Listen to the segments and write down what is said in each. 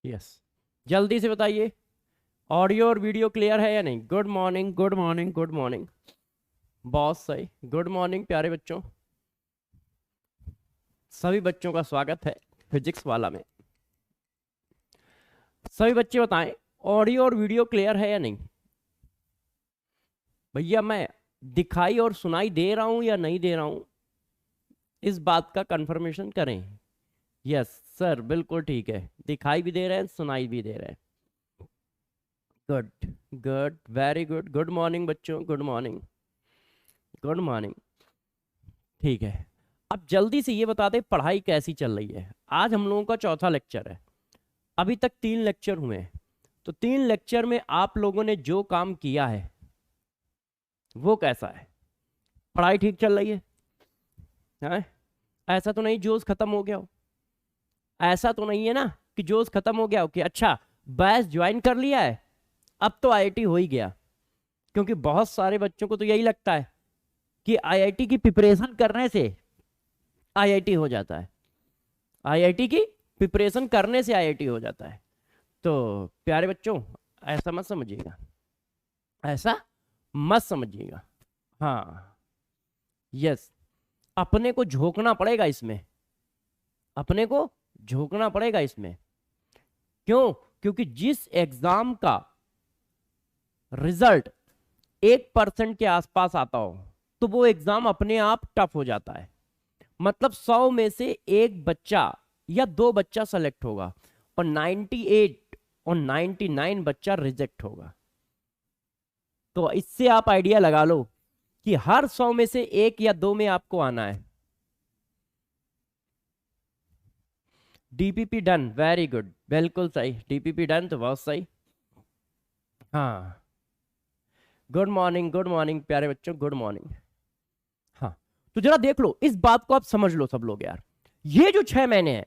Yes, जल्दी से बताइए, ऑडियो और वीडियो क्लियर है या नहीं? Good morning, good morning, good morning. बहुत सही, गुड मॉर्निंग प्यारे बच्चों। सभी बच्चों का स्वागत है फिजिक्स वाला में। सभी बच्चे बताएं, ऑडियो और वीडियो क्लियर है या नहीं? भैया मैं दिखाई और सुनाई दे रहा हूं या नहीं दे रहा हूं, इस बात का कंफर्मेशन करें। यस सर, बिल्कुल ठीक है, दिखाई भी दे रहे हैं, सुनाई भी दे रहे हैं। Good, good, very good. Good morning बच्चों, गुड मॉर्निंग, गुड मॉर्निंग। ठीक है, अब जल्दी से ये बता दे पढ़ाई कैसी चल रही है। आज हम लोगों का चौथा लेक्चर है, अभी तक 3 लेक्चर हुए हैं। तो 3 लेक्चर में आप लोगों ने जो काम किया है वो कैसा है? पढ़ाई ठीक चल रही है? हैं? ऐसा तो नहीं जोश खत्म हो गया हो? ऐसा तो नहीं है ना कि जोश खत्म हो गया हो कि अच्छा बैच ज्वाइन कर लिया है, अब तो आईआईटी हो ही गया? क्योंकि बहुत सारे बच्चों को तो यही लगता है कि आईआईटी की प्रिपरेशन करने से आईआईटी हो जाता है, आईआईटी की प्रिपरेशन करने से आईआईटी हो जाता है। तो प्यारे बच्चों, ऐसा मत समझिएगा, ऐसा मत समझिएगा। हाँ, यस, अपने को झोंकना पड़ेगा इसमें, अपने को झोंकना पड़ेगा इसमें। क्यों? क्योंकि जिस एग्जाम का रिजल्ट 1% के आसपास आता हो तो वो एग्जाम अपने आप टफ हो जाता है। मतलब 100 में से एक बच्चा या 2 बच्चा सेलेक्ट होगा और 98 और 99 बच्चा रिजेक्ट होगा। तो इससे आप आइडिया लगा लो कि हर 100 में से 1 या 2 में आपको आना है। डीपीपी डन, वेरी गुड, बिल्कुल सही, डीपीपी डन तो बहुत सही। हाँ, गुड मॉर्निंग, गुड मॉर्निंग प्यारे बच्चों, गुड मॉर्निंग। हाँ, तो जरा देख लो, इस बात को आप समझ लो सब लोग यार। ये जो 6 महीने हैं,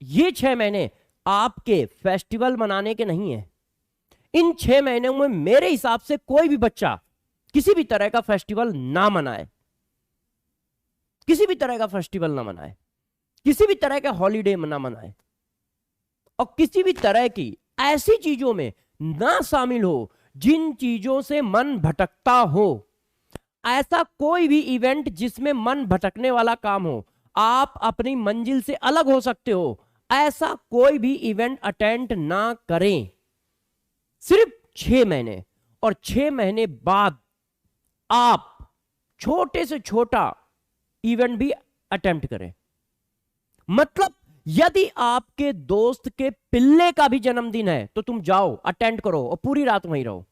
ये 6 महीने आपके फेस्टिवल मनाने के नहीं है। इन 6 महीनों में मेरे हिसाब से कोई भी बच्चा किसी भी तरह का फेस्टिवल ना मनाए, किसी भी तरह का फेस्टिवल ना मनाए, किसी भी तरह का हॉलीडे ना मनाए, और किसी भी तरह की ऐसी चीजों में ना शामिल हो जिन चीजों से मन भटकता हो। ऐसा कोई भी इवेंट जिसमें मन भटकने वाला काम हो, आप अपनी मंजिल से अलग हो सकते हो, ऐसा कोई भी इवेंट अटेंड ना करें। सिर्फ 6 महीने, और 6 महीने बाद आप छोटे से छोटा इवेंट भी अटेम्प्ट करें। मतलब यदि आपके दोस्त के पिल्ले का भी जन्मदिन है तो तुम जाओ, अटेंड करो और पूरी रात वहीं रहो।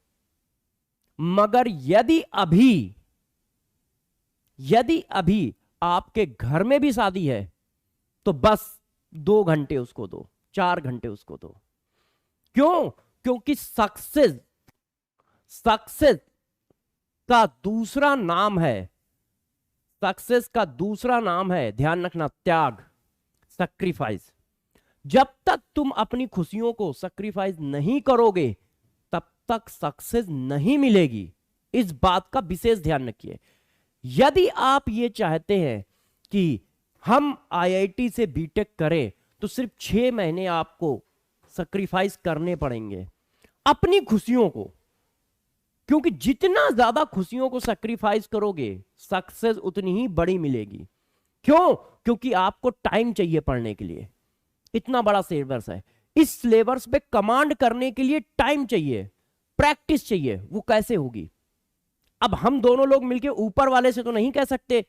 मगर यदि अभी आपके घर में भी शादी है तो बस 2 घंटे उसको दो, 4 घंटे उसको दो। क्यों? क्योंकि सक्सेस, सक्सेस का दूसरा नाम है, सक्सेस का दूसरा नाम है, ध्यान रखना, त्याग, सैक्रिफाइस। जब तक तुम अपनी खुशियों को सैक्रिफाइस नहीं करोगे तब तक सक्सेस नहीं मिलेगी। इस बात का विशेष ध्यान रखिए। यदि आप ये चाहते हैं कि हम आईआईटी से बीटेक करें तो सिर्फ 6 महीने आपको सैक्रिफाइस करने पड़ेंगे अपनी खुशियों को। क्योंकि जितना ज्यादा खुशियों को सैक्रिफाइस करोगे सक्सेस उतनी ही बड़ी मिलेगी। क्यों? क्योंकि आपको टाइम चाहिए पढ़ने के लिए, इतना बड़ा सिलेबस है, इस सिलेबस पे कमांड करने के लिए टाइम चाहिए, प्रैक्टिस चाहिए। वो कैसे होगी? अब हम दोनों लोग मिलके ऊपर वाले से तो नहीं कह सकते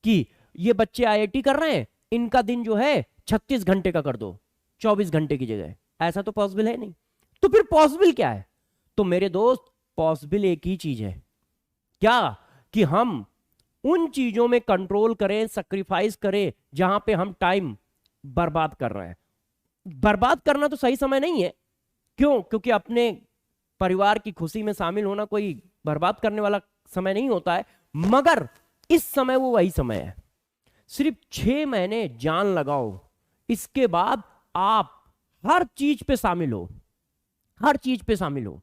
कि ये बच्चे आईआईटी कर रहे हैं, इनका दिन जो है 36 घंटे का कर दो, 24 घंटे की जगह। ऐसा तो पॉसिबल है नहीं। तो फिर पॉसिबल क्या है? तो मेरे दोस्त, पॉसिबल एक ही चीज है, क्या? कि हम उन चीजों में कंट्रोल करें, सैक्रिफाइस करें जहां पे हम टाइम बर्बाद कर रहे हैं। बर्बाद करना तो सही समय नहीं है। क्यों? क्योंकि अपने परिवार की खुशी में शामिल होना कोई बर्बाद करने वाला समय नहीं होता है, मगर इस समय वो वही समय है। सिर्फ 6 महीने जान लगाओ, इसके बाद आप हर चीज पे शामिल हो, हर चीज पे शामिल हो,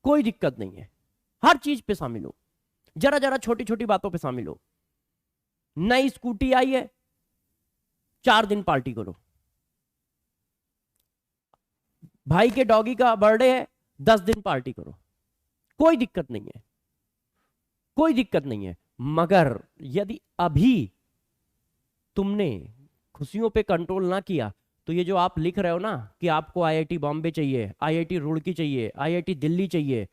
कोई दिक्कत नहीं है, हर चीज पे शामिल हो, जरा जरा छोटी छोटी बातों पे शामिल हो। नई स्कूटी आई है, 4 दिन पार्टी करो, भाई के डॉगी का बर्थडे है, 10 दिन पार्टी करो, कोई दिक्कत नहीं है, कोई दिक्कत नहीं है। मगर यदि अभी तुमने खुशियों पे कंट्रोल ना किया तो ये जो आप लिख रहे हो ना कि आपको आईआईटी बॉम्बे चाहिए, आईआईटी रुड़की चाहिए, आईआईटी दिल्ली चाहिए,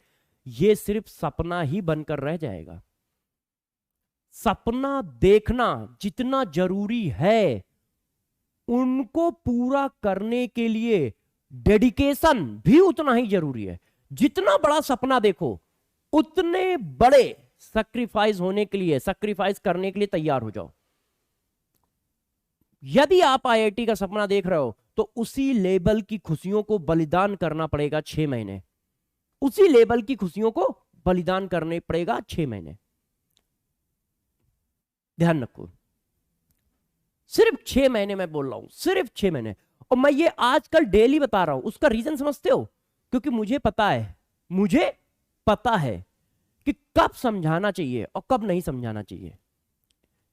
ये सिर्फ सपना ही बनकर रह जाएगा। सपना देखना जितना जरूरी है, उनको पूरा करने के लिए डेडिकेशन भी उतना ही जरूरी है। जितना बड़ा सपना देखो, उतने बड़े सैक्रिफाइस होने के लिए, सैक्रिफाइस करने के लिए तैयार हो जाओ। यदि आप आईआईटी का सपना देख रहे हो तो उसी लेवल की खुशियों को बलिदान करना पड़ेगा 6 महीने, उसी लेवल की खुशियों को बलिदान करने पड़ेगा 6 महीने। ध्यान रखो, सिर्फ 6 महीने मैं बोल रहा हूं, सिर्फ 6 महीने। और मैं ये आजकल डेली बता रहा हूं, उसका रीजन समझते हो? क्योंकि मुझे पता है, मुझे पता है कि कब समझाना चाहिए और कब नहीं समझाना चाहिए।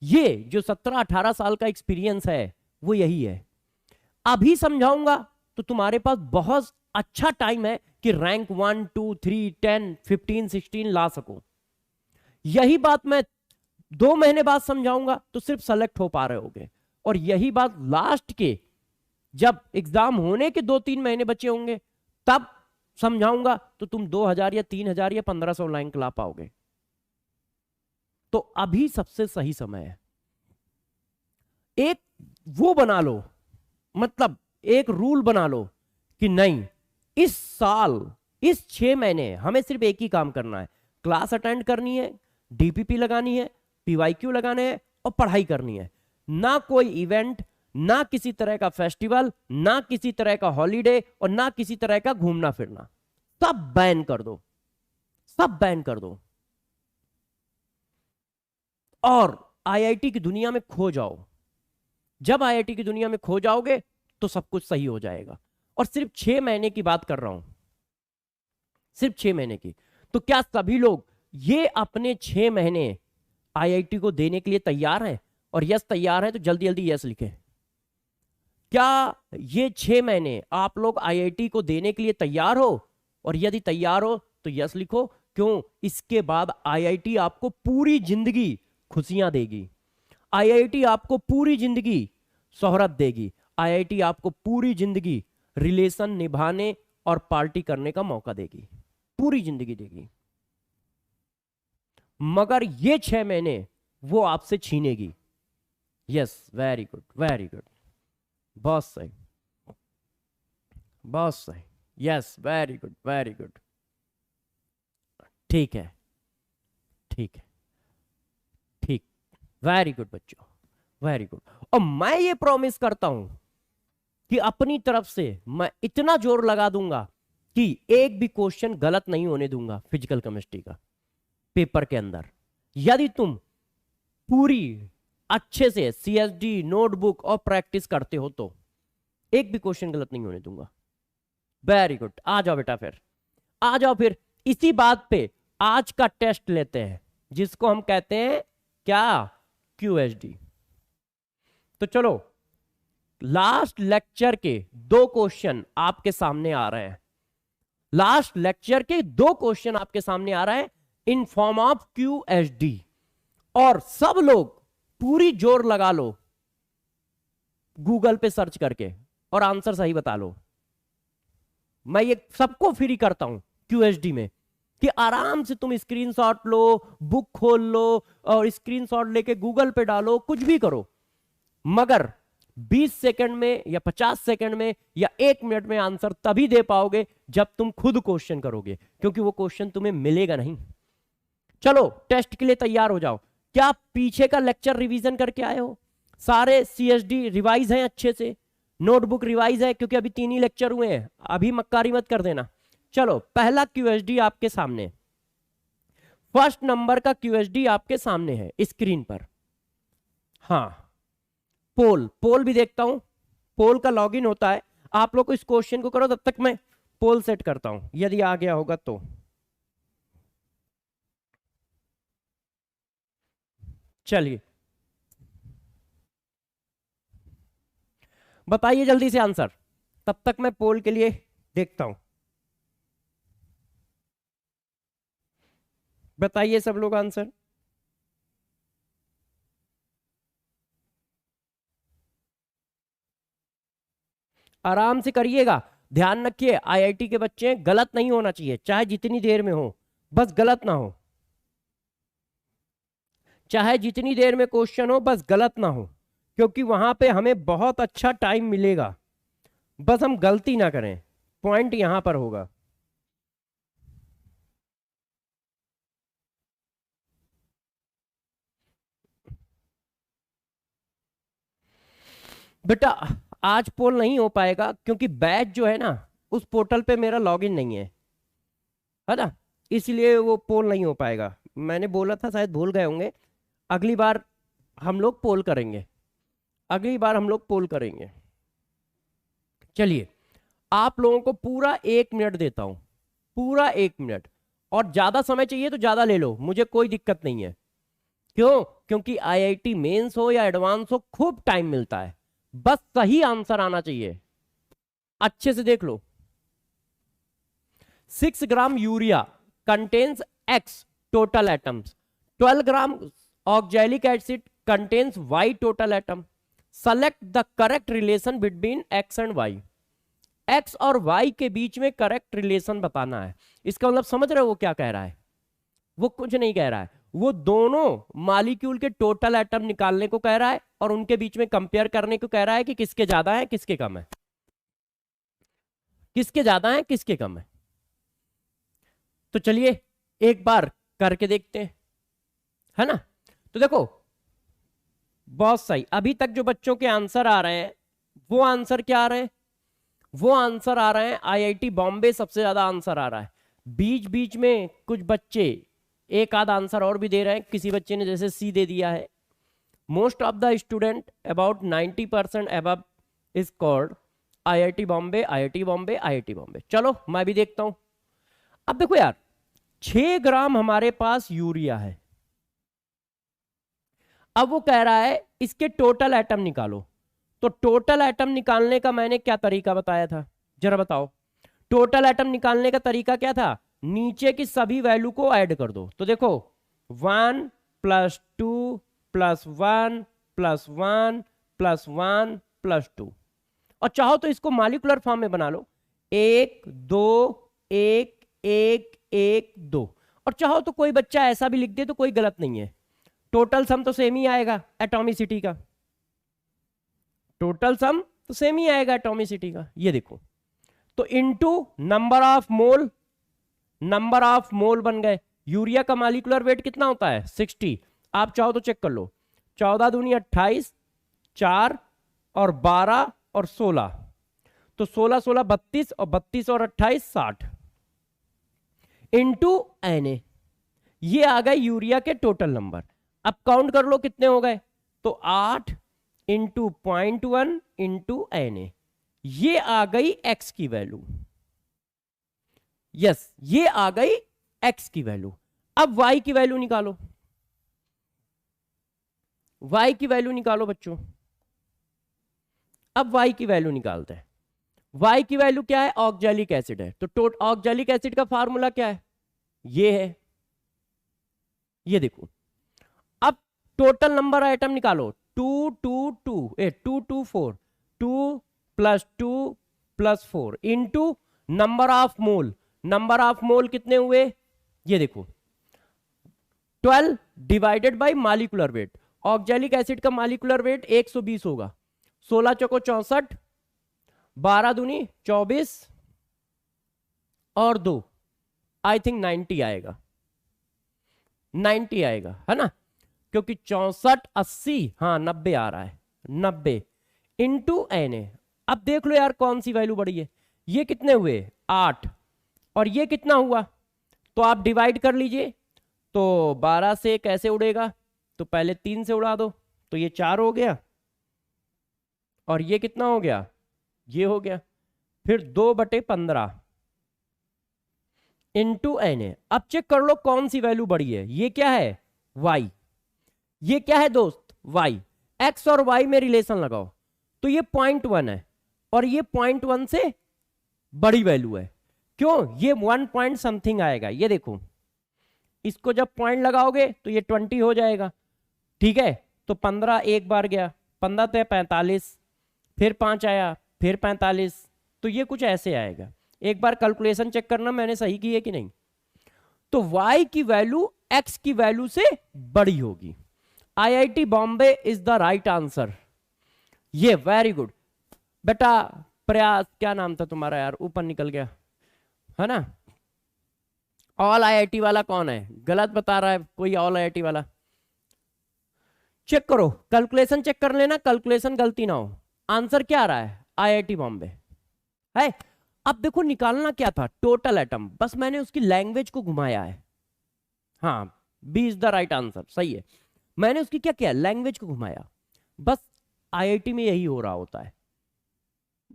ये जो 17-18 साल का एक्सपीरियंस है वो यही है। अभी समझाऊंगा तो तुम्हारे पास बहुत अच्छा टाइम है कि रैंक 1, 2, 3, 10, 15, 16 ला सको। यही बात मैं 2 महीने बाद समझाऊंगा तो सिर्फ सेलेक्ट हो पा रहे होगे, और यही बात लास्ट के जब एग्जाम होने के 2-3 महीने बचे होंगे तब समझाऊंगा तो तुम 2000 या 3000 या 1500 रैंक ला पाओगे। तो अभी सबसे सही समय है। एक वो बना लो, मतलब एक रूल बना लो कि नहीं, इस साल, इस 6 महीने हमें सिर्फ एक ही काम करना है, क्लास अटेंड करनी है, डीपीपी लगानी है, पीवाईक्यू लगाने हैं और पढ़ाई करनी है। ना कोई इवेंट, ना किसी तरह का फेस्टिवल, ना किसी तरह का हॉलीडे और ना किसी तरह का घूमना फिरना, सब बैन कर दो, सब बैन कर दो। और आईआईटी की दुनिया में खो जाओ। जब आईआईटी की दुनिया में खो जाओगे तो सब कुछ सही हो जाएगा। और सिर्फ 6 महीने की बात कर रहा हूं, सिर्फ 6 महीने की। तो क्या सभी लोग ये अपने 6 महीने आईआईटी को देने के लिए तैयार हैं? और यस तैयार है तो जल्दी जल्दी यस लिखें। क्या ये 6 महीने आप लोग आईआईटी को देने के लिए तैयार हो? और यदि तैयार हो तो यस लिखो। क्यों? इसके बाद आईआईटी आपको पूरी जिंदगी खुशियां देगी, आईआईटी आपको पूरी जिंदगी शोहरत देगी, आईआईटी आपको पूरी जिंदगी रिलेशन निभाने और पार्टी करने का मौका देगी, पूरी जिंदगी देगी। मगर ये 6 महीने वो आपसे छीनेगी। Yes, very good, very good, बहुत सही, बहुत सही, yes, very good, very good, ठीक है, ठीक है, ठीक, वेरी गुड बच्चों, वेरी गुड। और मैं ये प्रॉमिस करता हूं कि अपनी तरफ से मैं इतना जोर लगा दूंगा कि एक भी क्वेश्चन गलत नहीं होने दूंगा फिजिकल केमिस्ट्री का पेपर के अंदर। यदि तुम पूरी अच्छे से सीएसडी नोटबुक और प्रैक्टिस करते हो तो एक भी क्वेश्चन गलत नहीं होने दूंगा। वेरी गुड, आ जाओ बेटा, फिर आ जाओ। फिर इसी बात पे आज का टेस्ट लेते हैं जिसको हम कहते हैं क्या, क्यूएसडी। तो चलो, लास्ट लेक्चर के 2 क्वेश्चन आपके सामने आ रहे हैं, लास्ट लेक्चर के 2 क्वेश्चन आपके सामने आ रहे हैं इन फॉर्म ऑफ क्यूएसडी। और सब लोग पूरी जोर लगा लो गूगल पे सर्च करके और आंसर सही बता लो। मैं ये सबको फ्री करता हूं क्यूएसडी में कि आराम से तुम स्क्रीनशॉट लो, बुक खोल लो और स्क्रीनशॉट लेके गूगल पे डालो, कुछ भी करो, मगर 20 सेकंड में या 50 सेकंड में या 1 मिनट में आंसर तभी दे पाओगे जब तुम खुद क्वेश्चन करोगे, क्योंकि वो क्वेश्चन तुम्हें मिलेगा नहीं। चलो, टेस्ट के लिए तैयार हो जाओ। क्या पीछे का लेक्चर रिवीजन करके आए हो? सारे सीएसडी रिवाइज हैं अच्छे से, नोटबुक रिवाइज है, क्योंकि अभी 3 ही लेक्चर हुए हैं, अभी मक्कारी मत कर देना। चलो, पहला क्यूएसडी आपके सामने, फर्स्ट नंबर का क्यूएसडी आपके सामने है स्क्रीन पर। हाँ, पोल भी देखता हूं, पोल का लॉगिन होता है। आप लोग इस क्वेश्चन को करो, तब तक मैं पोल सेट करता हूं, यदि आ गया होगा तो। चलिए, बताइए जल्दी से आंसर, तब तक मैं पोल के लिए देखता हूं, बताइए सब लोग आंसर। आराम से करिएगा, ध्यान रखिए आईआईटी के बच्चे गलत नहीं होना चाहिए, चाहे जितनी देर में हो, बस गलत ना हो। चाहे जितनी देर में क्वेश्चन हो, बस गलत ना हो, क्योंकि वहां पे हमें बहुत अच्छा टाइम मिलेगा। बस हम गलती ना करें, पॉइंट यहां पर होगा। बेटा आज पोल नहीं हो पाएगा, क्योंकि बैच जो है ना, उस पोर्टल पे मेरा लॉगिन नहीं है ना, इसलिए वो पोल नहीं हो पाएगा। मैंने बोला था, शायद भूल गए होंगे, अगली बार हम लोग पोल करेंगे, अगली बार हम लोग पोल करेंगे। चलिए, आप लोगों को पूरा 1 मिनट देता हूं, पूरा 1 मिनट, और ज्यादा समय चाहिए तो ज्यादा ले लो, मुझे कोई दिक्कत नहीं है। क्यों? क्योंकि आईआईटी मेंस हो या एडवांस हो, खूब टाइम मिलता है, बस सही आंसर आना चाहिए। अच्छे से देख लो, 6 gram urea contains x total atoms, 12 gram oxalic acid contains y total atom, select the correct relation between x and y. X और वाई के बीच में करेक्ट रिलेशन बताना है। इसका मतलब समझ रहे हो वो क्या कह रहा है? वो कुछ नहीं कह रहा है, वो दोनों मॉलिक्यूल के टोटल एटम निकालने को कह रहा है, और उनके बीच में कंपेयर करने को कह रहा है कि किसके ज्यादा है किसके कम है, किसके ज्यादा है किसके कम है। तो चलिए एक बार करके देखते हैं, है ना। तो देखो, बहुत सही, अभी तक जो बच्चों के आंसर आ रहे हैं, वो आंसर क्या आ रहे हैं? वो आंसर आ रहे हैं आईआईटी बॉम्बे, सबसे ज्यादा आंसर आ रहा है। बीच बीच में कुछ बच्चे एक आध आंसर और भी दे रहे हैं, किसी बच्चे ने जैसे सी दे दिया है। Most of the student about 90% above is called IIT Bombay, IIT Bombay, IIT Bombay. चलो मैं भी देखता हूं। अब देखो यार, 6 ग्राम हमारे पास यूरिया है, अब वो कह रहा है इसके टोटल एटम निकालो। तो टोटल एटम निकालने का मैंने क्या तरीका बताया था, जरा बताओ। टोटल एटम निकालने का तरीका क्या था? नीचे की सभी वैल्यू को ऐड कर दो। तो देखो, 1 + 2 + 1 + 1 + 1 + 2, और चाहो तो इसको मॉलिक्यूलर फॉर्म में बना लो, 1 2 1 1 1 2, और चाहो तो कोई बच्चा ऐसा भी लिख दे तो कोई गलत नहीं है। टोटल सम तो सेम ही आएगा एटॉमिसिटी का, टोटल सम तो सेम ही आएगा एटॉमिसिटी का। ये देखो, तो into number of mole, number of मोल बन गए। यूरिया का मॉलिक्यूलर वेट कितना होता है? 60। आप चाहो तो चेक कर लो, 14 दूनी 28, 4 और 12 और 16, तो 16 16 32, और 32 और 28 60, इंटू Na। ये आ गए यूरिया के टोटल नंबर। अब काउंट कर लो कितने हो गए, तो 8 इंटू 0.1 इंटू Na, ये आ गई एक्स की वैल्यू। यस, ये आ गई एक्स की वैल्यू। अब वाई की वैल्यू निकालो, वाई की वैल्यू निकालो बच्चों। अब वाई की वैल्यू निकालते हैं। वाई की वैल्यू क्या है? ऑक्जेलिक एसिड है, तो ऑक्जेलिक एसिड का फार्मूला क्या है? ये है, ये देखो। अब टोटल नंबर आइटम निकालो, 2 2 2 2 2 4, 2 + 2 + 4 into number of mole. Number of मोल कितने हुए? ये देखो, 12 divided by molecular wait. Oxalic acid का मॉलिक्यूलर वेट 120 होगा, 16 चौको 64, 12 दूनी 24 और 2, आई थिंक 90 आएगा, 90 आएगा, है ना, क्योंकि 64 80, हाँ 90 आ रहा है, 90 इंटू Na। अब देख लो यार कौन सी वैल्यू बड़ी है। ये कितने हुए? 8, और ये कितना हुआ? तो आप डिवाइड कर लीजिए, तो 12 से कैसे उड़ेगा, तो पहले 3 से उड़ा दो, तो ये 4 हो गया, और ये कितना हो गया? ये हो गया, फिर 2/15 इंटू Na। अब चेक कर लो कौन सी वैल्यू बड़ी है। ये क्या है? y। ये क्या है दोस्त? y। x और y में रिलेशन लगाओ, तो ये 0.1 है, और ये 0.1 से बड़ी वैल्यू है। क्यों? ये 1 पॉइंट समथिंग आएगा, ये देखो, इसको जब पॉइंट लगाओगे तो ये 20 हो जाएगा, ठीक है। तो 15 एक बार गया, 15 तो 45, फिर 5 आया, फिर 45, तो ये कुछ ऐसे आएगा। एक बार कैलकुलेशन चेक करना मैंने सही की है कि नहीं। तो y की वैल्यू x की वैल्यू से बड़ी होगी। IIT Bombay is the right answer. ये वेरी गुड बेटा। प्रयास, क्या नाम था तुम्हारा यार, ऊपर निकल गया है ना। ऑल IIT वाला कौन है? गलत बता रहा है कोई ऑल IIT वाला। चेक करो, कैलकुलेशन चेक कर लेना, कैलकुलेशन गलती ना हो। आंसर क्या आ रहा है? IIT बॉम्बे है। अब देखो निकालना क्या था, टोटल एटम, बस मैंने उसकी लैंग्वेज को घुमाया है। हाँ, B is the right answer, सही है। मैंने उसकी क्या किया, लैंग्वेज को घुमाया। बस IIT में यही हो रहा होता है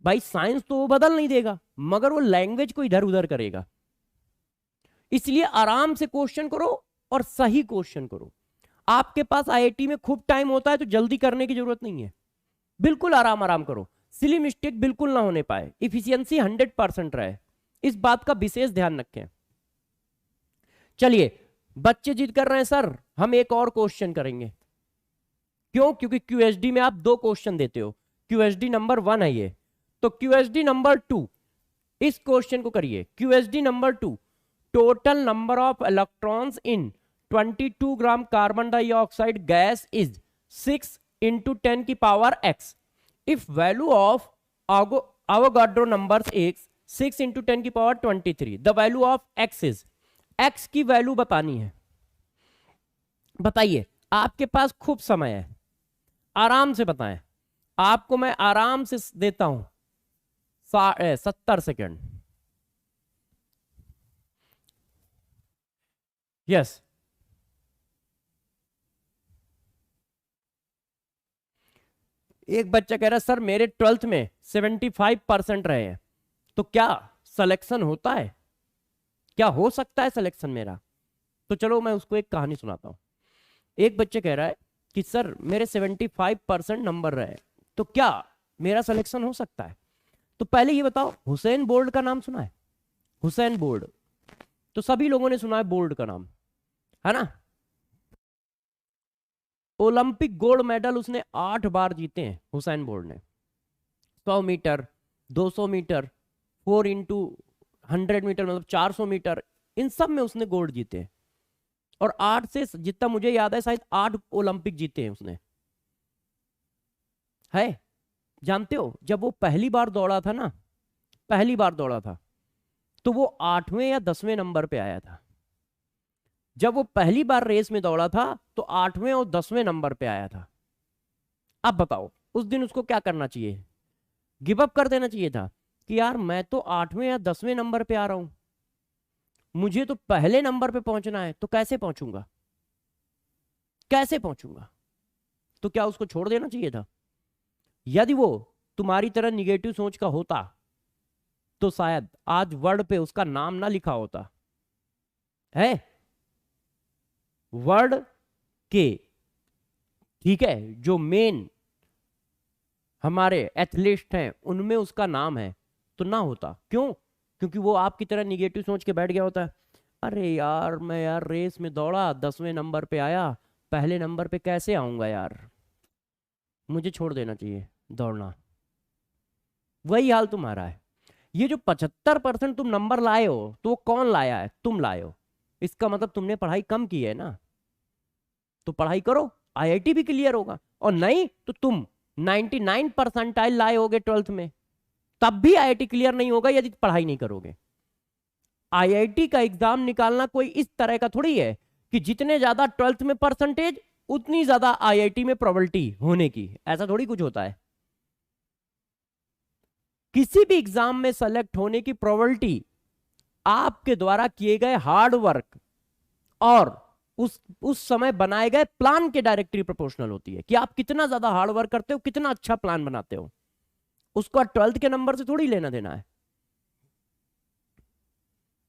भाई। साइंस तो वो बदल नहीं देगा, मगर वो लैंग्वेज को इधर उधर करेगा। इसलिए आराम से क्वेश्चन करो और सही क्वेश्चन करो। आपके पास IIT में खूब टाइम होता है तो जल्दी करने की जरूरत नहीं है, बिल्कुल आराम आराम करो। सिली मिस्टेक बिल्कुल ना होने पाए, इफिशियंसी 100% रहे, इस बात का विशेष ध्यान रखें। चलिए, बच्चे जिद कर रहे हैं सर हम एक और क्वेश्चन करेंगे। क्यों? क्योंकि QHD में आप 2 क्वेश्चन देते हो। QHD नंबर 1 है ये, तो QHD नंबर 2 इस क्वेश्चन को करिए। QHD number 2, total number of electrons in 22 gram carbon dioxide gas is 6 into 10 की power x। If value of Avogadro number x 6 into 10 की power 23, the value of x is. x की value बतानी है। बताइए, आपके पास खूब समय है, आराम से बताएं। आपको मैं आराम से देता हूं 70 सेकेंड। यस, एक बच्चा कह रहा है सर मेरे 12th में 75% रहे हैं, तो क्या सिलेक्शन होता है? क्या हो सकता है सिलेक्शन मेरा? तो चलो मैं उसको एक कहानी सुनाता हूं। एक बच्चे कह रहा है कि सर मेरे 75% नंबर रहे, तो क्या मेरा सिलेक्शन हो सकता है? तो पहले ये बताओ, हुसैन बोल्ट का नाम सुना है? हुसैन बोल्ट तो सभी लोगों ने सुना है, बोल्ट का नाम है ना। ओलंपिक गोल्ड मेडल उसने 8 बार जीते हैं हुसैन बोल्ट ने। 100 मीटर, 200 मीटर, 4x100 मीटर मतलब 400 मीटर, इन सब में उसने गोल्ड जीते हैं। और 8 से जितना मुझे याद है शायद 8 ओलंपिक जीते हैं उसने, है। जानते हो जब वो पहली बार दौड़ा था ना, पहली बार दौड़ा था, तो वो 8वें या 10वें नंबर पे आया था। जब वो पहली बार रेस में दौड़ा था तो 8वें और 10वें नंबर पे आया था। अब बताओ उस दिन उसको क्या करना चाहिए? गिव अप कर देना चाहिए था कि यार मैं तो 8वें या 10वें नंबर पे आ रहा हूं, मुझे तो पहले नंबर पे पहुंचना है, तो कैसे पहुंचूंगा, कैसे पहुंचूंगा? तो क्या उसको छोड़ देना चाहिए था? यदि वो तुम्हारी तरह निगेटिव सोच का होता तो शायद आज वर्ड पे उसका नाम ना लिखा होता है। वर्ड के, ठीक है, जो मेन हमारे एथलीट हैं उनमें उसका नाम है, तो ना होता। क्यों? क्योंकि वो आपकी तरह निगेटिव सोच के बैठ गया होता है, अरे यार मैं यार रेस में दौड़ा 10वें नंबर पे आया, पहले नंबर पे कैसे आऊंगा यार, मुझे छोड़ देना चाहिए दौड़ना। वही हाल तुम्हारा है। ये जो 75% तुम नंबर लाए हो, तो वो कौन लाया है? तुम लाए हो। इसका मतलब तुमने पढ़ाई कम की है ना, तो पढ़ाई करो, IIT भी क्लियर होगा। और नहीं तो तुम 99 परसेंटाइल लाए होगे 12th में, तब भी IIT क्लियर नहीं होगा यदि पढ़ाई नहीं करोगे। IIT का एग्जाम निकालना कोई इस तरह का थोड़ी है कि जितने ज्यादा 12th में परसेंटेज उतनी ज्यादा IIT में प्रोबेबिलिटी होने की, ऐसा थोड़ी कुछ होता है। किसी भी एग्जाम में सेलेक्ट होने की प्रोबेबिलिटी आपके द्वारा किए गए हार्ड वर्क और उस समय बनाए गए प्लान के डायरेक्टली प्रोपोर्शनल होती है कि आप कितना ज्यादा हार्ड वर्क करते हो, कितना अच्छा प्लान बनाते हो। उसको 12th के नंबर से थोड़ी लेना देना है।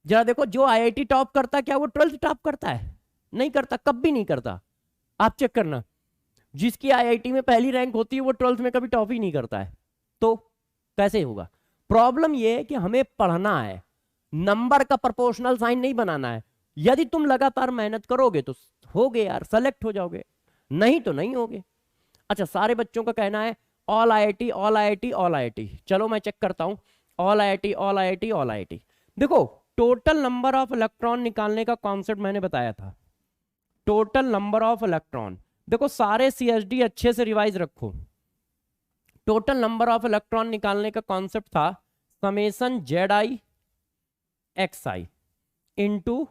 जरा देखो, जो IIT टॉप करता है क्या वो 12th टॉप करता है? नहीं करता, कभी नहीं करता। आप चेक करना, जिसकी IIT में पहली रैंक होती है वो 12th में कभी टॉप ही नहीं करता है। तो कैसे होगा? प्रॉब्लम ये है कि हमें पढ़ना है, नंबर का प्रोपोर्शनल साइन नहीं बनाना है। यदि तुम लगातार मेहनत करोगे तो होगे यार, सेलेक्ट हो जाओगे, नहीं तो नहीं होगे। अच्छा, सारे बच्चों का कहना है all IIT all IIT all IIT. चलो मैं चेक करता हूं, all IIT all IIT all IIT. देखो, टोटल नंबर ऑफ इलेक्ट्रॉन निकालने का कॉन्सेप्ट मैंने बताया था, टोटल नंबर ऑफ इलेक्ट्रॉन। देखो सारे सीएसडी अच्छे से रिवाइज रखो। टोटल नंबर ऑफ इलेक्ट्रॉन निकालने का कॉन्सेप्ट था summation Z I x I into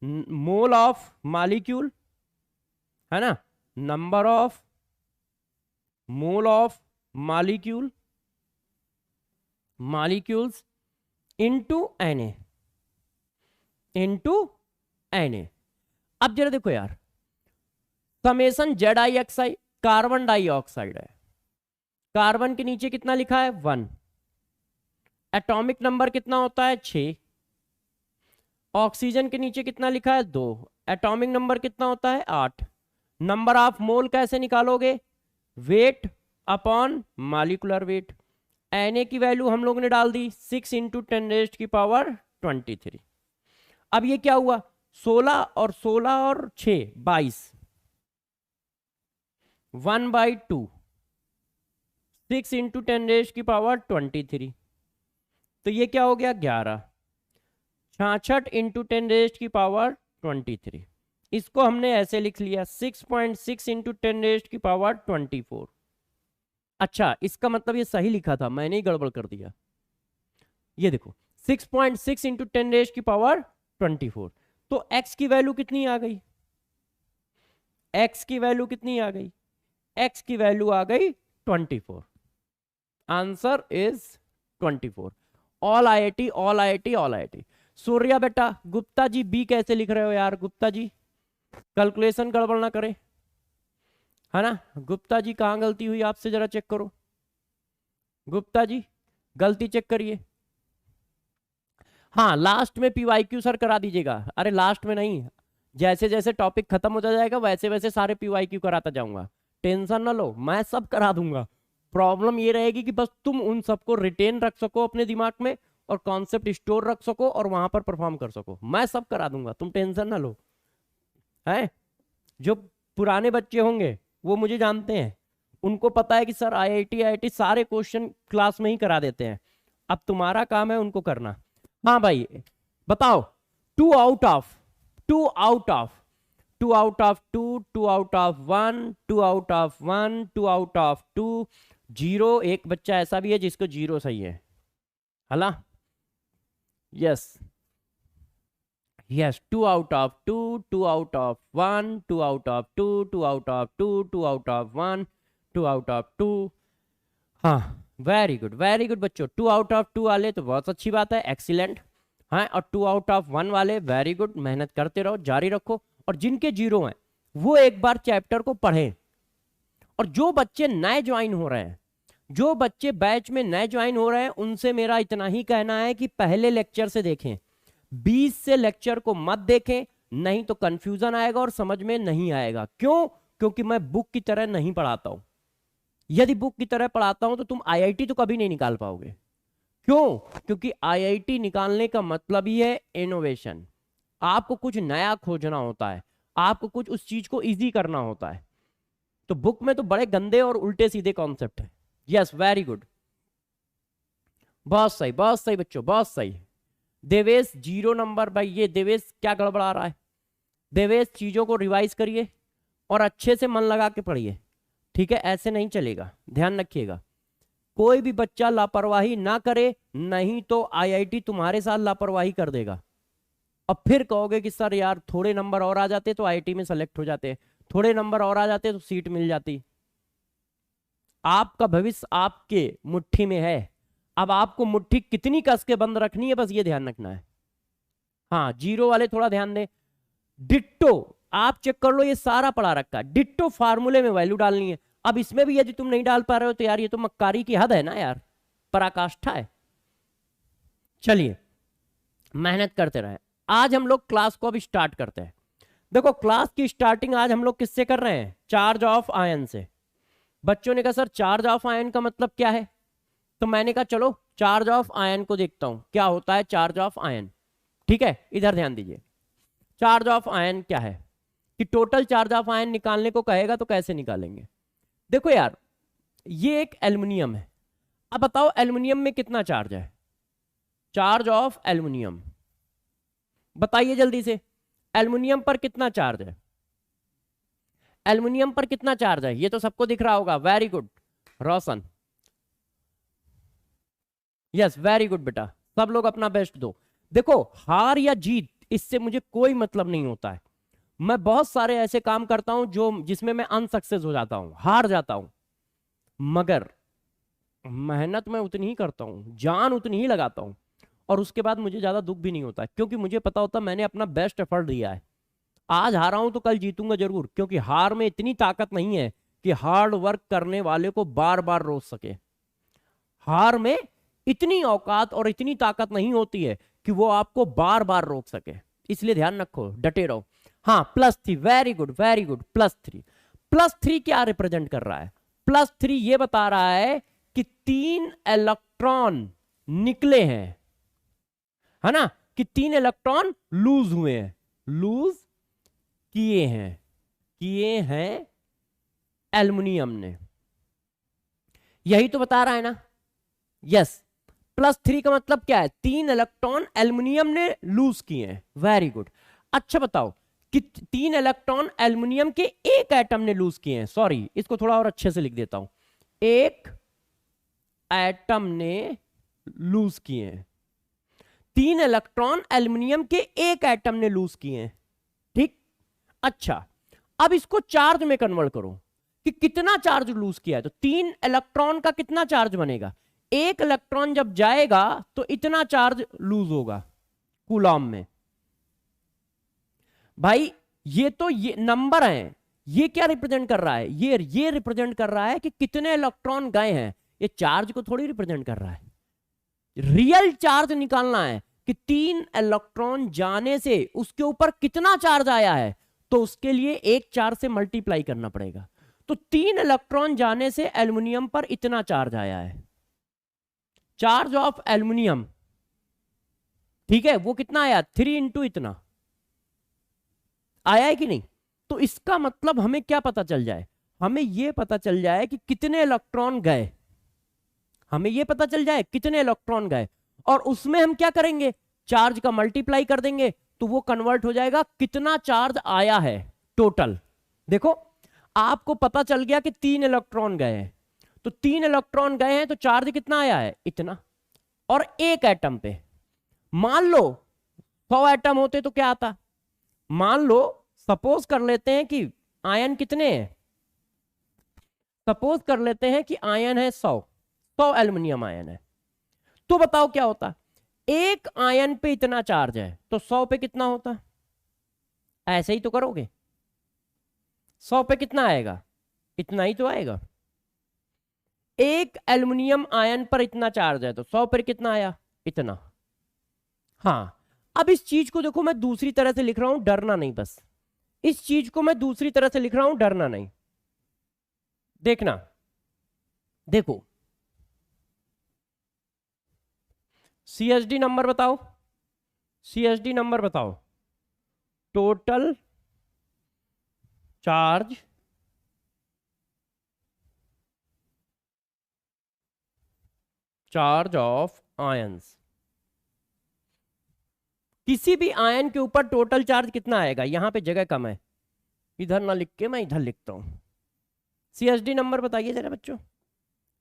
mole of molecule, है ना, number of mole of molecule molecules into Na, into Na। अब जरा देखो यार, summation Z I x I, carbon dioxide है, कार्बन के नीचे कितना लिखा है 1, एटॉमिक नंबर कितना होता है 6, ऑक्सीजन के नीचे कितना लिखा है 2, एटॉमिक नंबर कितना होता है 8। नंबर ऑफ मोल कैसे निकालोगे, weight upon molecular weight. Na की वैल्यू हम लोग ने डाल दी 6 × 10⁻23। अब ये क्या हुआ, 16 और 6 22, 1/2, 6 × 10⁻23। तो ये क्या हो गया 11, 66 × 10⁻23। इसको हमने ऐसे लिख लिया 6.6 × 10⁻24। अच्छा, इसका मतलब ये सही लिखा था, मैंने ही गड़बड़ कर दिया। ये देखो 6.6 × 10⁻24। तो x की वैल्यू कितनी आ गई, x की वैल्यू कितनी आ गई, x की वैल्यू आ गई 24। Answer is 24। All IIT all IIT all IIT. Surya बेटा, गुप्ता जी बी कैसे लिख रहे हो यार, गुप्ता जी कैलकुलेशन गड़बड़ ना करे, है ना। गुप्ता जी कहाँ गलती हुई आपसे जरा चेक करो, गुप्ता जी गलती चेक करिए। हाँ, लास्ट में पीवाईक्यू सर करा दीजिएगा। अरे लास्ट में नहीं, जैसे जैसे टॉपिक खत्म होता जाएगा वैसे वैसे सारे पीवाईक्यू कराता जाऊंगा, टेंशन ना लो, मैं सब करा दूंगा। प्रॉब्लम ये रहेगी कि बस तुम उन सबको रिटेन रख सको अपने दिमाग में और कॉन्सेप्ट स्टोर रख सको और वहां पर परफॉर्म कर सको। मैं सब करा दूंगा, तुम टेंशन ना लो। है, जो पुराने बच्चे होंगे वो मुझे जानते हैं, उनको पता है कि सर आईआईटी सारे क्वेश्चन क्लास में ही करा देते हैं। अब तुम्हारा काम है उनको करना। हाँ भाई बताओ, 2 out of 2 out of 2 out of 2 2 out of 1 2 out of 1 2 out of 2 0। एक बच्चा ऐसा भी है जिसको 0 सही है, हला। Yes yes, 2 out of 2 2 out of 1 2 out of 2 2 out of 2 2 out of 1 2 out of 2। हाँ, वेरी गुड बच्चों। 2 आउट ऑफ 2 वाले तो बहुत अच्छी बात है, एक्सीलेंट। हाँ, और 2 आउट ऑफ 1 वाले वेरी गुड, मेहनत करते रहो, जारी रखो। और जिनके 0 हैं वो एक बार चैप्टर को पढ़ें। और जो बच्चे नए ज्वाइन हो रहे हैं, जो बच्चे बैच में नए ज्वाइन हो रहे हैं, उनसे मेरा इतना ही कहना है कि पहले लेक्चर से देखें, 20 से लेक्चर को मत देखें, नहीं तो कंफ्यूजन आएगा और समझ में नहीं आएगा। क्यों? क्योंकि मैं बुक की तरह नहीं पढ़ाता हूं। यदि बुक की तरह पढ़ाता हूं तो तुम आईआईटी तो कभी नहीं निकाल पाओगे। क्यों? क्योंकि आईआईटी निकालने का मतलब ही है इनोवेशन। आपको कुछ नया खोजना होता है, आपको कुछ उस चीज को इजी करना होता है। तो बुक में तो बड़े गंदे और उल्टे सीधे कॉन्सेप्ट है। यस, वेरी गुड, बहुत सही बच्चों, बहुत सही। देवेश 0 नंबर। भाई ये देवेश क्या गड़बड़ा रहा है? देवेश चीजों को रिवाइज करिए और अच्छे से मन लगा के पढ़िए, ठीक है? ऐसे नहीं चलेगा, ध्यान रखिएगा। कोई भी बच्चा लापरवाही ना करे, नहीं तो आईआईटी तुम्हारे साथ लापरवाही कर देगा। और फिर कहोगे कि सर यार थोड़े नंबर और आ जाते तो आईआईटी में सेलेक्ट हो जाते, थोड़े नंबर और आ जाते तो सीट मिल जाती। आपका भविष्य आपके मुट्ठी में है। अब आपको मुट्ठी कितनी कस के बंद रखनी है, बस ये ध्यान रखना है। हाँ, 0 वाले थोड़ा ध्यान दें। डिट्टो आप चेक कर लो, ये सारा पढ़ा रखा है। डिट्टो फार्मूले में वैल्यू डालनी है। अब इसमें भी यदि तुम नहीं डाल पा रहे हो तो यार ये तो मक्कारी की हद है ना यार, पराकाष्ठा है। चलिए मेहनत करते रहे। आज हम लोग क्लास को अब स्टार्ट करते हैं। देखो क्लास की स्टार्टिंग आज हम लोग किससे कर रहे हैं? चार्ज ऑफ आयन से। बच्चों ने कहा सर चार्ज ऑफ आयन का मतलब क्या है? तो मैंने कहा चलो चार्ज ऑफ आयन को देखता हूं, क्या होता है चार्ज ऑफ आयन। ठीक है, इधर ध्यान दीजिए। चार्ज ऑफ आयन क्या है कि टोटल चार्ज ऑफ आयन निकालने को कहेगा तो कैसे निकालेंगे। देखो यार, ये एक एल्युमिनियम है। अब बताओ एल्युमिनियम में कितना चार्ज है, चार्ज ऑफ एल्युमिनियम बताइए जल्दी से। एल्युमिनियम पर कितना चार्ज है, एल्युमिनियम पर कितना चार्ज है, ये तो सबको दिख रहा होगा। वेरी गुड रोशन, यस वेरी गुड बेटा, सब लोग अपना बेस्ट दो। देखो हार या जीत इससे मुझे कोई मतलब नहीं होता है। मैं बहुत सारे ऐसे काम करता हूं जो जिसमें मैं अनसक्सेस हो जाता हूं, हार जाता हूं, मगर मेहनत मैं उतनी ही करता हूं, जान उतनी ही लगाता हूं, और उसके बाद मुझे ज्यादा दुख भी नहीं होता, क्योंकि मुझे पता होता मैंने अपना बेस्ट एफर्ट दिया है। आज हारा हूं तो कल जीतूंगा जरूर, क्योंकि हार में इतनी ताकत नहीं है कि हार्ड वर्क करने वाले को बार बार रोक सके। हार में इतनी औकात और इतनी ताकत नहीं होती है कि वो आपको बार बार रोक सके, इसलिए ध्यान रखो, डटे रहो। हाँ +3, वेरी गुड वेरी गुड, +3। +3 क्या रिप्रेजेंट कर रहा है, +3 ये बता रहा है कि 3 इलेक्ट्रॉन निकले हैं, है ना, कि 3 इलेक्ट्रॉन लूज हुए हैं, लूज किए हैं एल्युमिनियम ने, यही तो बता रहा है ना। यस, +3 का मतलब क्या है, 3 इलेक्ट्रॉन एल्युमिनियम ने लूज किए हैं। Very good. अच्छा बताओ कि 3 इलेक्ट्रॉन एल्युमिनियम के एक एटम ने लूज किए हैं, सॉरी इसको थोड़ा और अच्छे से लिख देता हूं, एक एटम ने लूज किए हैं, 3 इलेक्ट्रॉन एल्युमिनियम के एक एटम ने लूज किए हैं। ठीक, अच्छा अब इसको चार्ज में कन्वर्ट करो कि कितना चार्ज लूज किया है, तो 3 इलेक्ट्रॉन का कितना चार्ज बनेगा, एक इलेक्ट्रॉन जब जाएगा तो इतना चार्ज लूज होगा कूलॉम में। भाई ये तो ये नंबर है, ये क्या रिप्रेजेंट कर रहा है, ये रिप्रेजेंट कर रहा है कि कितने इलेक्ट्रॉन गए हैं, ये चार्ज को थोड़ी रिप्रेजेंट कर रहा है। रियल चार्ज निकालना है कि 3 इलेक्ट्रॉन जाने से उसके ऊपर कितना चार्ज आया है, तो उसके लिए एक चार्ज से मल्टीप्लाई करना पड़ेगा। तो 3 इलेक्ट्रॉन जाने से एल्युमिनियम पर इतना चार्ज आया है, चार्ज ऑफ एल्युमिनियम, ठीक है, वो कितना आया, 3 इंटू इतना आया है कि नहीं। तो इसका मतलब हमें क्या पता चल जाए, हमें यह पता चल जाए कि कितने इलेक्ट्रॉन गए, हमें यह पता चल जाए कितने इलेक्ट्रॉन गए, और उसमें हम क्या करेंगे, चार्ज का मल्टीप्लाई कर देंगे, तो वो कन्वर्ट हो जाएगा कितना चार्ज आया है टोटल। देखो आपको पता चल गया कि 3 इलेक्ट्रॉन गए हैं, तो 3 इलेक्ट्रॉन गए हैं तो चार्ज कितना आया है, इतना, और एक एटम पे मान लो 100 एटम होते तो क्या आता, मान लो सपोज कर लेते हैं कि आयन कितने हैं, सपोज कर लेते हैं कि आयन है 100 एल्युमिनियम आयन है, तो बताओ क्या होता, एक आयन पे इतना चार्ज है तो 100 पे कितना होता, ऐसे ही तो करोगे, 100 पे कितना आएगा, इतना ही तो आएगा। एक एल्युमिनियम आयन पर इतना चार्ज है तो 100 पर कितना आया, इतना। हाँ अब इस चीज को देखो मैं दूसरी तरह से लिख रहा हूं, डरना नहीं, बस इस चीज को मैं दूसरी तरह से लिख रहा हूं, डरना नहीं। देखना, देखो CSD नंबर बताओ, CSD नंबर बताओ, total charge charge of ions, किसी भी आयन के ऊपर टोटल चार्ज कितना आएगा, यहां पे जगह कम है, इधर ना लिख के मैं इधर लिखता हूं। CSD नंबर बताइए जरा बच्चों,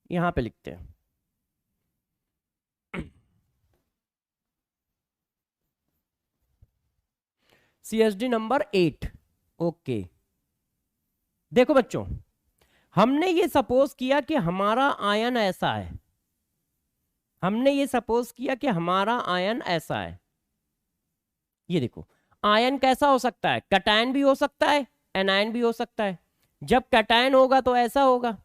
यहां पे लिखते हैं। CSD number 8। ओके देखो बच्चों, हमने ये सपोज किया कि हमारा आयन ऐसा है, हमने ये सपोज किया कि हमारा आयन ऐसा है। ये देखो आयन कैसा हो सकता है, कैटायन भी हो सकता है, एनायन भी हो सकता है। जब कैटायन होगा तो ऐसा होगा,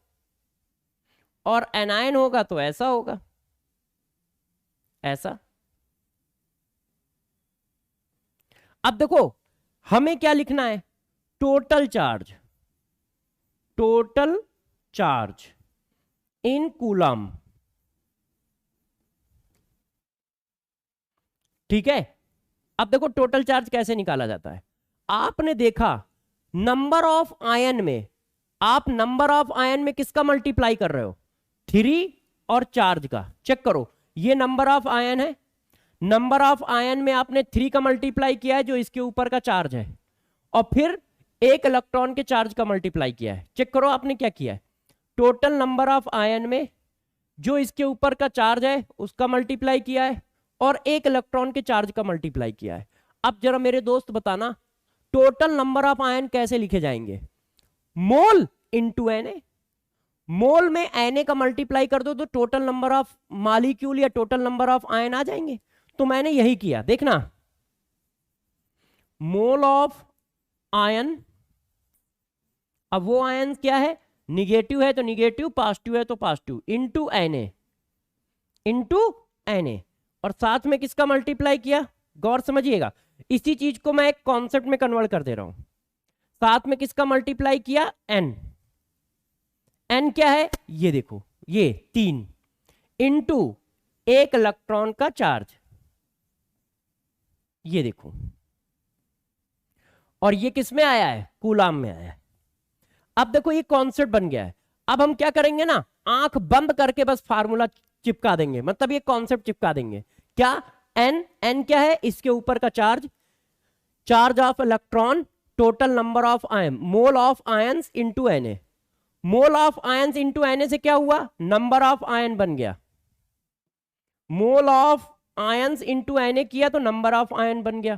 और एनायन होगा तो ऐसा होगा, ऐसा। अब देखो हमें क्या लिखना है, total charge, total charge in coulomb, ठीक है। अब देखो टोटल चार्ज कैसे निकाला जाता है। आपने देखा नंबर ऑफ आयन में, आप नंबर ऑफ आयन में किसका मल्टीप्लाई कर रहे हो, 3 और चार्ज का। चेक करो, ये नंबर ऑफ आयन है, नंबर ऑफ आयन में आपने 3 का मल्टीप्लाई किया है जो इसके ऊपर का चार्ज है, और फिर 1 इलेक्ट्रॉन के चार्ज का मल्टीप्लाई किया है। चेक करो आपने क्या किया है, टोटल नंबर ऑफ आयन में जो इसके ऊपर का चार्ज है उसका मल्टीप्लाई किया है, और 1 इलेक्ट्रॉन के चार्ज का मल्टीप्लाई किया है। अब जरा मेरे दोस्त बताना, टोटल नंबर ऑफ आयन कैसे लिखे जाएंगे, मोल इंटू एन ए। मोल में एन ए का मल्टीप्लाई कर दो तो टोटल नंबर ऑफ मॉलिक्यूल या टोटल नंबर ऑफ आयन आ जाएंगे। तो मैंने यही किया, देखना, मोल ऑफ आयन, अब वो आयन क्या है, निगेटिव है तो निगेटिव, पॉजिटिव है तो positive, into N A, into N A, और साथ में किसका मल्टीप्लाई किया, गौर समझिएगा, इसी चीज को मैं एक कॉन्सेप्ट में कन्वर्ट कर दे रहा हूं। साथ में किसका मल्टीप्लाई किया, एन। एन क्या है, ये देखो, ये 3, इंटू 1 इलेक्ट्रॉन का चार्ज, ये देखो, और ये किस में आया है, कूलाम में आया है। अब देखो ये कॉन्सेप्ट बन गया है। अब हम क्या करेंगे ना, आंख बंद करके बस फार्मूला चिपका देंगे, मतलब ये कॉन्सेप्ट चिपका देंगे। क्या, एन, एन क्या है, इसके ऊपर का charge, charge of electron, total number of ion, mole of ions into N A. Mole of ions into N A से क्या हुआ, नंबर ऑफ आयन बन गया। Mole of ions into N A किया तो नंबर ऑफ आयन बन गया।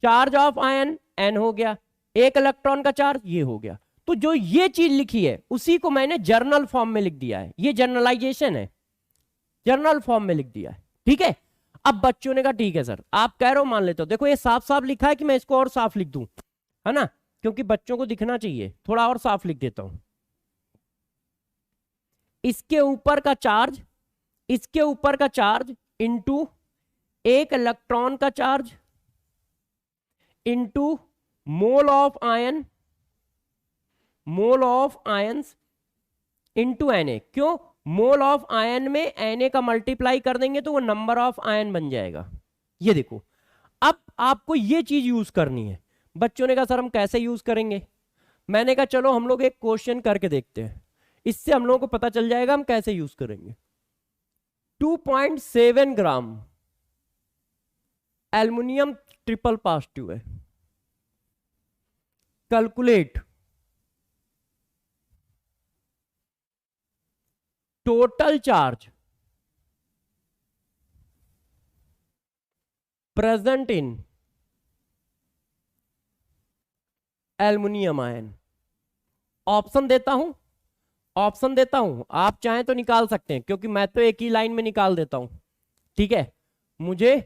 Charge of ion N हो गया, 1 इलेक्ट्रॉन का चार्ज ये हो गया। तो जो ये चीज लिखी है उसी को मैंने जर्नल फॉर्म में लिख दिया है, ये जर्नलाइजेशन है, जर्नल फॉर्म में लिख दिया है। ठीक है। अब बच्चों ने कहा ठीक है सर, आप कह रहे हो मान लेते हो, देखो ये साफ साफ लिखा है कि मैं इसको और साफ लिख दूं, है ना, क्योंकि बच्चों को दिखना चाहिए, थोड़ा और साफ लिख देता हूं। इसके ऊपर का चार्ज, इसके ऊपर का चार्ज इंटू 1 इलेक्ट्रॉन का charge into mole of ion, mole of ions into N A. क्यों, मोल ऑफ आयन में एन ए का मल्टीप्लाई कर देंगे तो वो नंबर ऑफ आयन बन जाएगा। ये देखो, अब आपको ये चीज यूज करनी है। बच्चों ने कहा सर हम कैसे यूज करेंगे, मैंने कहा चलो हम लोग एक क्वेश्चन करके देखते हैं, इससे हम लोगों को पता चल जाएगा हम कैसे यूज करेंगे। 2.7 ग्राम एल्युमिनियम ट्रिपल पॉजिटिव है, calculate total charge present in aluminium ion. Option देता हूं, ऑप्शन देता हूं, आप चाहें तो निकाल सकते हैं, क्योंकि मैं तो एक ही लाइन में निकाल देता हूं। ठीक है, मुझे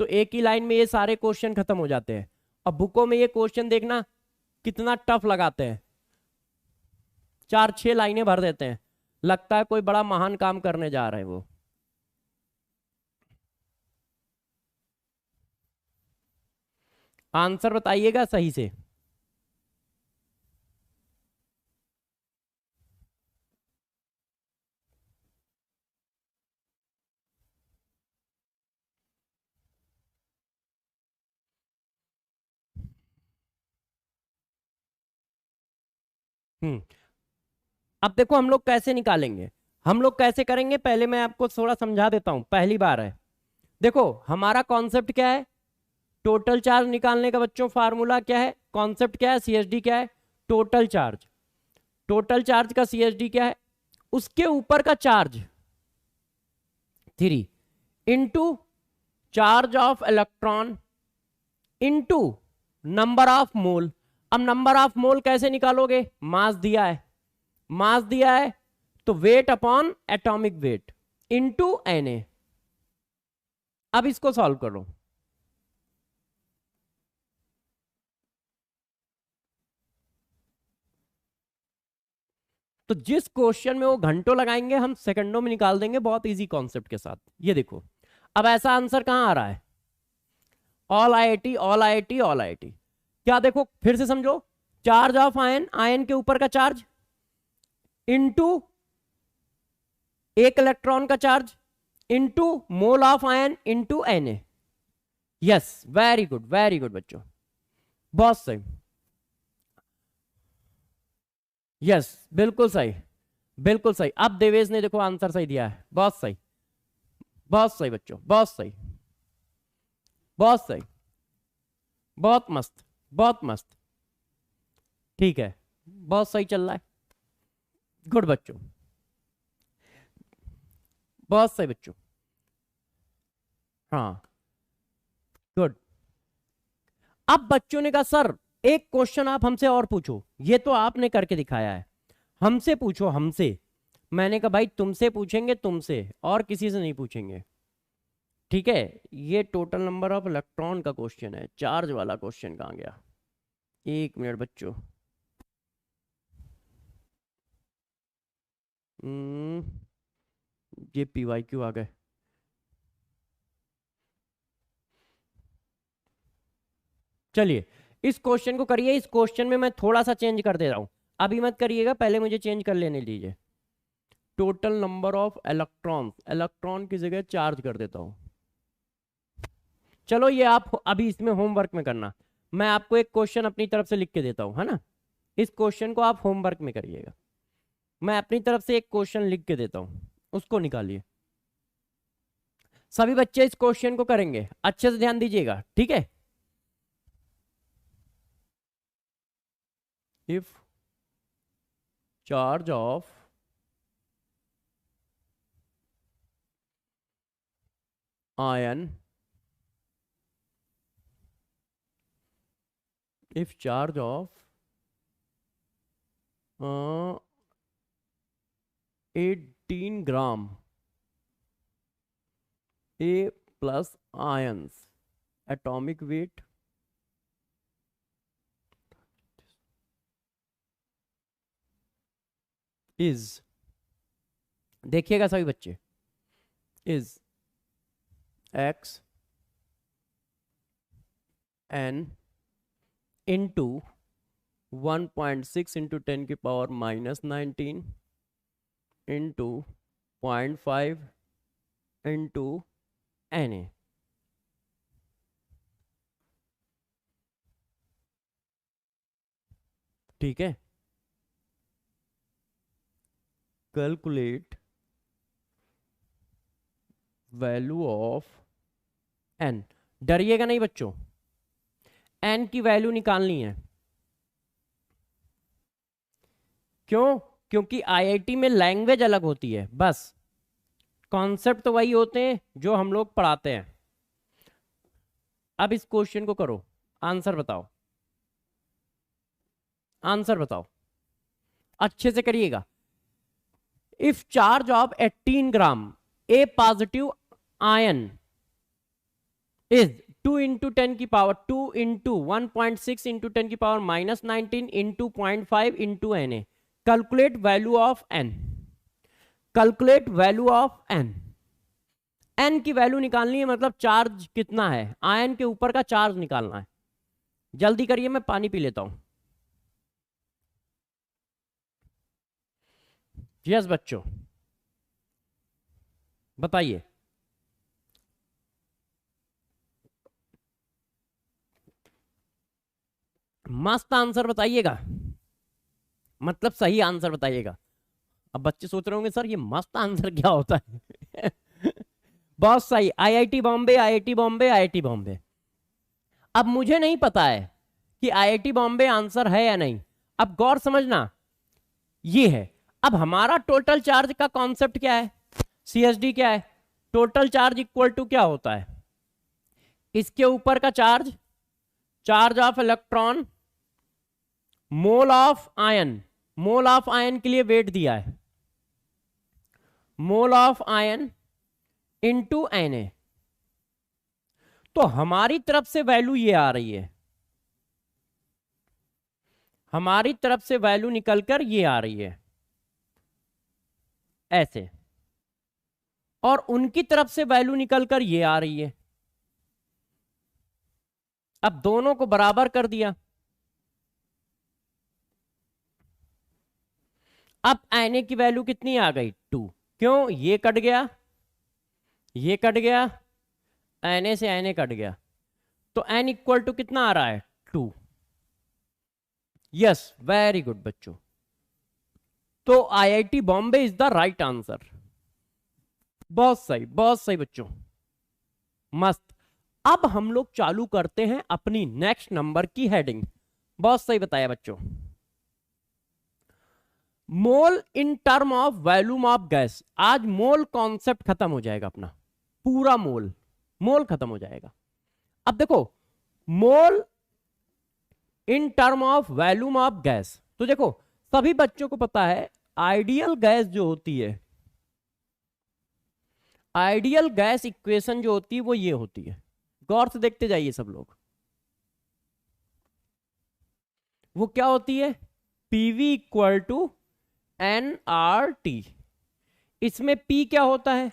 तो एक ही लाइन में ये सारे क्वेश्चन खत्म हो जाते हैं। अब बुकों में ये क्वेश्चन देखना कितना टफ लगाते हैं, 4-6 लाइनें भर देते हैं, लगता है कोई बड़ा महान काम करने जा रहे हैं वो। आंसर बताइएगा सही से। अब देखो हम लोग कैसे निकालेंगे, हम लोग कैसे करेंगे, पहले मैं आपको थोड़ा समझा देता हूं, पहली बार है। देखो हमारा कॉन्सेप्ट क्या है, टोटल चार्ज निकालने का बच्चों फार्मूला क्या है, कॉन्सेप्ट क्या है, सीएचडी क्या है, टोटल चार्ज। टोटल चार्ज का सीएचडी क्या है, उसके ऊपर का charge 3 into charge of electron into number of मोल। अब नंबर ऑफ मोल कैसे निकालोगे, मास दिया है, मास दिया है तो weight upon atomic weight into N A. अब इसको सॉल्व करो, तो जिस क्वेश्चन में वो घंटों लगाएंगे हम सेकंडों में निकाल देंगे, बहुत इजी कॉन्सेप्ट के साथ। ये देखो अब ऐसा आंसर कहां आ रहा है, all IIT, all IIT, all IIT. क्या देखो फिर से समझो, चार्ज ऑफ आयन, आयन के ऊपर का चार्ज इंटू 1 इलेक्ट्रॉन का charge into mole of ion into N A. Yes, very good बच्चों, बहुत सही। यस, बिल्कुल सही, बिल्कुल सही। अब देवेश ने देखो आंसर सही दिया है, बहुत सही, बहुत सही बच्चों, बहुत सही, बहुत सही, बहुत मस्त, बहुत मस्त। ठीक है, बहुत सही चल रहा है। गुड बच्चों, बहुत सही बच्चों। हाँ, गुड। अब बच्चों ने कहा सर एक क्वेश्चन आप हमसे और पूछो, ये तो आपने करके दिखाया है, हमसे पूछो, हमसे। मैंने कहा भाई तुमसे पूछेंगे, तुमसे, और किसी से नहीं पूछेंगे। ठीक है, ये टोटल नंबर ऑफ इलेक्ट्रॉन का क्वेश्चन है, चार्ज वाला क्वेश्चन कहाँ गया? एक मिनट बच्चों। हम्म, ये पीवाई क्यों आ गए? चलिए इस क्वेश्चन को करिए, इस क्वेश्चन में मैं थोड़ा सा चेंज कर दे रहा हूं, अभी मत करिएगा, पहले मुझे चेंज कर लेने दीजिए। Total number of electron, electron की जगह चार्ज कर देता हूं। चलो ये आप अभी इसमें होमवर्क में करना, मैं आपको एक क्वेश्चन अपनी तरफ से लिख के देता हूं, है ना? इस क्वेश्चन को आप होमवर्क में करिएगा, मैं अपनी तरफ से एक क्वेश्चन लिख के देता हूं, उसको निकालिए। सभी बच्चे इस क्वेश्चन को करेंगे, अच्छे से ध्यान दीजिएगा, ठीक है? If charge of ion, if charge of 18 gram A plus ions, atomic weight is, देखिएगा सभी बच्चे, is x n into 1.6 into 10 की पावर -19 into 0.5 into Na। ठीक है, कैलकुलेट वैल्यू ऑफ n। डरिएगा नहीं बच्चों, n की वैल्यू निकालनी है। क्यों? क्योंकि आईआईटी में लैंग्वेज अलग होती है, बस कॉन्सेप्ट तो वही होते हैं जो हम लोग पढ़ाते हैं। अब इस क्वेश्चन को करो, आंसर बताओ, आंसर बताओ, अच्छे से करिएगा। If charge of 18 gram A positive ion is 2 into 10 की पावर 2 इंटू 1.6 इंटू 10 की power -19 into 0.5 into Na, calculate value of n, calculate value of n। n की वैल्यू निकालनी है, मतलब चार्ज कितना है, आयन के ऊपर का चार्ज निकालना है। जल्दी करिए, मैं पानी पी लेता हूं। यस बच्चों, बताइए। मस्त आंसर बताइएगा, मतलब सही आंसर बताइएगा। अब बच्चे सोच रहे होंगे सर ये मस्त आंसर क्या होता है? बहुत सही, IIT Bombay, IIT Bombay, IIT Bombay. अब मुझे नहीं पता है कि आईआईटी बॉम्बे आंसर है या नहीं, अब गौर समझना, ये है। अब हमारा टोटल चार्ज का कॉन्सेप्ट क्या है, सीएसडी क्या है? टोटल चार्ज इक्वल टू क्या होता है? इसके ऊपर का charge, charge of electron, mole of ion, mole of ion के लिए वेट दिया है, मोल ऑफ आयन इंटू Na। तो हमारी तरफ से वैल्यू ये आ रही है, हमारी तरफ से वैल्यू निकलकर ये आ रही है ऐसे, और उनकी तरफ से वैल्यू निकलकर ये आ रही है। अब दोनों को बराबर कर दिया, अब Na की वैल्यू कितनी आ गई? 2। क्यों? ये कट गया, ये कट गया, Na से Na कट गया, तो n इक्वल टू कितना आ रहा है 2। यस, वेरी गुड बच्चों। तो IIT Bombay is the right answer. बहुत सही, बहुत सही बच्चों, मस्त। अब हम लोग चालू करते हैं अपनी नेक्स्ट नंबर की हेडिंग। बहुत सही बताया बच्चों। Mole in term of volume of gas. आज मोल कॉन्सेप्ट खत्म हो जाएगा अपना, पूरा मोल मोल खत्म हो जाएगा। अब देखो, mole in term of volume of gas, तो देखो सभी बच्चों को पता है आइडियल गैस जो होती है, आइडियल गैस इक्वेशन जो होती है वो ये होती है। गौर से देखते जाइए सब लोग। वो क्या होती है? PV equal to n R T. इसमें पी क्या होता है?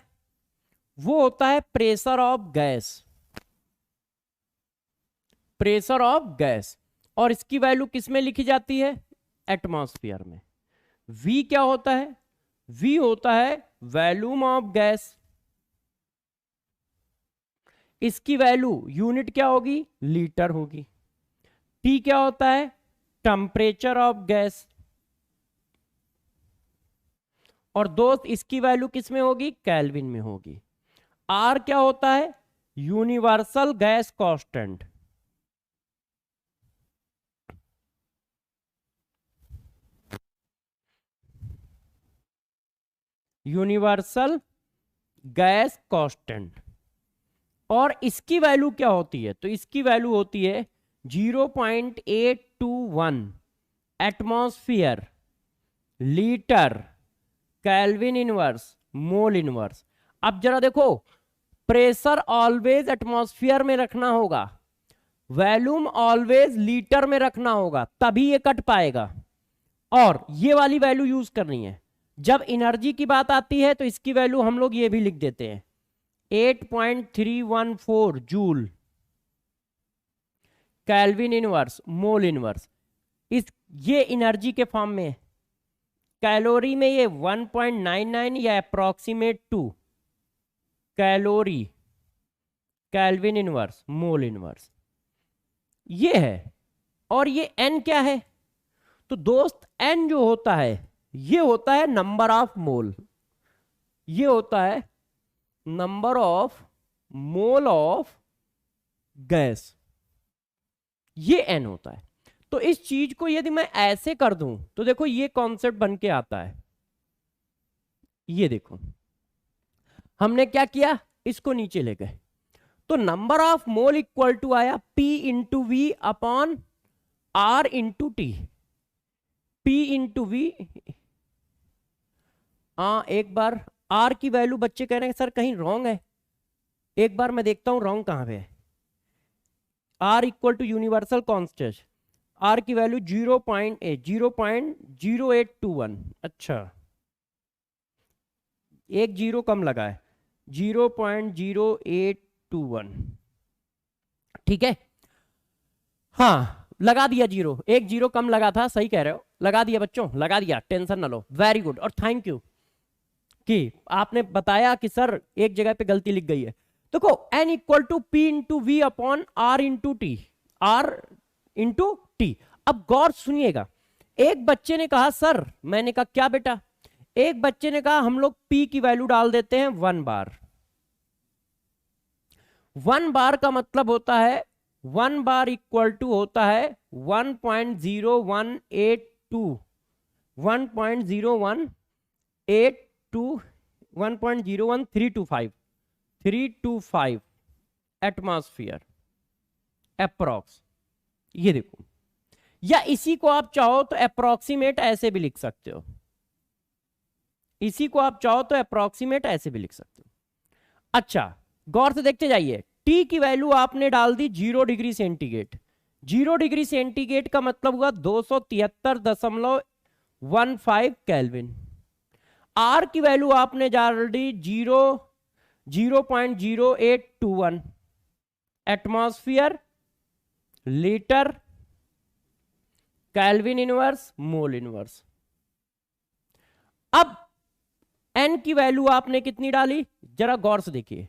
वो होता है pressure of gas, pressure of gas. और इसकी वैल्यू किस में लिखी जाती है? एटमॉस्फेयर में। वी क्या होता है? वी होता है वॉल्यूम ऑफ गैस। इसकी वैल्यू यूनिट क्या होगी? लीटर होगी। टी क्या होता है? Temperature of gas. और दोस्त इसकी वैल्यू किस में होगी? केल्विन में होगी। आर क्या होता है? Universal gas constant. Universal gas constant. और इसकी वैल्यू क्या होती है? तो इसकी वैल्यू होती है 0.821 atmosphere litre kelvin inverse mole inverse. अब जरा देखो, प्रेशर ऑलवेज एटमॉस्फेयर में रखना होगा, वॉल्यूम ऑलवेज लीटर में रखना होगा, तभी ये कट पाएगा। और ये वाली वैल्यू यूज करनी है। जब एनर्जी की बात आती है तो इसकी वैल्यू हम लोग ये भी लिख देते हैं 8.314 joule kelvin inverse mole inverse. इस ये एनर्जी के फॉर्म में। कैलोरी में ये 1.99 या approximate 2 calorie kelvin inverse mole inverse ये है। और ये n क्या है? तो दोस्त n जो होता है ये होता है नंबर ऑफ मोल, ये होता है number of mole of gas, ये n होता है। तो इस चीज को यदि मैं ऐसे कर दूं तो देखो ये कॉन्सेप्ट बन के आता है। ये देखो हमने क्या किया, इसको नीचे ले गए, तो number of mole equal to आया P into V upon R into T. P into V, एक बार R की वैल्यू बच्चे कह रहे हैं सर कहीं रॉन्ग है, एक बार मैं देखता हूं रॉन्ग कहां पे है। R equal to universal constant, R की वैल्यू 0.0821। अच्छा, एक जीरो कम लगा है, 0.0821। ठीक है, हाँ लगा दिया जीरो, एक जीरो कम लगा था, सही कह रहे हो, लगा दिया बच्चों, लगा दिया, टेंशन ना लो। वेरी गुड, और थैंक यू कि आपने बताया कि सर एक जगह पे गलती लिख गई है। देखो n equal to P into V upon R into T, R into T. अब गौर सुनिएगा, एक बच्चे ने कहा सर, मैंने कहा क्या बेटा? एक बच्चे ने कहा हम लोग p की वैल्यू डाल देते हैं 1 बार। 1 बार का मतलब होता है 1 बार इक्वल टू होता है 1.0182 1.01325 एटमॉस्फेयर अप्रॉक्स। ये देखो, या इसी को आप चाहो तो अप्रॉक्सीमेट ऐसे भी लिख सकते हो, इसी को आप चाहो तो अप्रॉक्सीमेट ऐसे भी लिख सकते हो। अच्छा गौर से देखते जाइए, T की वैल्यू आपने डाल दी 0 डिग्री सेंटीग्रेड। 0 डिग्री सेंटीग्रेड का मतलब हुआ 273.15 केल्विन। R की वैल्यू आपने डाल दी 0.0821 atmosphere litre kelvin inverse mole inverse. अब n की वैल्यू आपने कितनी डाली, जरा गौर से देखिए,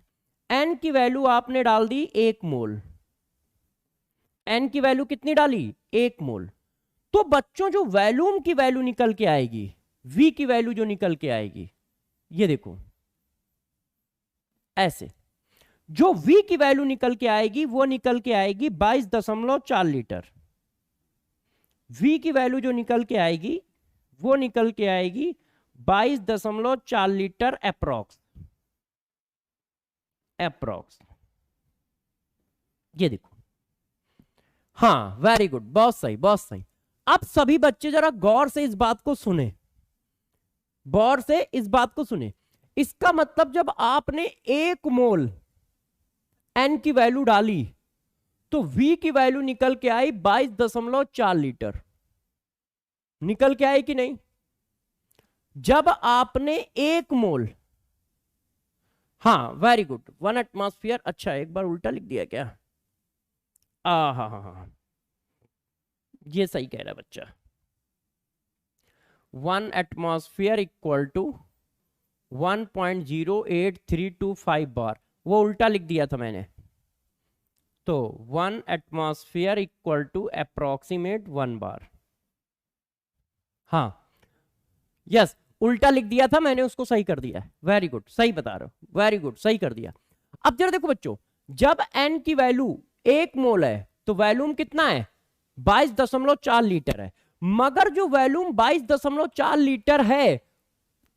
n की वैल्यू आपने डाल दी 1 मोल। एन की वैल्यू कितनी डाली, 1 मोल। तो बच्चों जो वैल्यूम की वैल्यू निकल के आएगी, वी की वैल्यू जो निकल के आएगी, ये देखो ऐसे, जो वी की वैल्यू निकल के आएगी वो निकल के आएगी 22.4 लीटर। वी की वैल्यू जो निकल के आएगी वो निकल के आएगी 22.4 लीटर अप्रॉक्स। ये देखो, हाँ वेरी गुड, बहुत सही बहुत सही। अब सभी बच्चे जरा गौर से इस बात को सुने, गौर से इस बात को सुने। इसका मतलब जब आपने 1 मोल एन की वैल्यू डाली तो वी की वैल्यू निकल के आई 22.4 लीटर। निकल के आई कि नहीं? जब आपने 1 मोल, हाँ वेरी गुड, 1 एटमॉस्फेयर, अच्छा एक बार उल्टा लिख दिया क्या? हाँ हाँ हाँ, ये सही कह रहा है बच्चा। 1 एटमॉस्फेयर इक्वल टू 1.08325 बार, वो उल्टा लिख दिया था मैंने। तो 1 एटमॉस्फेयर इक्वल टू अप्रोक्सीमेट 1 बार। हाँ यस, उल्टा लिख दिया था मैंने, उसको सही कर दिया। वेरी गुड, सही बता रहे हो, वेरी गुड, सही कर दिया। अब जरा देखो बच्चों, जब एन की वैल्यू 1 मोल है तो वैल्यूम कितना है, 22.4 लीटर है। मगर जो वैल्यूम 22.4 लीटर है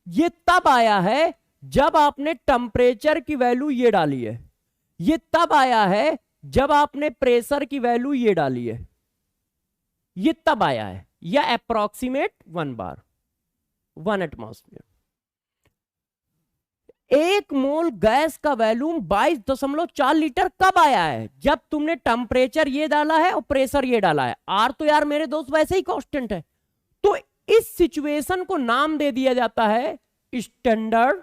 ये तब आया है जब आपने टेम्परेचर की वैल्यू ये डाली है, ये तब आया है जब आपने प्रेशर की वैल्यू ये डाली है, ये तब आया है, या अप्रोक्सीमेट 1 बार, 1 एटमॉस्फेयर। 1 मोल गैस का वैल्यूम 22.4 लीटर कब आया है, जब तुमने टेम्परेचर ये डाला है और प्रेशर ये डाला है। आर तो यार मेरे दोस्त वैसे ही कांस्टेंट है। तो इस सिचुएशन को नाम दे दिया जाता है स्टैंडर्ड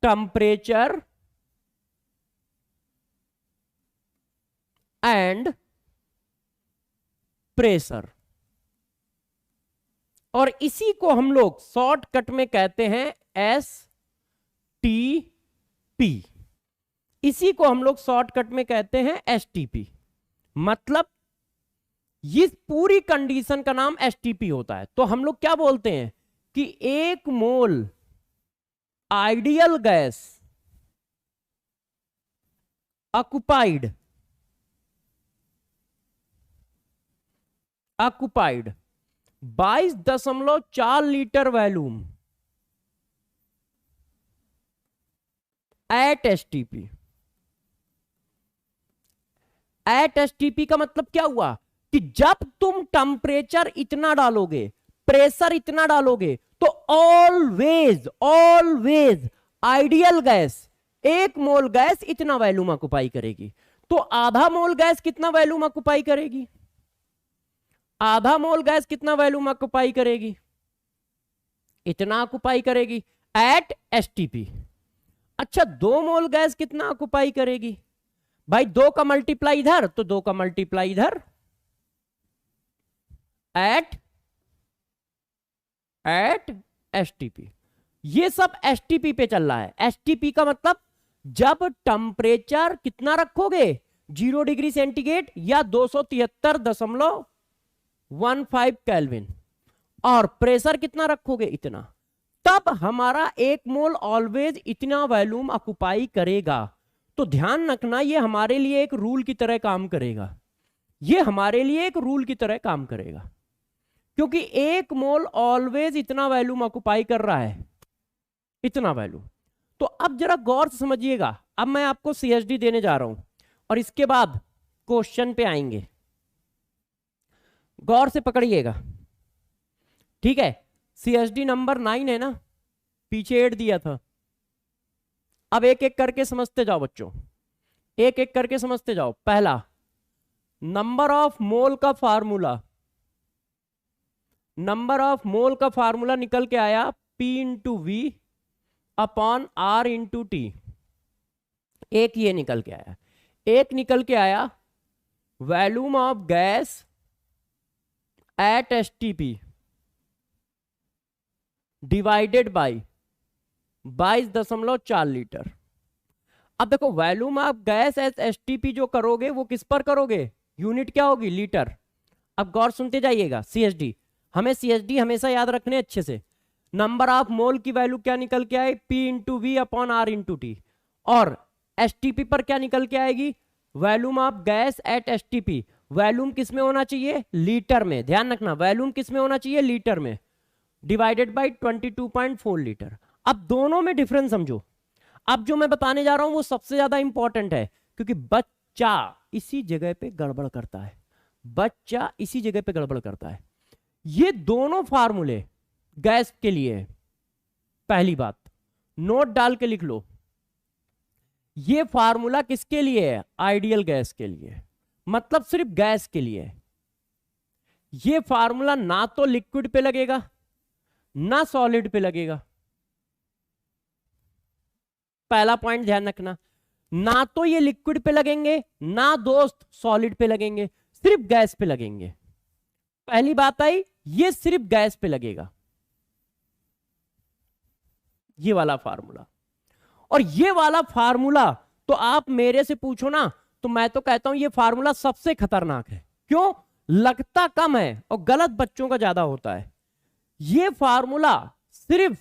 टेम्परेचर एंड प्रेशर, और इसी को हम लोग शॉर्टकट में कहते हैं STP। इसी को हम लोग शॉर्टकट में कहते हैं STP। मतलब इस पूरी कंडीशन का नाम STP होता है। तो हम लोग क्या बोलते हैं कि 1 mole ideal gas occupied 22.4 litre volume at STP। At STP का मतलब क्या हुआ कि जब तुम टेम्परेचर इतना डालोगे, प्रेशर इतना डालोगे, तो ऑलवेज ऑलवेज आइडियल गैस 1 मोल गैस इतना वैल्यूम ऑक्युपाई करेगी। तो आधा मोल गैस कितना वैल्यूम ऑक्युपाई करेगी, आधा मोल गैस कितना वैल्यूम ऑक्युपाई करेगी, इतना ऑक्युपाई करेगी एट STP। अच्छा 2 मोल गैस कितना ऑक्युपाई करेगी भाई, 2 का मल्टीप्लाई इधर तो 2 का मल्टीप्लाई इधर, एट STP। ये सब STP पे चल रहा है। STP का मतलब जब टेम्परेचर कितना रखोगे, 0 डिग्री सेंटीग्रेड या 273.15 केल्विन, और प्रेशर कितना रखोगे, इतना, तब हमारा 1 मोल ऑलवेज इतना वैल्यूम ऑक्युपाई करेगा। तो ध्यान रखना, ये हमारे लिए एक रूल की तरह काम करेगा, ये हमारे लिए एक रूल की तरह काम करेगा, क्योंकि 1 मोल ऑलवेज इतना वैल्यूम ऑक्युपाई कर रहा है, इतना वैल्यूम। तो अब जरा गौर से समझिएगा, अब मैं आपको CSD देने जा रहा हूं और इसके बाद क्वेश्चन पे आएंगे, गौर से पकड़िएगा, ठीक है। CSD नंबर 9 है ना, पीछे 8 दिया था। अब एक एक करके समझते जाओ बच्चों, एक एक करके समझते जाओ। पहला, नंबर ऑफ मोल का फार्मूला, नंबर ऑफ मोल का फार्मूला निकल के आया P into V upon R into T. एक ये निकल के आया, एक निकल के आया volume of gas at STP divided by 22.4 litre. अब देखो volume of gas as STP जो करोगे वो किस पर करोगे, यूनिट क्या होगी, लीटर। अब गौर सुनते जाइएगा, सीएचडी, हमें सीएचडी हमेशा याद रखने अच्छे से। नंबर ऑफ मोल की वैल्यू क्या निकल के आए, P into V upon R into T. और एसटीपी पर क्या निकल के आएगी, volume of gas at STP. Volume किस में होना चाहिए, लीटर में, ध्यान रखना वॉल्यूम किस में होना चाहिए, लीटर में, डिवाइडेड बाई 22.4 लीटर। अब दोनों में डिफरेंस समझो। अब जो मैं बताने जा रहा हूं वो सबसे ज्यादा इंपॉर्टेंट है, क्योंकि बच्चा इसी जगह पे गड़बड़ करता है, बच्चा इसी जगह पे गड़बड़ करता है। ये दोनों फार्मूले गैस के लिए है। पहली बात नोट डाल के लिख लो, ये फार्मूला किसके लिए है, आइडियल गैस के लिए, मतलब सिर्फ गैस के लिए है। ये फार्मूला ना तो लिक्विड पे लगेगा ना सॉलिड पे लगेगा। पहला पॉइंट ध्यान रखना, ना तो ये लिक्विड पे लगेंगे ना दोस्त सॉलिड पे लगेंगे, सिर्फ गैस पे लगेंगे। पहली बात आई, ये सिर्फ गैस पे लगेगा, ये वाला फार्मूला। और ये वाला फार्मूला तो आप मेरे से पूछो ना तो मैं तो कहता हूं ये फार्मूला सबसे खतरनाक है। क्यों, लगता कम है और गलत बच्चों का ज्यादा होता है। ये फार्मूला सिर्फ,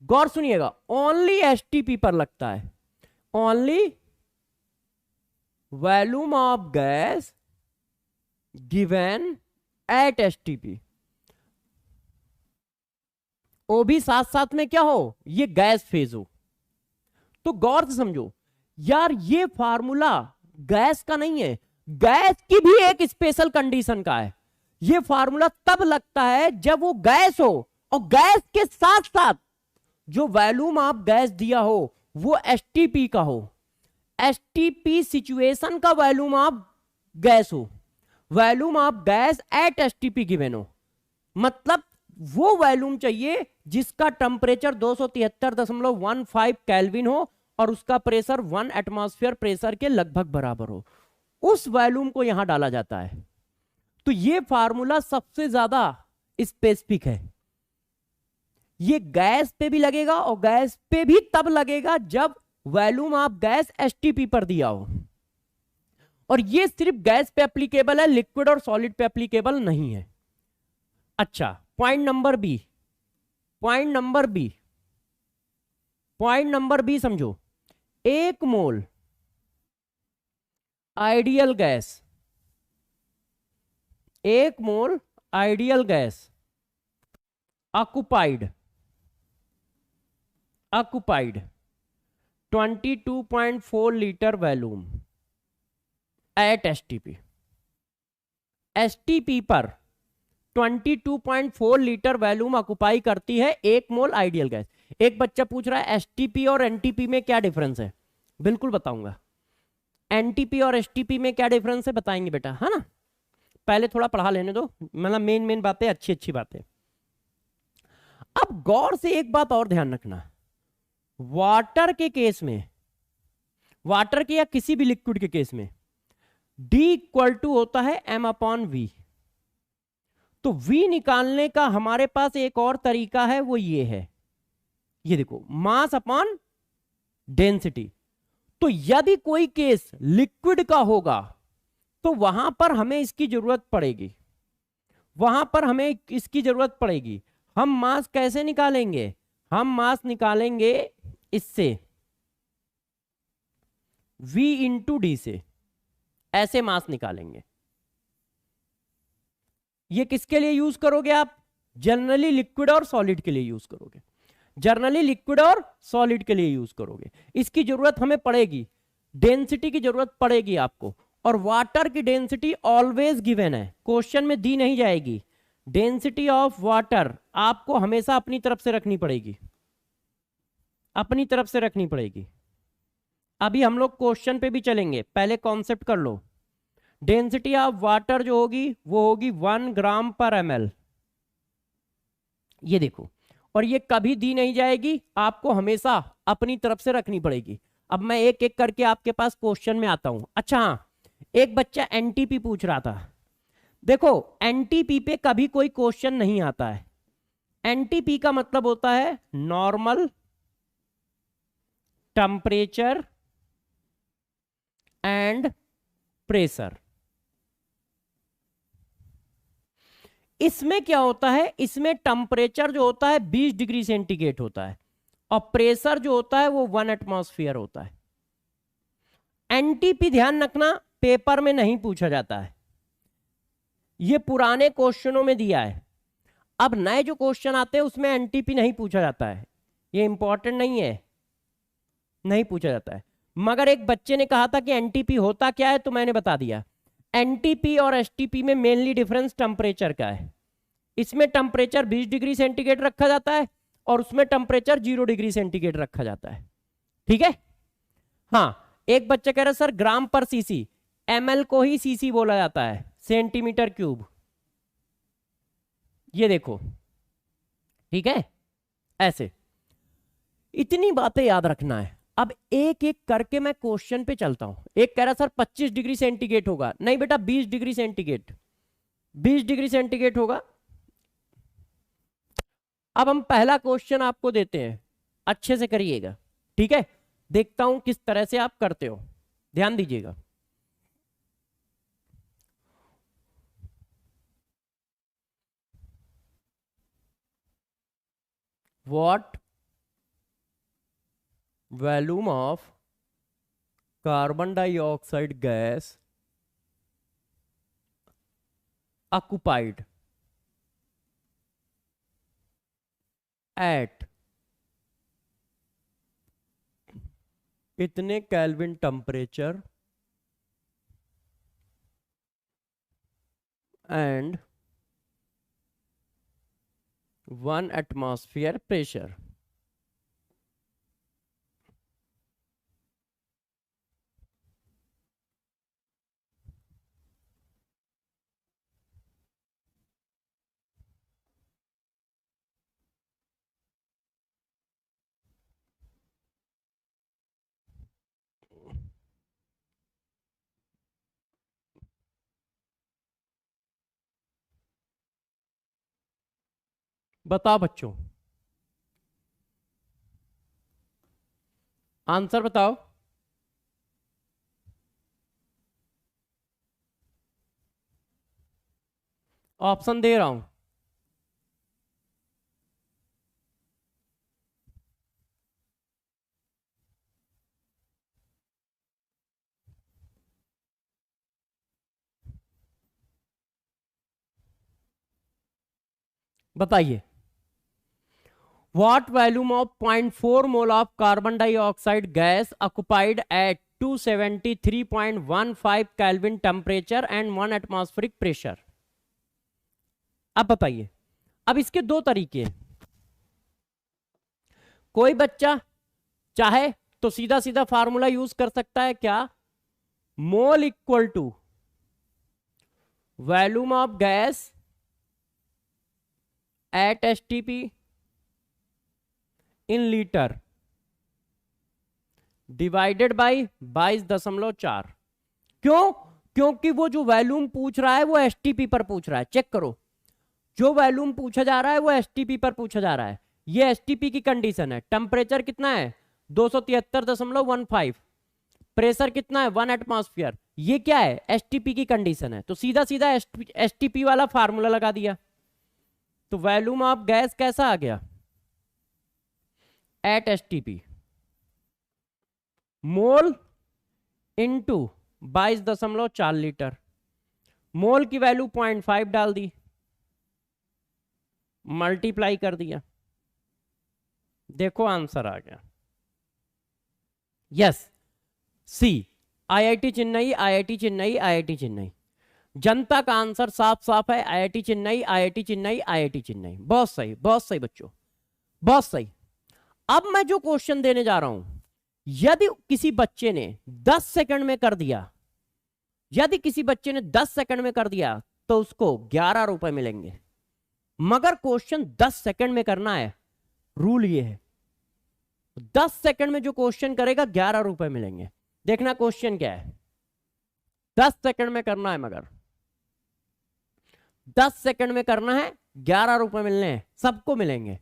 गौर सुनिएगा, ओनली एसटीपी पर लगता है, only volume of gas given at STP. वो भी साथ साथ में क्या हो, ये गैस फेज हो। तो गौर से समझो यार, ये फार्मूला गैस का नहीं है, गैस की भी एक स्पेशल कंडीशन का है। ये फार्मूला तब लगता है जब वो गैस हो और गैस के साथ साथ जो वॉल्यूम ऑफ गैस दिया हो वो एसटीपी का हो, एसटीपी सिचुएशन का वॉल्यूम ऑफ गैस हो, volume of gas at STP given हो। मतलब वो वॉल्यूम चाहिए जिसका टेम्परेचर 273.15 केल्विन हो और उसका प्रेशर 1 एटमॉस्फेयर प्रेशर के लगभग बराबर हो, उस वॉल्यूम को यहां डाला जाता है। तो ये फार्मूला सबसे ज्यादा स्पेसिफिक है। ये गैस पे भी लगेगा और गैस पे भी तब लगेगा जब वॉल्यूम ऑफ गैस एसटीपी पर दिया हो, और ये सिर्फ गैस पे एप्लीकेबल है, लिक्विड और सॉलिड पे एप्लीकेबल नहीं है। अच्छा, point number B, point number B, point number B समझो, 1 mole ideal gas, 1 mole ideal gas occupied 22.4 litre volume at STP. STP पर 22.4 लीटर वॉल्यूम ऑक्युपाई करती है 1 मोल आइडियल गैस। एक बच्चा पूछ रहा है एसटीपी और एनटीपी में क्या डिफरेंस है, बिल्कुल बताऊंगा। एनटीपी और एसटीपी में क्या डिफरेंस है बताएंगे बेटा, है ना। पहले थोड़ा पढ़ा लेने दो, मतलब मेन बातें, अच्छी अच्छी बातें। अब गौर से एक बात और ध्यान रखना, वाटर के केस में, वाटर के या किसी भी लिक्विड के केस में D इक्वल टू होता है M अपॉन वी। तो V निकालने का हमारे पास एक और तरीका है, वो ये है, ये देखो, मास अपॉन डेंसिटी। तो यदि कोई केस लिक्विड का होगा तो वहां पर हमें इसकी जरूरत पड़ेगी, वहां पर हमें इसकी जरूरत पड़ेगी। हम मास कैसे निकालेंगे, हम मास निकालेंगे इससे, V इंटू डी से, ऐसे मास निकालेंगे। ये किसके लिए यूज करोगे आप, जनरली लिक्विड और सॉलिड के लिए यूज करोगे, जनरली लिक्विड और सॉलिड के लिए यूज करोगे। इसकी जरूरत हमें पड़ेगी, डेंसिटी की जरूरत पड़ेगी आपको। और वाटर की डेंसिटी ऑलवेज गिवन है, क्वेश्चन में दी नहीं जाएगी। डेंसिटी ऑफ वाटर आपको हमेशा अपनी तरफ से रखनी पड़ेगी, अपनी तरफ से रखनी पड़ेगी। अभी हम लोग क्वेश्चन पे भी चलेंगे, पहले कॉन्सेप्ट कर लो। डेंसिटी ऑफ वाटर जो होगी वो होगी 1 ग्राम पर ml, ये देखो। और ये कभी दी नहीं जाएगी, आपको हमेशा अपनी तरफ से रखनी पड़ेगी। अब मैं एक एक करके आपके पास क्वेश्चन में आता हूं। अच्छा हाँ, एक बच्चा एनटीपी पूछ रहा था। देखो एनटीपी पे कभी कोई क्वेश्चन नहीं आता है। एनटीपी का मतलब होता है नॉर्मल टेम्परेचर एंड प्रेशर। इसमें क्या होता है, इसमें टेम्परेचर जो होता है 20 डिग्री सेंटीग्रेड होता है और प्रेशर जो होता है वो 1 एटमॉस्फेयर होता है। एनटीपी ध्यान रखना पेपर में नहीं पूछा जाता है, ये पुराने क्वेश्चनों में दिया है। अब नए जो क्वेश्चन आते हैं उसमें एनटीपी नहीं पूछा जाता है, ये इंपॉर्टेंट नहीं है, नहीं पूछा जाता है। मगर एक बच्चे ने कहा था कि एनटीपी होता क्या है, तो मैंने बता दिया। एनटीपी और एसटीपी में मेनली डिफरेंस टेम्परेचर का है। इसमें टेम्परेचर 20 डिग्री सेंटीग्रेड रखा जाता है और उसमें टेम्परेचर 0 डिग्री सेंटीग्रेड रखा जाता है। ठीक है। हाँ, एक बच्चा कह रहा है सर ग्राम पर सीसी, एमएल को ही सीसी बोला जाता है, सेंटीमीटर क्यूब। ये देखो, ठीक है, ऐसे इतनी बातें याद रखना है। अब एक एक करके मैं क्वेश्चन पे चलता हूं। एक कह रहा सर 25 डिग्री सेंटीग्रेड होगा, नहीं बेटा 20 डिग्री सेंटीग्रेड, 20 डिग्री सेंटीग्रेड होगा। अब हम पहला क्वेश्चन आपको देते हैं, अच्छे से करिएगा, ठीक है। देखता हूं किस तरह से आप करते हो, ध्यान दीजिएगा। What volume of carbon dioxide gas occupied at इतने kelvin temperature and 1 atmosphere pressure. बताओ बच्चों, आंसर बताओ। ऑप्शन दे रहा हूं। बताइए, what volume of 0.4 mole of carbon dioxide gas occupied at 273.15 kelvin temperature and 1 atmospheric pressure. अब बताइए, अब इसके दो तरीके हैं। कोई बच्चा चाहे तो सीधा सीधा फार्मूला यूज कर सकता है, क्या, mole equal to volume of gas at STP in litre divided by 22.4। क्यों? क्योंकि वो जो वॉल्यूम पूछ रहा है वो एसटीपी पर पूछ रहा है। चेक करो, जो वॉल्यूम पूछा जा रहा है वो एसटीपी पर पूछा जा रहा है। ये एसटीपी की कंडीशन है। टेम्परेचर कितना है 273.15, प्रेशर कितना है 1 एटमॉस्फेयर। ये क्या है, एसटीपी की कंडीशन है। तो सीधा सीधा एसटीपी वाला फार्मूला लगा दिया। तो वॉल्यूम ऑफ गैस कैसा आ गया, at STP, mole into 22.4 litre. Mole की वैल्यू 0.5 डाल दी, मल्टीप्लाई कर दिया, देखो आंसर आ गया। Yes, C, IIT Chennai, IIT Chennai, IIT Chennai. जनता का आंसर साफ साफ है, IIT Chennai, IIT Chennai, IIT Chennai. बहुत सही, बहुत सही बच्चों, बहुत सही। अब मैं जो क्वेश्चन देने जा रहा हूं, यदि किसी बच्चे ने 10 सेकंड में कर दिया, यदि किसी बच्चे ने 10 सेकंड में कर दिया तो उसको 11 रुपए मिलेंगे। मगर क्वेश्चन 10 सेकंड में करना है, रूल ये है 10 सेकंड में जो क्वेश्चन करेगा 11 रुपए मिलेंगे। देखना क्वेश्चन क्या है, 10 सेकंड में करना है, मगर 10 सेकंड में करना है, 11 रुपए मिलने हैं, सबको मिलेंगे।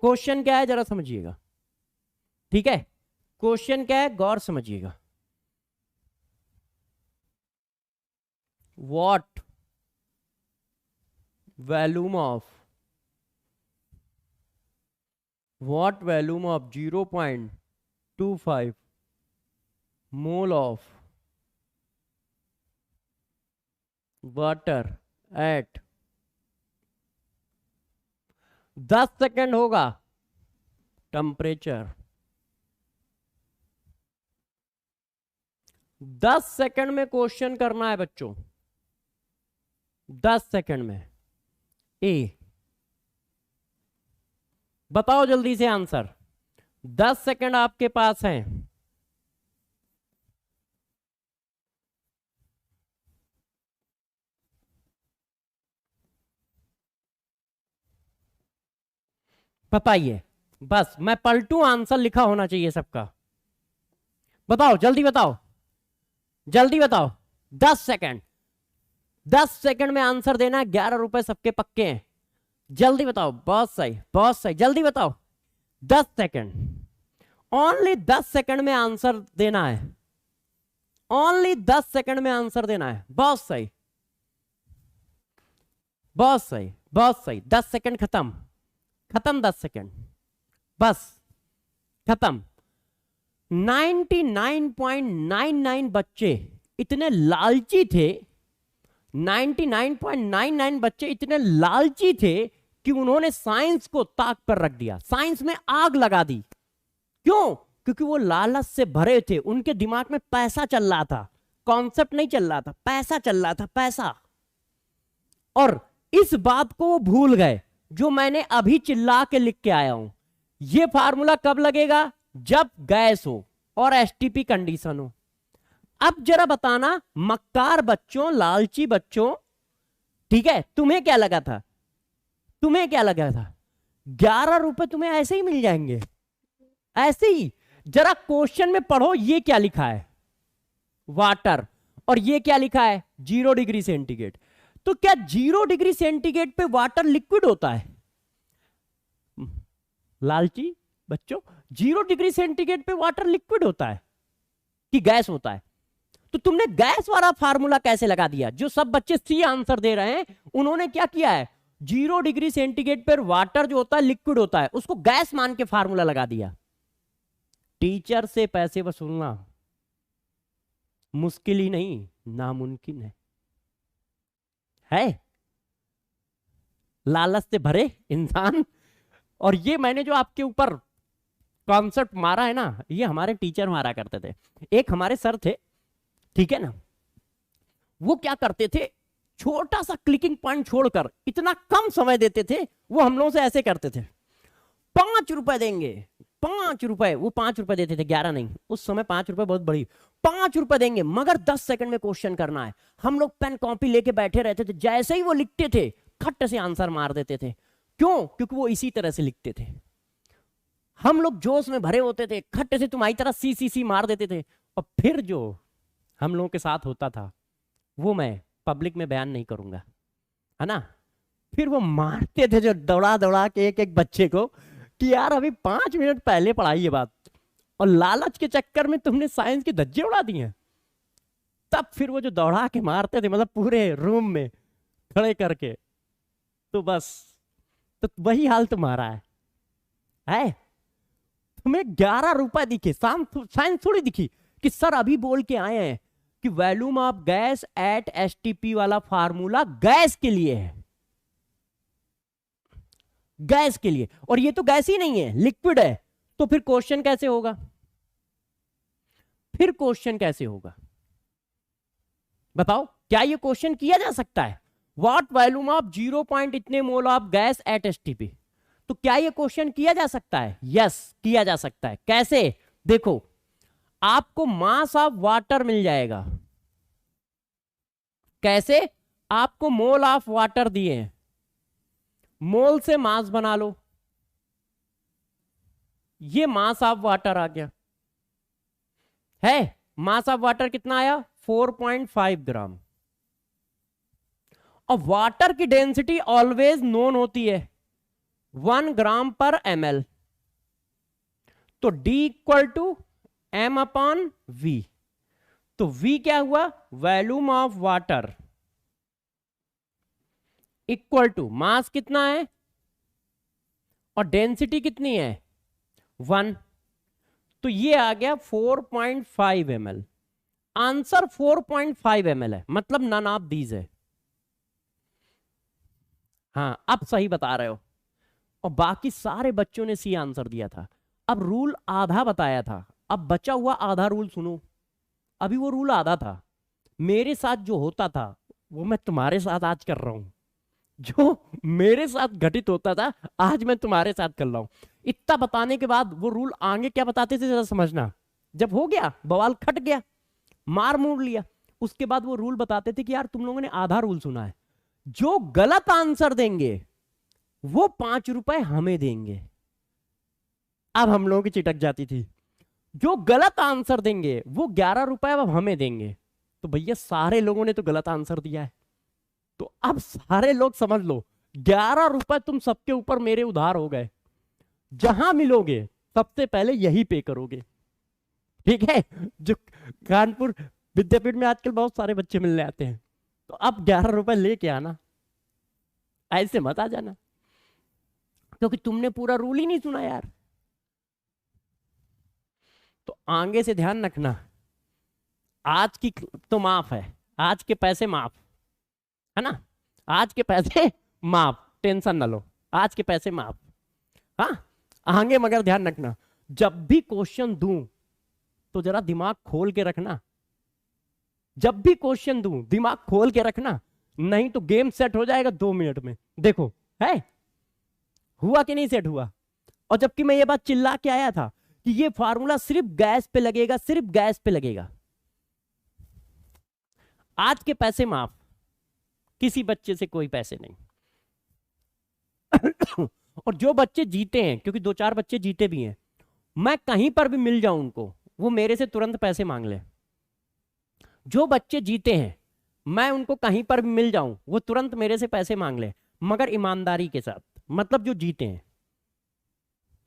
क्वेश्चन क्या है जरा समझिएगा, ठीक है। क्वेश्चन क्या है गौर समझिएगा। what volume of 0.25 mole of water at 10 second होगा टेम्परेचर 10 सेकेंड में क्वेश्चन करना है बच्चों, 10 सेकेंड में। ए बताओ जल्दी से आंसर, 10 सेकेंड आपके पास हैं। बताइए, बस मैं पलटू, आंसर लिखा होना चाहिए सबका। बताओ जल्दी बताओ, जल्दी बताओ, 10 सेकेंड, 10 सेकेंड में आंसर देना है। 11 रुपए सबके पक्के हैं, जल्दी बताओ। बहुत सही, बहुत सही, जल्दी बताओ। 10 सेकेंड, ओनली 10 सेकेंड में आंसर देना है, ओनली 10 सेकेंड में आंसर देना है। बहुत सही, बहुत सही, बहुत सही। 10 सेकेंड खत्म, खत्म 10 सेकेंड, बस खत्म। 99.99 बच्चे इतने लालची थे, 99.99 बच्चे इतने लालची थे कि उन्होंने साइंस को ताक पर रख दिया, साइंस में आग लगा दी। क्यों? क्योंकि वो लालच से भरे थे, उनके दिमाग में पैसा चल रहा था, कॉन्सेप्ट नहीं चल रहा था, पैसा चल रहा था, पैसा। और इस बात को वो भूल गए जो मैंने अभी चिल्ला के लिख के आया हूं। ये फार्मूला कब लगेगा? जब गैस हो और एसटीपी कंडीशन हो। अब जरा बताना मक्कार बच्चों, लालची बच्चों, ठीक है, तुम्हें क्या लगा था? तुम्हें क्या लगा था 11 रुपए तुम्हें ऐसे ही मिल जाएंगे? ऐसे ही। जरा क्वेश्चन में पढ़ो, ये क्या लिखा है? वाटर। और ये क्या लिखा है? 0 डिग्री सेंटीग्रेड। तो क्या 0 डिग्री सेंटीग्रेड पे वाटर लिक्विड होता है? लालची बच्चों, 0 डिग्री सेंटीग्रेड पे वाटर लिक्विड होता है कि गैस होता है? तो तुमने गैस वाला फार्मूला कैसे लगा दिया? जो सब बच्चे सी आंसर दे रहे हैं उन्होंने क्या किया है? 0 डिग्री सेंटीग्रेड पर वाटर जो होता है लिक्विड होता है, उसको गैस मान के फार्मूला लगा दिया। टीचर से पैसे वसूलना मुश्किल ही नहीं, नामुमकिन है। लालच से भरे इंसान। और ये मैंने जो आपके ऊपर कॉन्सेप्ट मारा है ना, ये हमारे टीचर मारा करते थे। एक हमारे सर थे, ठीक है ना, वो क्या करते थे, छोटा सा क्लिकिंग पॉइंट छोड़कर इतना कम समय देते थे। वो हम लोगों से ऐसे करते थे, 5 रुपए देंगे, 5 रुपए। वो 5 रुपए देते थे, 11 नहीं, उस समय 5 रुपए बहुत बड़ी। 5 रुपए देंगे मगर 10 सेकंड में क्वेश्चन करना है। हम लोग पेन कॉपी लेके बैठे रहते थे, जैसे ही वो लिखते थे खट से आंसर मार देते थे। क्यों? क्योंकि वो इसी तरह से लिखते थे। हम लोग जोश में भरे होते थे, खट से तुम्हारी तरह सी मार देते थे। और फिर जो हम लोगों के साथ होता था वो मैं पब्लिक में बयान नहीं करूंगा, है ना। फिर वो मारते थे जो दौड़ा दौड़ा के एक एक बच्चे को कि यार अभी 5 मिनट पहले पढ़ाई ये बात, और लालच के चक्कर में तुमने साइंस के धज्जे उड़ा दिए। तब फिर वो जो दौड़ा के मारते थे, मतलब पूरे रूम में खड़े करके, तो बस तो वही हाल तुम्हारा है? तुम्हें 11 रुपए दिखे, साइंस थोड़ी दिखी कि सर अभी बोल के आए हैं कि volume of gas at STP वाला फार्मूला गैस के लिए है, गैस के लिए। और ये तो गैस ही नहीं है, लिक्विड है। तो फिर क्वेश्चन कैसे होगा? फिर क्वेश्चन कैसे होगा बताओ? क्या ये क्वेश्चन किया जा सकता है? व्हाट वॉल्यूम ऑफ 0 पॉइंट इतने mole of gas at STP. तो क्या ये क्वेश्चन किया जा सकता है? यस, किया जा सकता है। कैसे? देखो, आपको मास ऑफ वाटर मिल जाएगा। कैसे? आपको मोल ऑफ वाटर दिए हैं, मोल से मास बना लो, ये मास ऑफ वाटर आ गया है। मास ऑफ वाटर कितना आया? 4.5 ग्राम। और वाटर की डेंसिटी ऑलवेज नोन होती है, 1 ग्राम पर ml। तो D equal to M upon V। तो V क्या हुआ? Volume of water equal to mass कितना है और डेंसिटी कितनी है 1, तो ये आ गया 4.5 ml। आंसर 4.5 ml है, मतलब नन ऑफ दीज है। हाँ अब सही बता रहे हो। और बाकी सारे बच्चों ने सी आंसर दिया था। अब रूल आधा बताया था, अब बचा हुआ आधा रूल सुनो। अभी वो रूल आधा था, मेरे साथ जो होता था वो मैं तुम्हारे साथ आज कर रहा हूं। जो मेरे साथ घटित होता था आज मैं तुम्हारे साथ कर रहा हूं। इतना बताने के बाद वो रूल आगे क्या बताते थे जरा समझना। जब हो गया बवाल खट गया, मार मूर लिया, उसके बाद वो रूल बताते थे कि यार तुम लोगों ने आधा रूल सुना है, जो गलत आंसर देंगे वो 5 रुपए हमें देंगे। अब हम लोगों की चिटक जाती थी, जो गलत आंसर देंगे वो 11 रुपए अब हमें देंगे। तो भैया सारे लोगों ने तो गलत आंसर दिया है, तो अब सारे लोग समझ लो 11 रुपए तुम सबके ऊपर मेरे उधार हो गए। जहां मिलोगे सबसे पहले यही पे करोगे, ठीक है। जो कानपुर विद्यापीठ में आजकल बहुत सारे बच्चे मिलने आते हैं, तो अब 11 रुपए लेके आना, ऐसे मत आ जाना, क्योंकि तुमने पूरा रूल ही नहीं सुना यार। तो आगे से ध्यान रखना, आज की तो माफ है, आज के पैसे माफ है ना, आज के पैसे माफ, टेंशन ना लो, आज के पैसे माफ। हाँ आगे मगर ध्यान रखना, जब भी क्वेश्चन दूं तो जरा दिमाग खोल के रखना, जब भी क्वेश्चन दूं दिमाग खोल के रखना, नहीं तो गेम सेट हो जाएगा 2 मिनट में। देखो है हुआ कि नहीं सेट हुआ। और जबकि मैं ये बात चिल्ला के आया था कि ये फार्मूला सिर्फ गैस पे लगेगा, सिर्फ गैस पे लगेगा। आज के पैसे माफ, किसी बच्चे से कोई पैसे नहीं। और जो बच्चे जीते हैं, क्योंकि 2-4 बच्चे जीते भी हैं, मैं कहीं पर भी मिल जाऊं उनको, वो मेरे से तुरंत पैसे मांग ले। जो बच्चे जीते हैं मैं उनको कहीं पर भी मिल जाऊं वो तुरंत मेरे से पैसे मांग ले, मगर ईमानदारी के साथ, मतलब जो जीते हैं।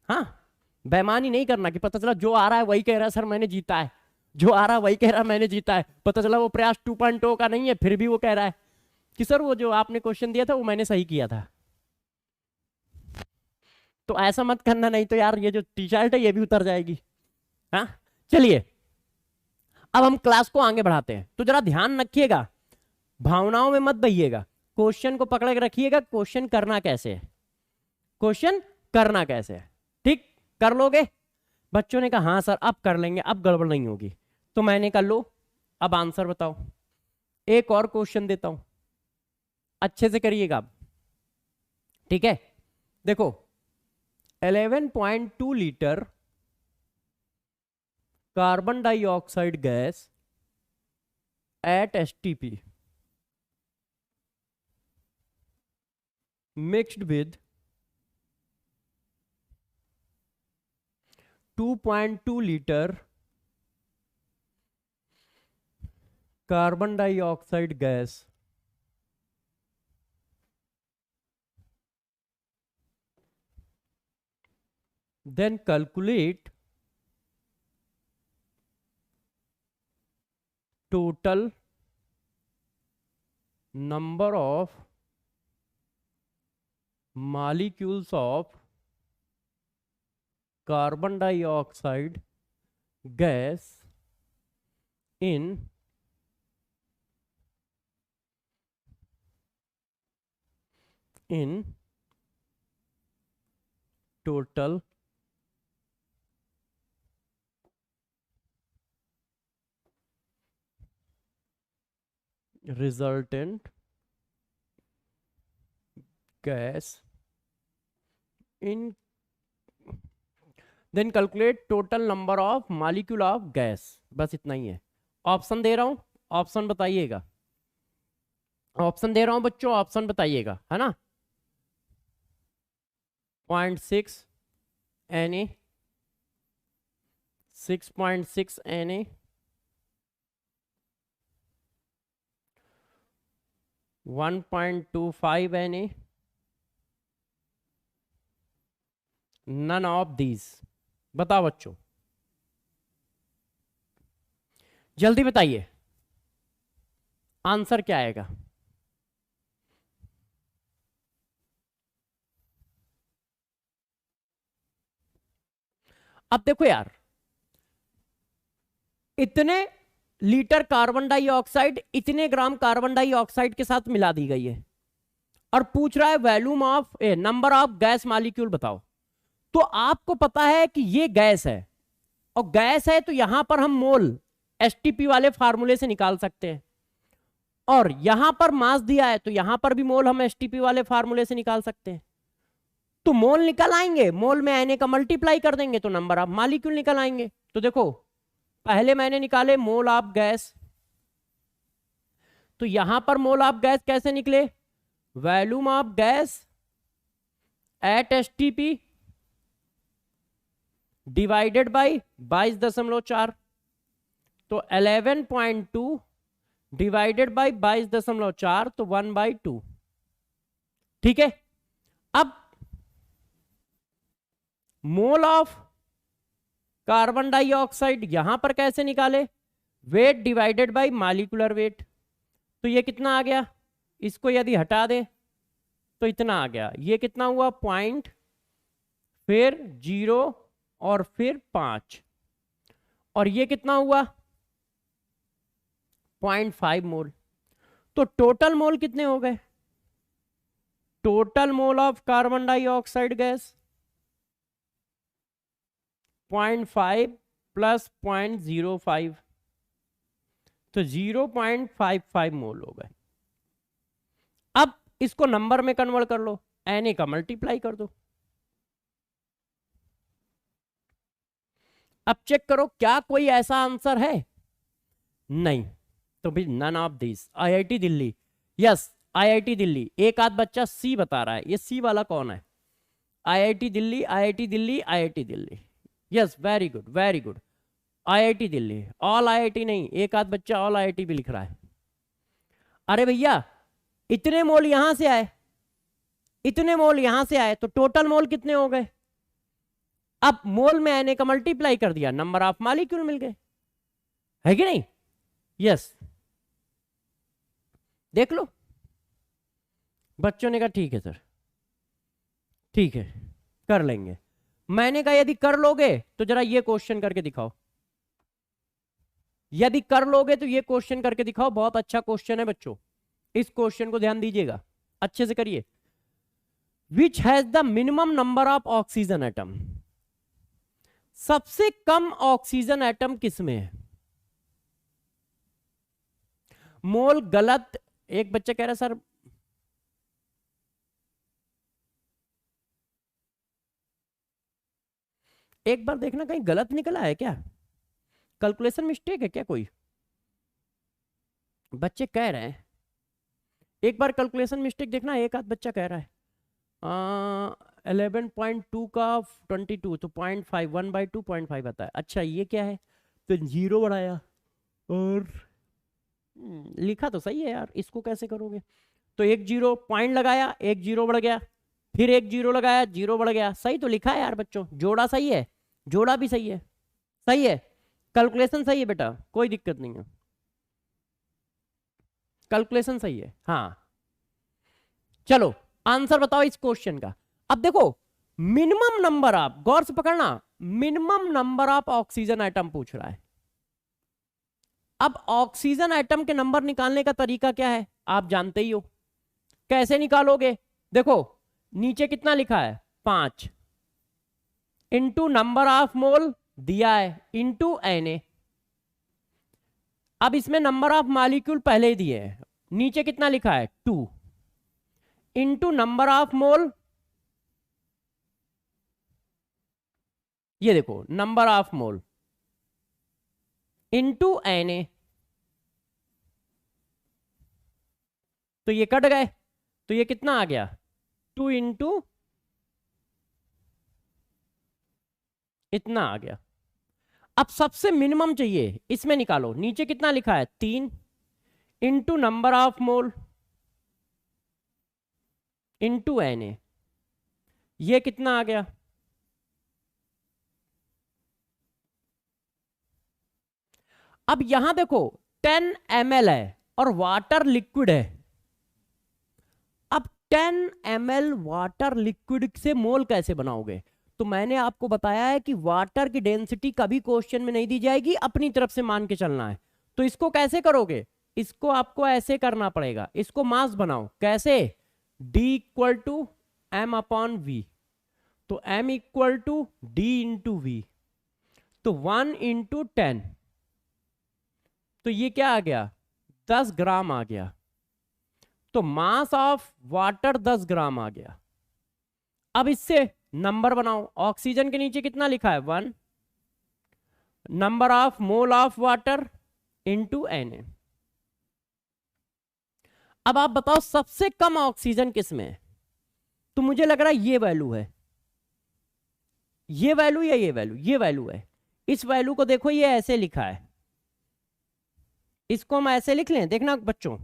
हाँ बेईमानी नहीं करना कि पता चला जो आ रहा है वही कह रहा है सर मैंने जीता है, जो आ रहा है वही कह रहा है मैंने जीता है, पता चला वो प्रयास 2.0 का नहीं है फिर भी वो कह रहा है कि सर वो जो आपने क्वेश्चन दिया था वो मैंने सही किया था। तो ऐसा मत करना, नहीं तो यार ये जो टी शर्ट है ये भी उतर जाएगी। हाँ चलिए अब हम क्लास को आगे बढ़ाते हैं, तो जरा ध्यान रखिएगा, भावनाओं में मत बहिएगा, क्वेश्चन को पकड़ के रखिएगा। क्वेश्चन करना कैसे है, क्वेश्चन करना कैसे है, ठीक कर लोगे। बच्चों ने कहा हाँ सर अब कर लेंगे, अब गड़बड़ नहीं होगी। तो मैंने कहा लो अब आंसर बताओ। एक और क्वेश्चन देता हूं, अच्छे से करिएगा अब, ठीक है। देखो 11.2 litre carbon dioxide gas at STP mixed with 2.2 liter carbon dioxide gas then calculate total number of molecules of carbon dioxide gas in total resultant gas in then calculate total number of molecule of gas. बस इतना ही है। Option दे रहा हूं, option बताइएगा, option दे रहा हूं बच्चों, ऑप्शन बताइएगा, है ना। 0.6 Na, 6.6 Na, 1.25 Na, none of these। बताओ बच्चों जल्दी बताइए आंसर क्या आएगा। अब देखो यार, इतने लीटर कार्बन डाइऑक्साइड इतने ग्राम कार्बन डाइऑक्साइड के साथ मिला दी गई है और पूछ रहा है volume of number of gas molecule बताओ। तो आपको पता है कि ये गैस है, और गैस है तो यहां पर हम मोल एसटीपी वाले फार्मूले से निकाल सकते हैं, और यहां पर मास दिया है तो यहां पर भी मोल हम एसटीपी वाले फार्मूले से निकाल सकते हैं। तो मोल निकल आएंगे, मोल में Na का मल्टीप्लाई कर देंगे तो नंबर ऑफ मॉलिक्यूल निकल आएंगे। तो देखो पहले मैंने निकाले मोल ऑफ गैस, तो यहां पर मोल ऑफ गैस कैसे निकले, volume of gas at STP divided by 22.4, तो 11.2 डिवाइडेड बाई 22.4 तो 1/2। ठीक है, अब मोल ऑफ कार्बन डाइऑक्साइड यहां पर कैसे निकाले, weight divided by molecular wait. तो ये कितना आ गया, इसको यदि हटा दे तो इतना आ गया, ये कितना हुआ 0, फिर 0 और फिर 5, और ये कितना हुआ 0.5 मोल। तो टोटल मोल कितने हो गए, total mole of carbon dioxide gas 0.5 plus 0.05, तो 0.55 मोल हो गए। अब इसको नंबर में कन्वर्ट कर लो, Na का मल्टीप्लाई कर दो। अब चेक करो क्या कोई ऐसा आंसर है, नहीं, तो भी none of this. IIT Delhi, yes IIT Delhi. एक आध बच्चा सी बता रहा है, ये सी वाला कौन है, IIT Delhi, IIT Delhi, IIT Delhi. Yes very good very good, IIT Delhi. All IIT नहीं, एक आध बच्चा ऑल आईआईटी भी लिख रहा है। अरे भैया इतने मोल यहां से आए, इतने मोल यहां से आए, तो टोटल मोल कितने हो गए। अब मोल में Na का मल्टीप्लाई कर दिया, नंबर ऑफ मॉलिक्यूल मिल गए, है कि नहीं। यस देख लो, बच्चों ने कहा ठीक है सर, ठीक है कर लेंगे। मैंने कहा यदि कर लोगे तो जरा ये क्वेश्चन करके दिखाओ, यदि कर लोगे तो ये क्वेश्चन करके दिखाओ। बहुत अच्छा क्वेश्चन है बच्चों, इस क्वेश्चन को ध्यान दीजिएगा, अच्छे से करिए। Which has the minimum number of oxygen atom, सबसे कम ऑक्सीजन एटम किसमें है। मोल गलत, एक बच्चा कह रहा है सर एक बार देखना कहीं गलत निकला है क्या, कैलकुलेशन मिस्टेक है क्या कोई, बच्चे कह रहे हैं। एक बार कैलकुलेशन मिस्टेक देखना, एक आध बच्चा कह रहा है 11.2 का 22 तो 0.5, 1/2 0.5 आता है। अच्छा ये क्या है, तो 0 बढ़ाया और लिखा तो सही है यार, इसको कैसे करोगे। तो 1 0 पॉइंट लगाया, 1 0 बढ़ गया, फिर 1 0 लगाया, 0 बढ़ गया। सही तो लिखा है यार बच्चों, जोड़ा सही है, जोड़ा भी सही है, सही है, कैलकुलेशन सही है बेटा, कोई दिक्कत नहीं है, कैलकुलेशन सही है। हाँ चलो आंसर बताओ इस क्वेश्चन का। अब देखो मिनिमम नंबर ऑफ, गौर से पकड़ना, minimum number of oxygen atom पूछ रहा है। अब ऑक्सीजन एटम के नंबर निकालने का तरीका क्या है आप जानते ही हो, कैसे निकालोगे। देखो नीचे कितना लिखा है 5 इंटू नंबर ऑफ मोल दिया है इंटू Na। अब इसमें नंबर ऑफ मॉलिक्यूल पहले ही दिए हैं, नीचे कितना लिखा है 2 इंटू नंबर ऑफ मोल, ये देखो number of mole into Na, तो ये कट गए, तो ये कितना आ गया 2 इंटू इतना आ गया। अब सबसे मिनिमम चाहिए, इसमें निकालो, नीचे कितना लिखा है 3 into number of mole into Na, ये कितना आ गया, अब यहां देखो 10 ml है और वाटर लिक्विड है। अब 10 ml वाटर लिक्विड से मोल कैसे बनाओगे, तो मैंने आपको बताया है कि वाटर की डेंसिटी कभी क्वेश्चन में नहीं दी जाएगी, अपनी तरफ से मान के चलना है। तो इसको कैसे करोगे, इसको आपको ऐसे करना पड़ेगा, इसको मास बनाओ। कैसे, D equal to M upon V, तो m equal to D into V, तो 1 इंटू 10, तो ये क्या आ गया, 10 ग्राम आ गया। तो मास ऑफ वाटर 10 ग्राम आ गया। अब इससे नंबर बनाओ, ऑक्सीजन के नीचे कितना लिखा है 1, number of mole of water into Na। अब आप बताओ सबसे कम ऑक्सीजन किस में है, तो मुझे लग रहा है ये वैल्यू है, ये वैल्यू या ये वैल्यू, ये वैल्यू है। इस वैल्यू को देखो, ये ऐसे लिखा है, इसको हम ऐसे लिख लें, देखना बच्चों,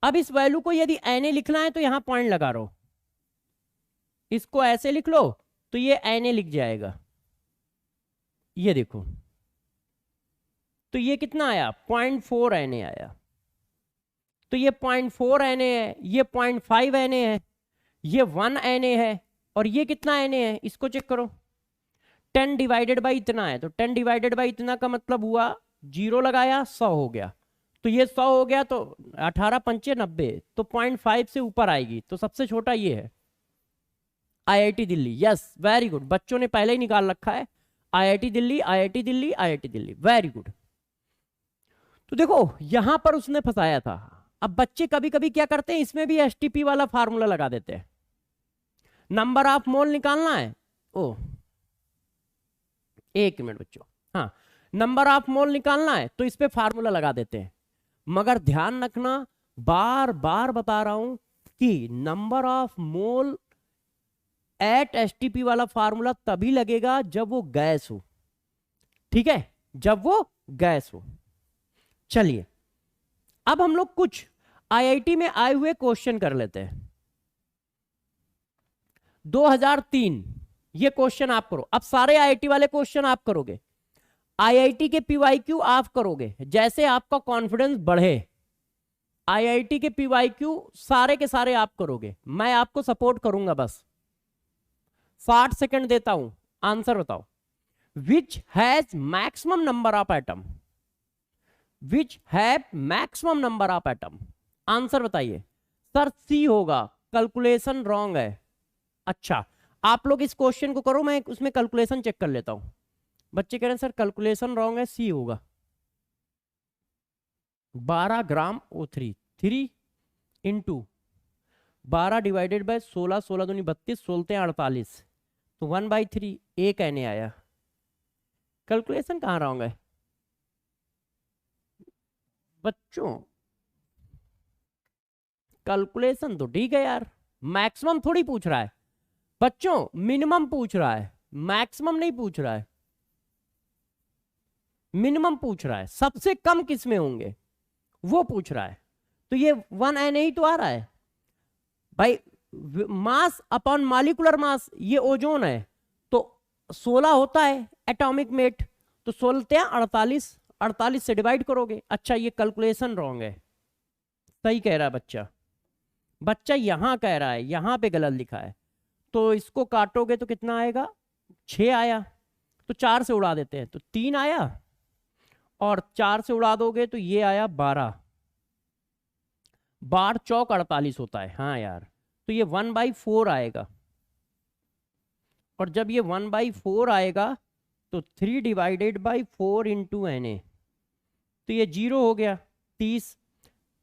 अब इस वैल्यू को यदि Na लिखना है तो यहां पॉइंट लगा रहो, इसको ऐसे लिख लो तो ये Na लिख जाएगा, ये देखो, तो ये कितना आया 0.4 Na आया। तो ये 0.4 Na है, ये 0.5 Na है, ये 1 Na है, और ये कितना Na है, इसको चेक करो, 10 डिवाइडेड बाई इतना है, तो 10 डिवाइडेड बाई इतना का मतलब हुआ 0 लगाया 100 हो गया, तो ये 100 हो गया, तो 18 पंचे 90, तो 0.5 से ऊपर आएगी, तो सबसे छोटा ये है IIT Delhi. Yes, very good, बच्चों ने पहले ही निकाल रखा है, IIT Delhi, IIT Delhi, IIT Delhi, very good. तो देखो यहां पर उसने फंसाया था। अब बच्चे कभी कभी क्या करते हैं, इसमें भी STP वाला फार्मूला लगा देते हैं, नंबर ऑफ मोल निकालना है, ओ एक मिनट बच्चों, हाँ, नंबर ऑफ मोल निकालना है तो इस पे फार्मूला लगा देते हैं। मगर ध्यान रखना, बार बार बता रहा हूं कि number of mole at STP वाला फार्मूला तभी लगेगा जब वो गैस हो, ठीक है, जब वो गैस हो। चलिए अब हम लोग कुछ IIT में आए हुए क्वेश्चन कर लेते हैं। 2003 ये क्वेश्चन आप करो, अब सारे IIT वाले क्वेश्चन आप करोगे, IIT के PYQ आप करोगे, जैसे आपका कॉन्फिडेंस बढ़े IIT के PYQ सारे के सारे आप करोगे, मैं आपको सपोर्ट करूंगा। बस 60 सेकंड देता हूं, आंसर बताओ। Which has maximum number of atom, which have maximum number of atom, answer बताइए। सर सी होगा, कैलकुलेशन रॉन्ग है। अच्छा, आप लोग इस क्वेश्चन को करो, मैं उसमें कैलकुलेशन चेक कर लेता हूं। बच्चे कह रहे हैं सर कैलकुलेशन रॉन्ग है, सी होगा। 12 ग्राम O3, 3 इंटू 12 डिवाइडेड बाय 16, 16 दूनी 32, 16 48, तो 1/3 एक Na आया। कैलकुलेशन कहाँ रॉन्ग है बच्चों, कैलकुलेशन तो ठीक है यार, मैक्सिमम थोड़ी पूछ रहा है बच्चों, मिनिमम पूछ रहा है, मैक्सिमम नहीं पूछ रहा है, मिनिमम पूछ रहा है, सबसे कम किस में होंगे वो पूछ रहा है। तो ये 1 Na ही तो आ रहा है भाई, मास अपॉन मॉलिक्यूलर मास, ये ओजोन है, तो 16 होता है एटॉमिक मेट, तो 16 48, 48 से डिवाइड करोगे। अच्छा ये कैलकुलेशन रॉन्ग है, सही कह रहा है बच्चा, बच्चा यहां कह रहा है, यहां पे गलत लिखा है, तो इसको काटोगे तो कितना आएगा, 6 आया, तो 4 से उड़ा देते हैं, तो 3 आया, और 4 से उड़ा दोगे तो ये आया 12, 12 चौक 48 होता है, हाँ यार, तो ये 1/4 आएगा, और जब ये 1/4 आएगा तो 3 डिवाइडेड बाई 4 इंटू Na, तो ये 0 हो गया, 30,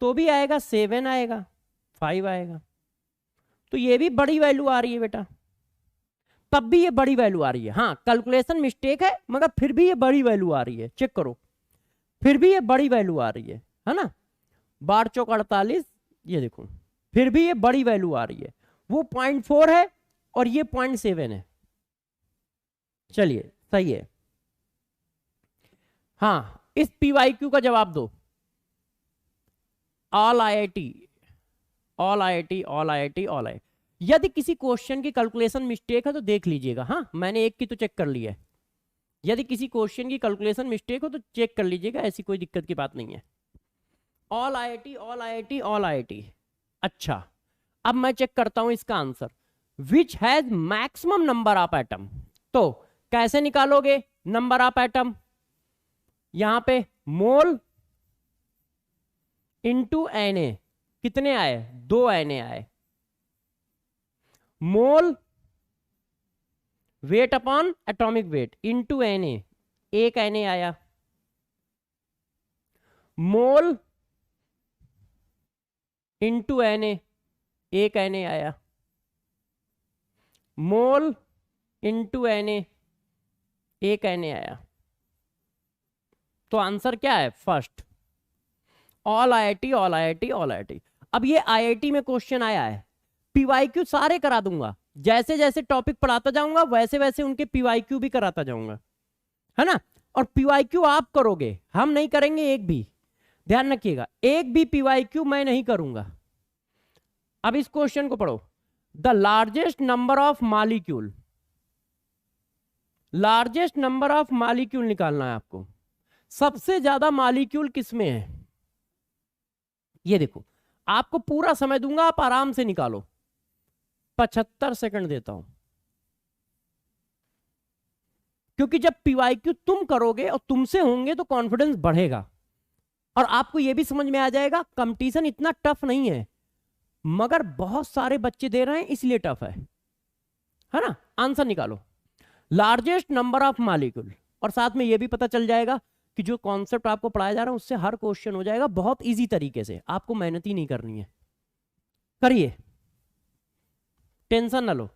तो भी आएगा 7 आएगा, 5 आएगा, तो ये भी बड़ी वैल्यू आ रही है बेटा, तब भी ये बड़ी वैल्यू आ रही है। हाँ कैलकुलेशन मिस्टेक है, मगर फिर भी ये बड़ी वैल्यू आ रही है, चेक करो, फिर भी ये बड़ी वैल्यू आ रही है ना, 12 चौक 48, ये देखो, फिर भी ये बड़ी वैल्यू आ रही है, वो 0.4 है और ये 0.7 है। चलिए सही है, हाँ इस PYQ का जवाब दो। All IIT, all IIT, all IIT, all IIT। यदि किसी क्वेश्चन की कैलकुलेशन मिस्टेक है तो देख लीजिएगा, हाँ मैंने एक की तो चेक कर ली है, यदि किसी क्वेश्चन की कैलकुलेशन मिस्टेक हो तो चेक कर लीजिएगा, ऐसी कोई दिक्कत की बात नहीं है। All IIT, all IIT, all IIT. अच्छा, अब मैं चेक करता हूं इसका answer, which has maximum number of atom. तो कैसे निकालोगे नंबर ऑफ एटम? यहां पे मोल इंटू Na, कितने आए? 2 Na आए। Mole weight upon atomic weight into Na, 1 Na आया। मोल इंटू Na, 1 Na आया। मोल इंटू Na, 1 Na आया। तो आंसर क्या है? First, all IIT, all IIT, all IIT. अब ये आईआईटी में क्वेश्चन आया है, पीवाईक्यू सारे करा दूंगा, जैसे जैसे टॉपिक पढ़ाता जाऊंगा वैसे वैसे उनके पीवाईक्यू भी कराता जाऊंगा, है ना। और पीवाईक्यू आप करोगे, हम नहीं करेंगे एक भी, ध्यान रखिएगा, एक भी पीवाईक्यू मैं नहीं करूंगा। अब इस क्वेश्चन को पढ़ो, the largest number of molecule, largest number of molecule निकालना है आपको। सबसे ज्यादा मॉलिक्यूल किसमें है? ये देखो, आपको पूरा समय दूंगा, आप आराम से निकालो। 75 सेकंड देता हूं, क्योंकि जब पीवाईक्यू तुम करोगे और तुमसे होंगे तो कॉन्फिडेंस बढ़ेगा और आपको यह भी समझ में आ जाएगा कंपटीशन इतना टफ नहीं है, मगर बहुत सारे बच्चे दे रहे हैं इसलिए टफ है ना। आंसर निकालो, लार्जेस्ट नंबर ऑफ मॉलिक्यूल, और साथ में यह भी पता चल जाएगा कि जो कॉन्सेप्ट आपको पढ़ाया जा रहा है उससे हर क्वेश्चन हो जाएगा बहुत इजी तरीके से, आपको मेहनत ही नहीं करनी है। करिए, टेंशन ना लो,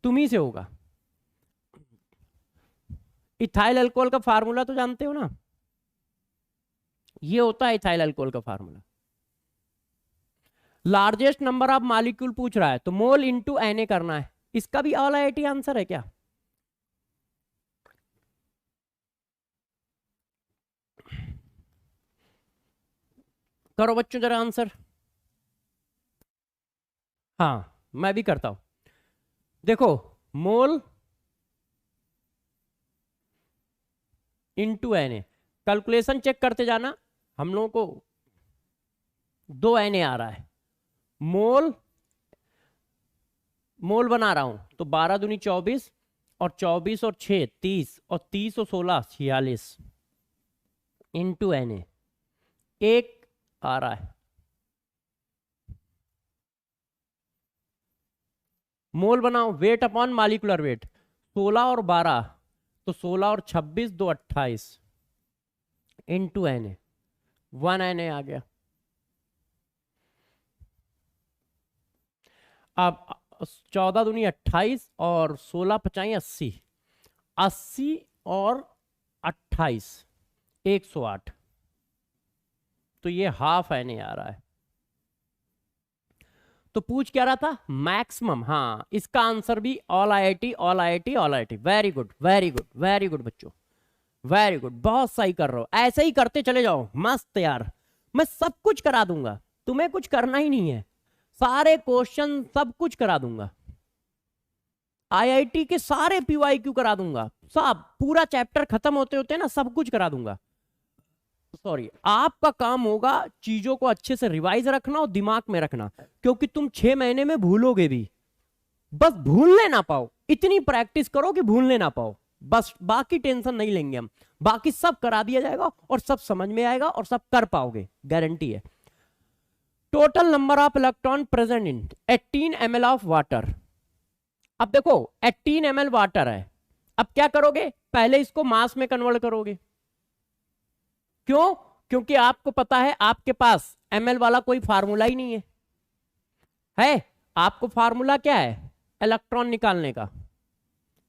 तुम ही से होगा। इथाइल अल्कोहल का फार्मूला तो जानते हो ना, ये होता है इथाइल अल्कोहल का formula. Largest number of molecule पूछ रहा है तो मोल इंटू Na करना है। इसका भी ऑल आईआईटी आंसर है क्या? करो बच्चों जरा आंसर। हाँ, मैं भी करता हूं। देखो, mole into Na, calculation check करते जाना, हम लोगों को 2 Na आ रहा है। मोल मोल बना रहा हूं तो 12 दूनी 24, और 24 और 6 30, और 30 और 16 46 इंटू Na, 1 आ रहा है। मोल बनाओ, वेट अपॉन मॉलिक्यूलर वेट, 16 और 12, तो 16 और 26 2 28 इंटू Na, 1 Na आ गया। अब 14 दूनी 28 और 16 पचाई 80, 80 और 28 108, तो ये हाफ Na आ रहा है। तो पूछ क्या रहा था? मैक्सिमम। हाँ, इसका आंसर भी all IIT, all IIT, all IIT. Very good, very good, very good बच्चों, वेरी गुड, बहुत सही कर रहे हो। ऐसे ही करते चले जाओ, मस्त यार, मैं सब कुछ करा दूंगा, तुम्हें कुछ करना ही नहीं है, सारे क्वेश्चन सब कुछ करा दूंगा। आईआईटी के सारे पीवाईक्यू करा दूंगा, सब पूरा चैप्टर खत्म होते होते ना सब कुछ करा दूंगा। सॉरी, आपका काम होगा चीजों को अच्छे से रिवाइज रखना और दिमाग में रखना, क्योंकि तुम 6 महीने में भूलोगे भी, बस भूलने ना पाओ, इतनी प्रैक्टिस करो कि भूलने ना पाओ, बस। बाकी टेंशन नहीं लेंगे हम, बाकी सब करा दिया जाएगा और सब समझ में आएगा और सब कर पाओगे, गारंटी है। Total number of electron present in 18 ml of water. अब देखो 18 ml वाटर है, अब क्या करोगे? पहले इसको मास में कन्वर्ट करोगे। क्यों? क्योंकि आपको पता है आपके पास ml वाला कोई फार्मूला ही नहीं है आपको फार्मूला क्या है इलेक्ट्रॉन निकालने का?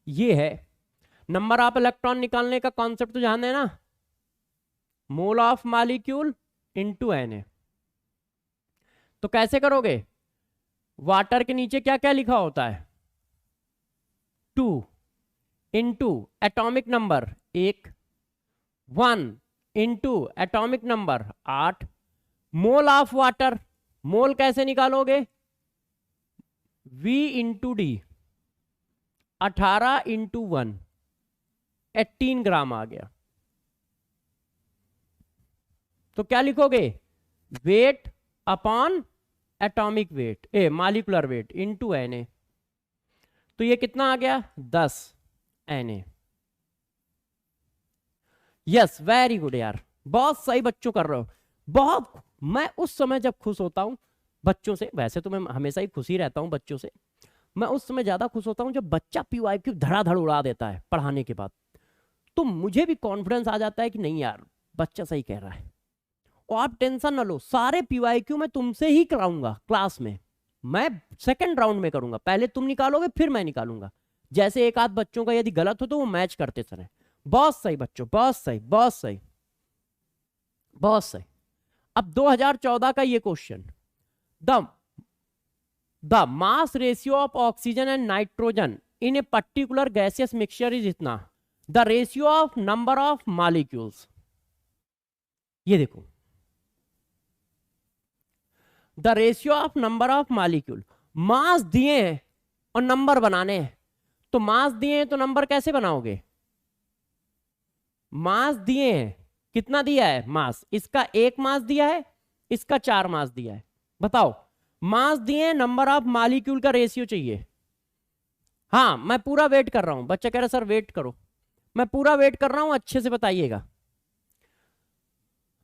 ये है नंबर ऑफ इलेक्ट्रॉन निकालने का कॉन्सेप्ट, तो जान है ना, mole of molecule into Na। तो कैसे करोगे? वाटर के नीचे क्या क्या लिखा होता है? 2 into atomic number 1, 1 into atomic number 8, mole of water, mole कैसे निकालोगे? V into D, 18 into 1, 18 gram आ गया। तो क्या लिखोगे? Weight upon atomic weight molecular weight into Na। तो ये कितना आ गया 10 Na। यस वेरी गुड यार, बहुत सही बच्चों कर रहे हो। बहुत, मैं उस समय जब खुश होता हूं बच्चों से, वैसे तो मैं हमेशा ही खुश ही रहता हूं बच्चों से, मैं उस समय ज्यादा खुश होता हूं जब बच्चा PYQ धड़ाधड़ उड़ा देता है पढ़ाने के बाद। तो मुझे भी कॉन्फिडेंस आ जाता है कि नहीं यार बच्चा सही कह रहा है। और आप टेंशन ना लो, सारे PYQ मैं तुमसे ही कराऊंगा क्लास में। मैं सेकंड राउंड में करूंगा, पहले तुम निकालोगे फिर मैं निकालूंगा। जैसे एक आध बच्चों का यदि गलत हो तो वो मैच करते चले। बहुत सही बच्चों, बहुत सही, बहुत सही, बहुत सही। अब 2014 का ये question, the the mass ratio of oxygen and nitrogen in a particular gaseous mixture is इतना, the ratio of number of molecules. ये देखो, the ratio of number of molecule, mass दिए हैं और नंबर बनाने हैं। तो मास दिए हैं तो नंबर कैसे बनाओगे? मास दिए हैं, कितना दिया है मास, इसका 1 मास दिया है, इसका 4 मास दिया है। बताओ, मास दिए हैं, नंबर ऑफ मॉलिक्यूल का रेशियो चाहिए। हाँ मैं पूरा वेट कर रहा हूं, बच्चा कह रहा सर वेट करो, मैं पूरा वेट कर रहा हूं, अच्छे से बताइएगा।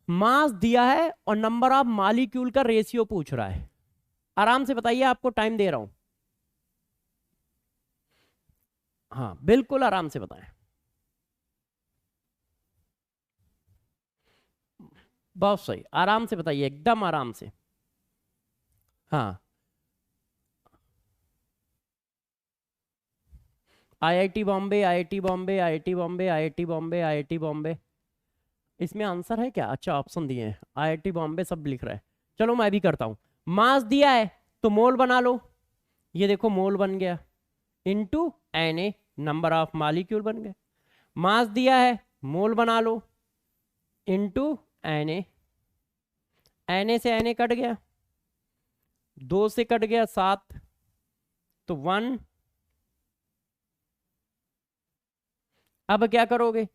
मास दिया है और नंबर ऑफ मॉलिक्यूल का रेशियो पूछ रहा है, आराम से बताइए, आपको टाइम दे रहा हूं। हाँ बिल्कुल आराम से बताएं, बहुत सही, आराम से बताइए, एकदम आराम से। हाँ IIT Bombay, IIT Bombay, IIT Bombay, IIT Bombay, IIT Bombay, इसमें आंसर है क्या? अच्छा ऑप्शन दिए हैं, IIT बॉम्बे सब लिख रहा है। चलो मैं भी करता हूं, मास दिया है तो मोल बना लो, ये देखो मोल बन गया, into Na, number of molecule बन गए। मास दिया है, मोल बना लो, इनटू Na, Na से Na कट गया, 2 से कट गया 7, तो 1। अब क्या करोगे,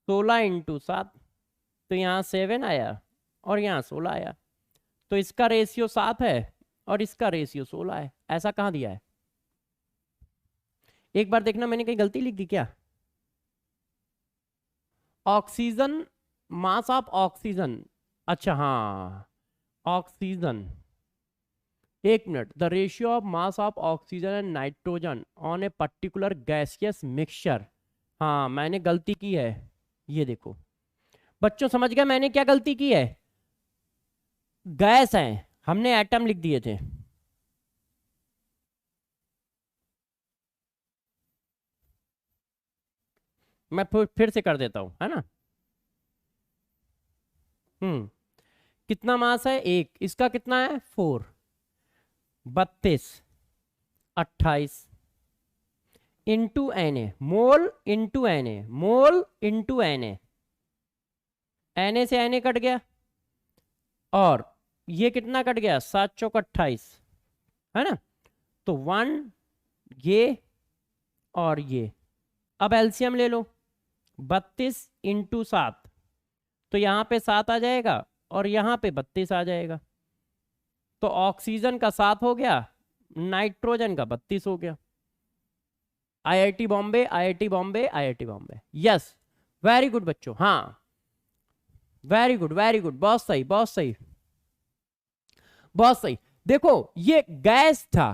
16 इंटू 7, तो यहाँ 7 आया और यहाँ 16 आया, तो इसका रेशियो 7 है और इसका रेशियो 16 है। ऐसा कहाँ दिया है? एक बार देखना मैंने कहीं गलती लिख दी क्या? ऑक्सीजन, मास ऑफ ऑक्सीजन, अच्छा हाँ ऑक्सीजन, एक minute, the ratio of mass of oxygen and nitrogen on A particular gaseous mixture. हाँ मैंने गलती की है, ये देखो बच्चों समझ गए मैंने क्या गलती की है? गैस है, हमने एटम लिख दिए थे। मैं फिर से कर देता हूं, है ना। कितना मास है? 1, इसका कितना है 4, 32, 28 इंटू Na, मोल इंटू Na, मोल इंटू Na, Na से Na कट गया और ये कितना कट गया 7 चौक 28, है ना। तो 1 ये और ये, अब एलसीएम ले लो, 32 इंटू 7, तो यहाँ पे 7 आ जाएगा और यहाँ पे 32 आ जाएगा। तो ऑक्सीजन का 7 हो गया, नाइट्रोजन का 32 हो गया। IIT Bombay, IIT Bombay, IIT Bombay, yes very good बच्चों, हाँ वेरी गुड वेरी गुड, बहुत सही बहुत सही बहुत सही। देखो ये गैस था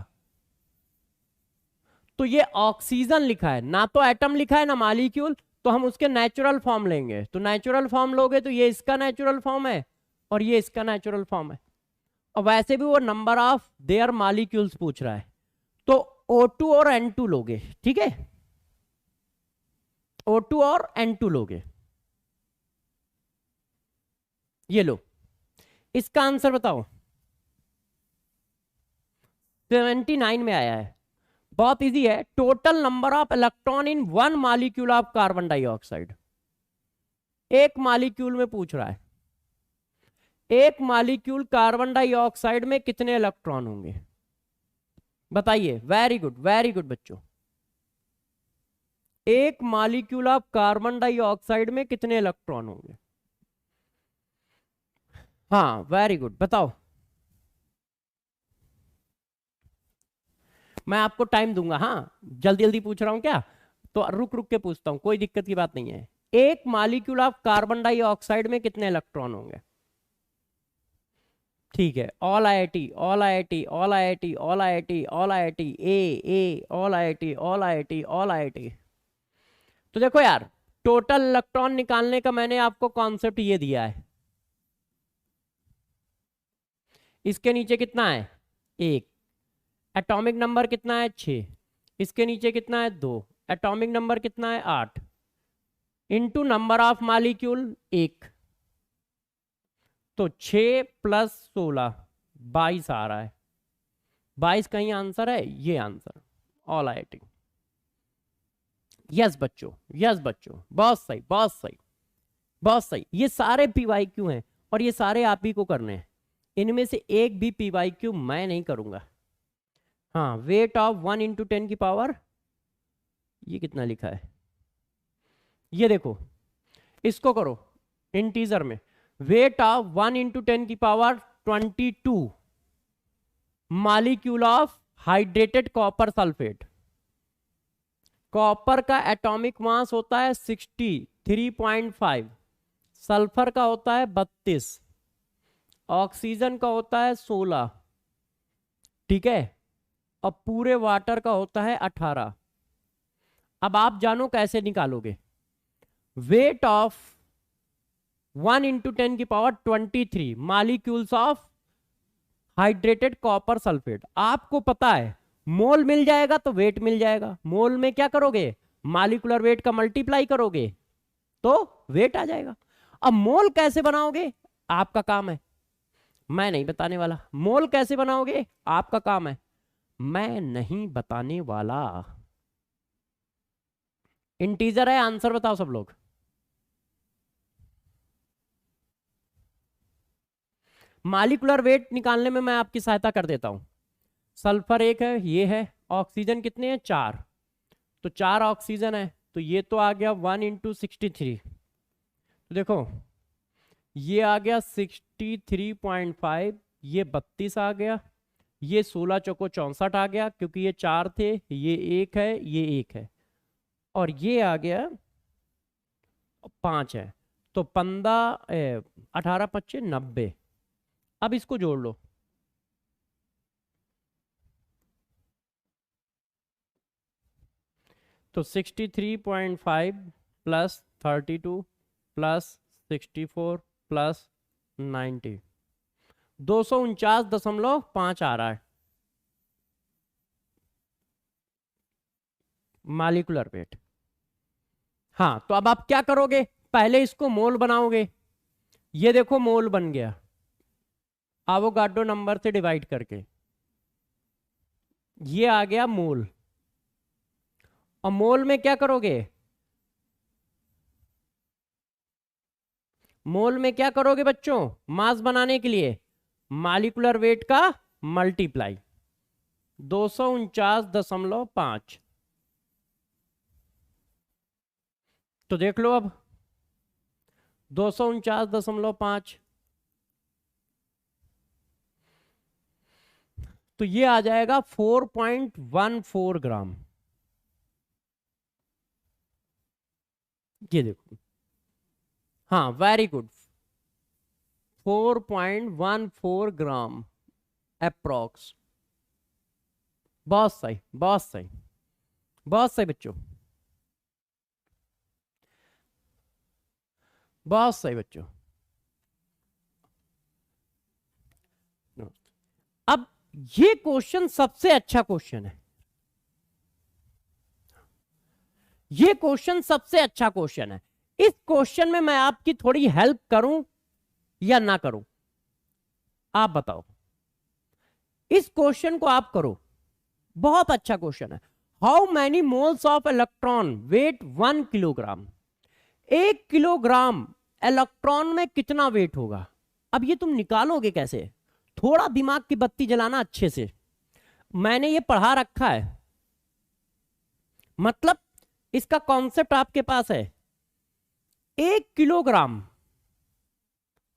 तो ये ऑक्सीजन लिखा है ना, तो एटम लिखा है ना मॉलिक्यूल, तो हम उसके नेचुरल फॉर्म लेंगे। तो नेचुरल फॉर्म लोगे तो ये इसका नेचुरल फॉर्म है और ये इसका नेचुरल फॉर्म है। और वैसे भी वो नंबर ऑफ देयर मॉलिक्यूल्स पूछ रहा है, तो O2 और N2 लोगे, ठीक है, O2 और N2 लोगे। ये लो, इसका आंसर बताओ, 79 में आया है। बहुत इजी है, total number of electron in 1 molecule of carbon dioxide, एक मॉलिक्यूल में पूछ रहा है, एक मॉलिक्यूल कार्बन डाइऑक्साइड में कितने इलेक्ट्रॉन होंगे बताइए। वेरी गुड बच्चों, एक मॉलिक्यूल ऑफ कार्बन डाइऑक्साइड में कितने इलेक्ट्रॉन होंगे? हाँ वेरी गुड, बताओ। मैं आपको टाइम दूंगा, हाँ जल्दी जल्दी पूछ रहा हूँ क्या, तो रुक रुक के पूछता हूँ, कोई दिक्कत की बात नहीं है। एक मॉलिक्यूल ऑफ कार्बन डाइऑक्साइड में कितने इलेक्ट्रॉन होंगे? ठीक है, all IIT, all IIT, all IIT, all IIT, all IIT, a all IIT, all IIT, all IIT. तो देखो यार, टोटल इलेक्ट्रॉन निकालने का मैंने आपको कॉन्सेप्ट ये दिया है। इसके नीचे कितना है? एक। एटॉमिक नंबर कितना है? 6। इसके नीचे कितना है? 2। एटॉमिक नंबर कितना है? 8। Into number of molecule 1। तो 6 प्लस 16 22 आ रहा है। 22 कहीं आंसर है? ये आंसर, ऑल आईआईटी। यस बच्चों, यस बच्चों, बहुत सही, बहुत सही, बहुत सही। ये सारे पीवाईक्यू हैं और ये सारे आप ही को करने हैं। इनमें से एक भी पीवाईक्यू मैं नहीं करूंगा। हाँ, वेट ऑफ 1 इंटू 10 की पावर, ये कितना लिखा है? ये देखो, इसको करो इंटीजर में। वेट ऑफ 1 इंटू 10 की power 22 molecule of hydrated copper sulphate. Copper का एटॉमिक मास होता है 63.5, सल्फर का होता है 32, ऑक्सीजन का होता है 16, ठीक है, और पूरे वाटर का होता है 18। अब आप जानो कैसे निकालोगे। वेट ऑफ 1 इंटू 10 की power 23 molecules of hydrated copper sulphate. आपको पता है मोल मिल जाएगा तो वेट मिल जाएगा। मोल में क्या करोगे? मॉलिक्यूलर वेट का मल्टीप्लाई करोगे तो वेट आ जाएगा। अब मोल कैसे बनाओगे आपका काम है, मैं नहीं बताने वाला। मोल कैसे बनाओगे आपका काम है, मैं नहीं बताने वाला। इंटीजर है, आंसर बताओ सब लोग। मॉलिक्यूलर वेट निकालने में मैं आपकी सहायता कर देता हूं। सल्फर एक है, ये है। ऑक्सीजन कितने हैं? 4। तो 4 ऑक्सीजन है, तो ये तो आ गया 1 इंटू 63। तो देखो ये आ गया 63.5, ये 32 आ गया, ये 16 चौको 64 आ गया, क्योंकि ये 4 थे, ये 1 है, ये 1 है, और ये आ गया 5 है। तो 15 18 25 90। अब इसको जोड़ लो। तो 63.5 प्लस 32 प्लस 64 प्लस 90, 249.5 आ रहा है मॉलिक्यूलर वेट। हाँ, तो अब आप क्या करोगे? पहले इसको मोल बनाओगे। ये देखो मोल बन गया एवोगाड्रो नंबर से डिवाइड करके, ये आ गया मोल। और मोल में क्या करोगे? मोल में क्या करोगे बच्चों मास बनाने के लिए? मॉलिक्यूलर वेट का मल्टीप्लाई, 249.5। तो देख लो अब 249.5, तो ये आ जाएगा 4.14 ग्राम। ये देखो, हाँ वेरी गुड, 4.14 ग्राम अप्रोक्स। बहुत सही, बहुत सही, बहुत सही बच्चों, बहुत सही बच्चों। अब ये क्वेश्चन सबसे अच्छा क्वेश्चन है। ये क्वेश्चन सबसे अच्छा क्वेश्चन है। इस क्वेश्चन में मैं आपकी थोड़ी हेल्प करूं या ना करूं, आप बताओ। इस क्वेश्चन को आप करो, बहुत अच्छा क्वेश्चन है। How many moles of electron weight 1 kilogram. 1 kilogram electron में कितना वेट होगा? अब ये तुम निकालोगे कैसे? थोड़ा दिमाग की बत्ती जलाना अच्छे से। मैंने ये पढ़ा रखा है, मतलब इसका कॉन्सेप्ट आपके पास है। 1 किलोग्राम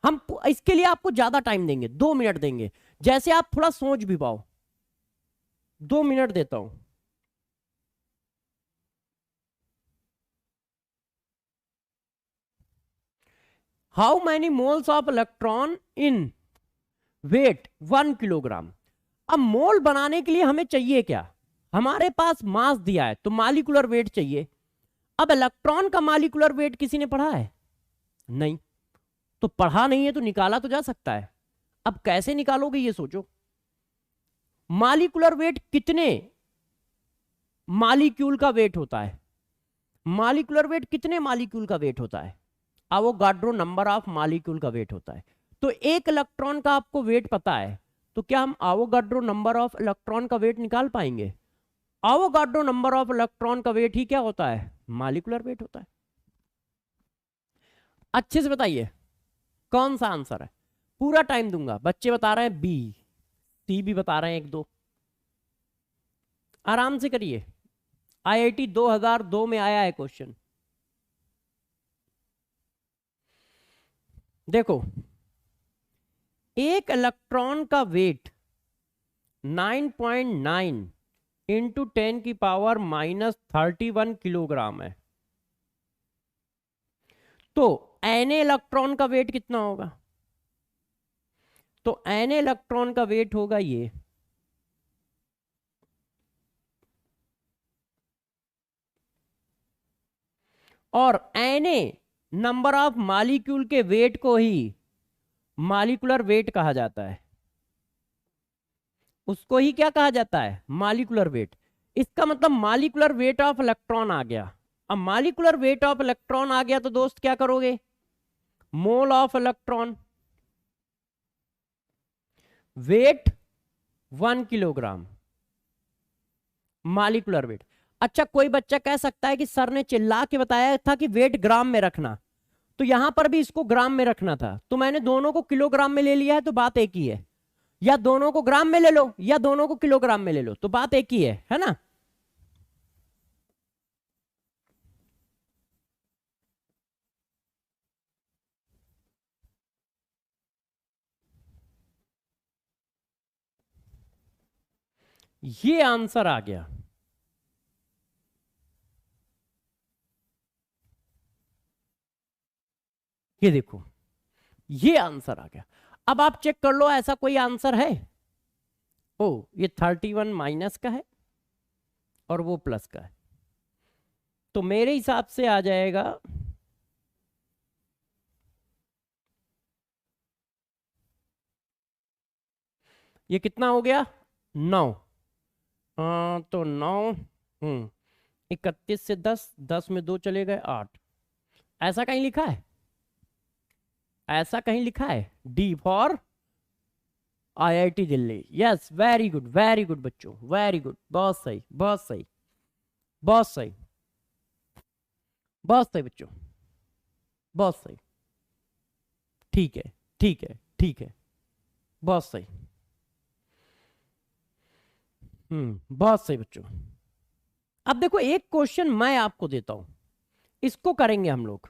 इसके लिए आपको ज्यादा टाइम देंगे, 2 मिनट देंगे, जैसे आप थोड़ा सोच भी पाओ। 2 मिनट देता हूं। How many moles of electron in weight 1 kilogram. अब मोल बनाने के लिए हमें चाहिए क्या, हमारे पास मास दिया है तो मालिकुलर वेट चाहिए। अब इलेक्ट्रॉन का मालिकुलर वेट किसी ने पढ़ा है? नहीं। तो पढ़ा नहीं है तो निकाला तो जा सकता है। अब कैसे निकालोगे ये सोचो। मालिकुलर वेट कितने मालिक्यूल का वेट होता है, मालिकुलर वेट कितने मालिक्यूल का वेट होता है, अवोगाड्रो नंबर ऑफ मालिक्यूल का वेट होता है। तो एक इलेक्ट्रॉन का आपको वेट पता है, तो क्या हम अवोगाड्रो नंबर ऑफ इलेक्ट्रॉन का वेट निकाल पाएंगे? अवोगाड्रो नंबर ऑफ इलेक्ट्रॉन का वेट ही क्या होता है, मालिकुलर वेट होता है। अच्छे से बताइए कौन सा आंसर है। पूरा टाइम दूंगा, बच्चे बता रहे हैं बी, सी भी बता रहे हैं एक दो। आराम से करिए, आईआईटी 2002 में आया है क्वेश्चन। देखो, एक इलेक्ट्रॉन का वेट 9.9 इंटू 10 की पावर -31 किलोग्राम है। तो एन इलेक्ट्रॉन का वेट कितना होगा? तो एन इलेक्ट्रॉन का वेट होगा ये, और एन नंबर ऑफ मालिक्यूल के वेट को ही मालिकुलर वेट कहा जाता है। उसको ही क्या कहा जाता है, मालिकुलर वेट। इसका मतलब मालिकुलर वेट ऑफ इलेक्ट्रॉन आ गया। अब मालिकुलर वेट ऑफ इलेक्ट्रॉन आ गया तो दोस्त क्या करोगे, mole of electron, weight 1 kilogram, molecular weight. अच्छा, कोई बच्चा कह सकता है कि सर ने चिल्ला के बताया था कि वेट ग्राम में रखना, तो यहां पर भी इसको ग्राम में रखना था, तो मैंने दोनों को किलोग्राम में ले लिया है, तो बात एक ही है। या दोनों को ग्राम में ले लो या दोनों को किलोग्राम में ले लो, तो बात एक ही है ना। ये आंसर आ गया। ये देखो, ये आंसर आ गया। अब आप चेक कर लो ऐसा कोई आंसर है। ओ, ये 31 माइनस का है और वो प्लस का है, तो मेरे हिसाब से आ जाएगा ये कितना हो गया, 9। तो 9, 31 से 10, 10 में 2 चले गए 8। ऐसा कहीं लिखा है, ऐसा कहीं लिखा है, D for IIT Delhi. Yes, very good बच्चों, वेरी गुड, बहुत सही बहुत सही बहुत सही बहुत सही बच्चों, बहुत सही। ठीक है ठीक है ठीक है, बहुत सही। बहुत सही बच्चों। अब देखो, एक क्वेश्चन मैं आपको देता हूं, इसको करेंगे हम लोग,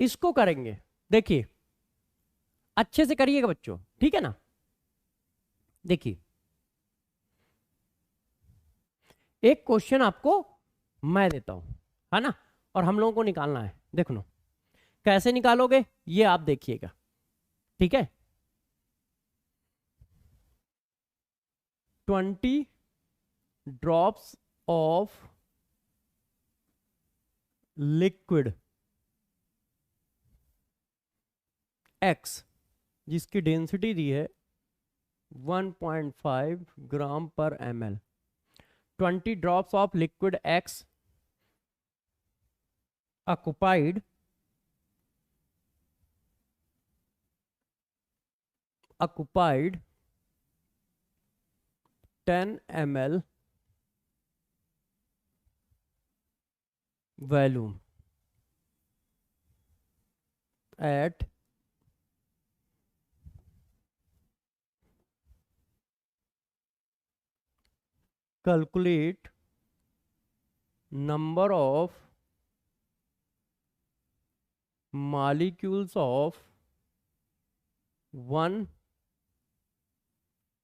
इसको करेंगे। देखिए, अच्छे से करिएगा बच्चों, ठीक है ना। देखिए, एक क्वेश्चन आपको मैं देता हूं, है ना, और हम लोगों को निकालना है। देख लो कैसे निकालोगे, ये आप देखिएगा, ठीक है। 20 ड्रॉप्स ऑफ लिक्विड एक्स, जिसकी डेंसिटी दी है 1.5 ग्राम पर ml। 20 drops of liquid x occupied 10 ml volume at calculate number of molecules of 1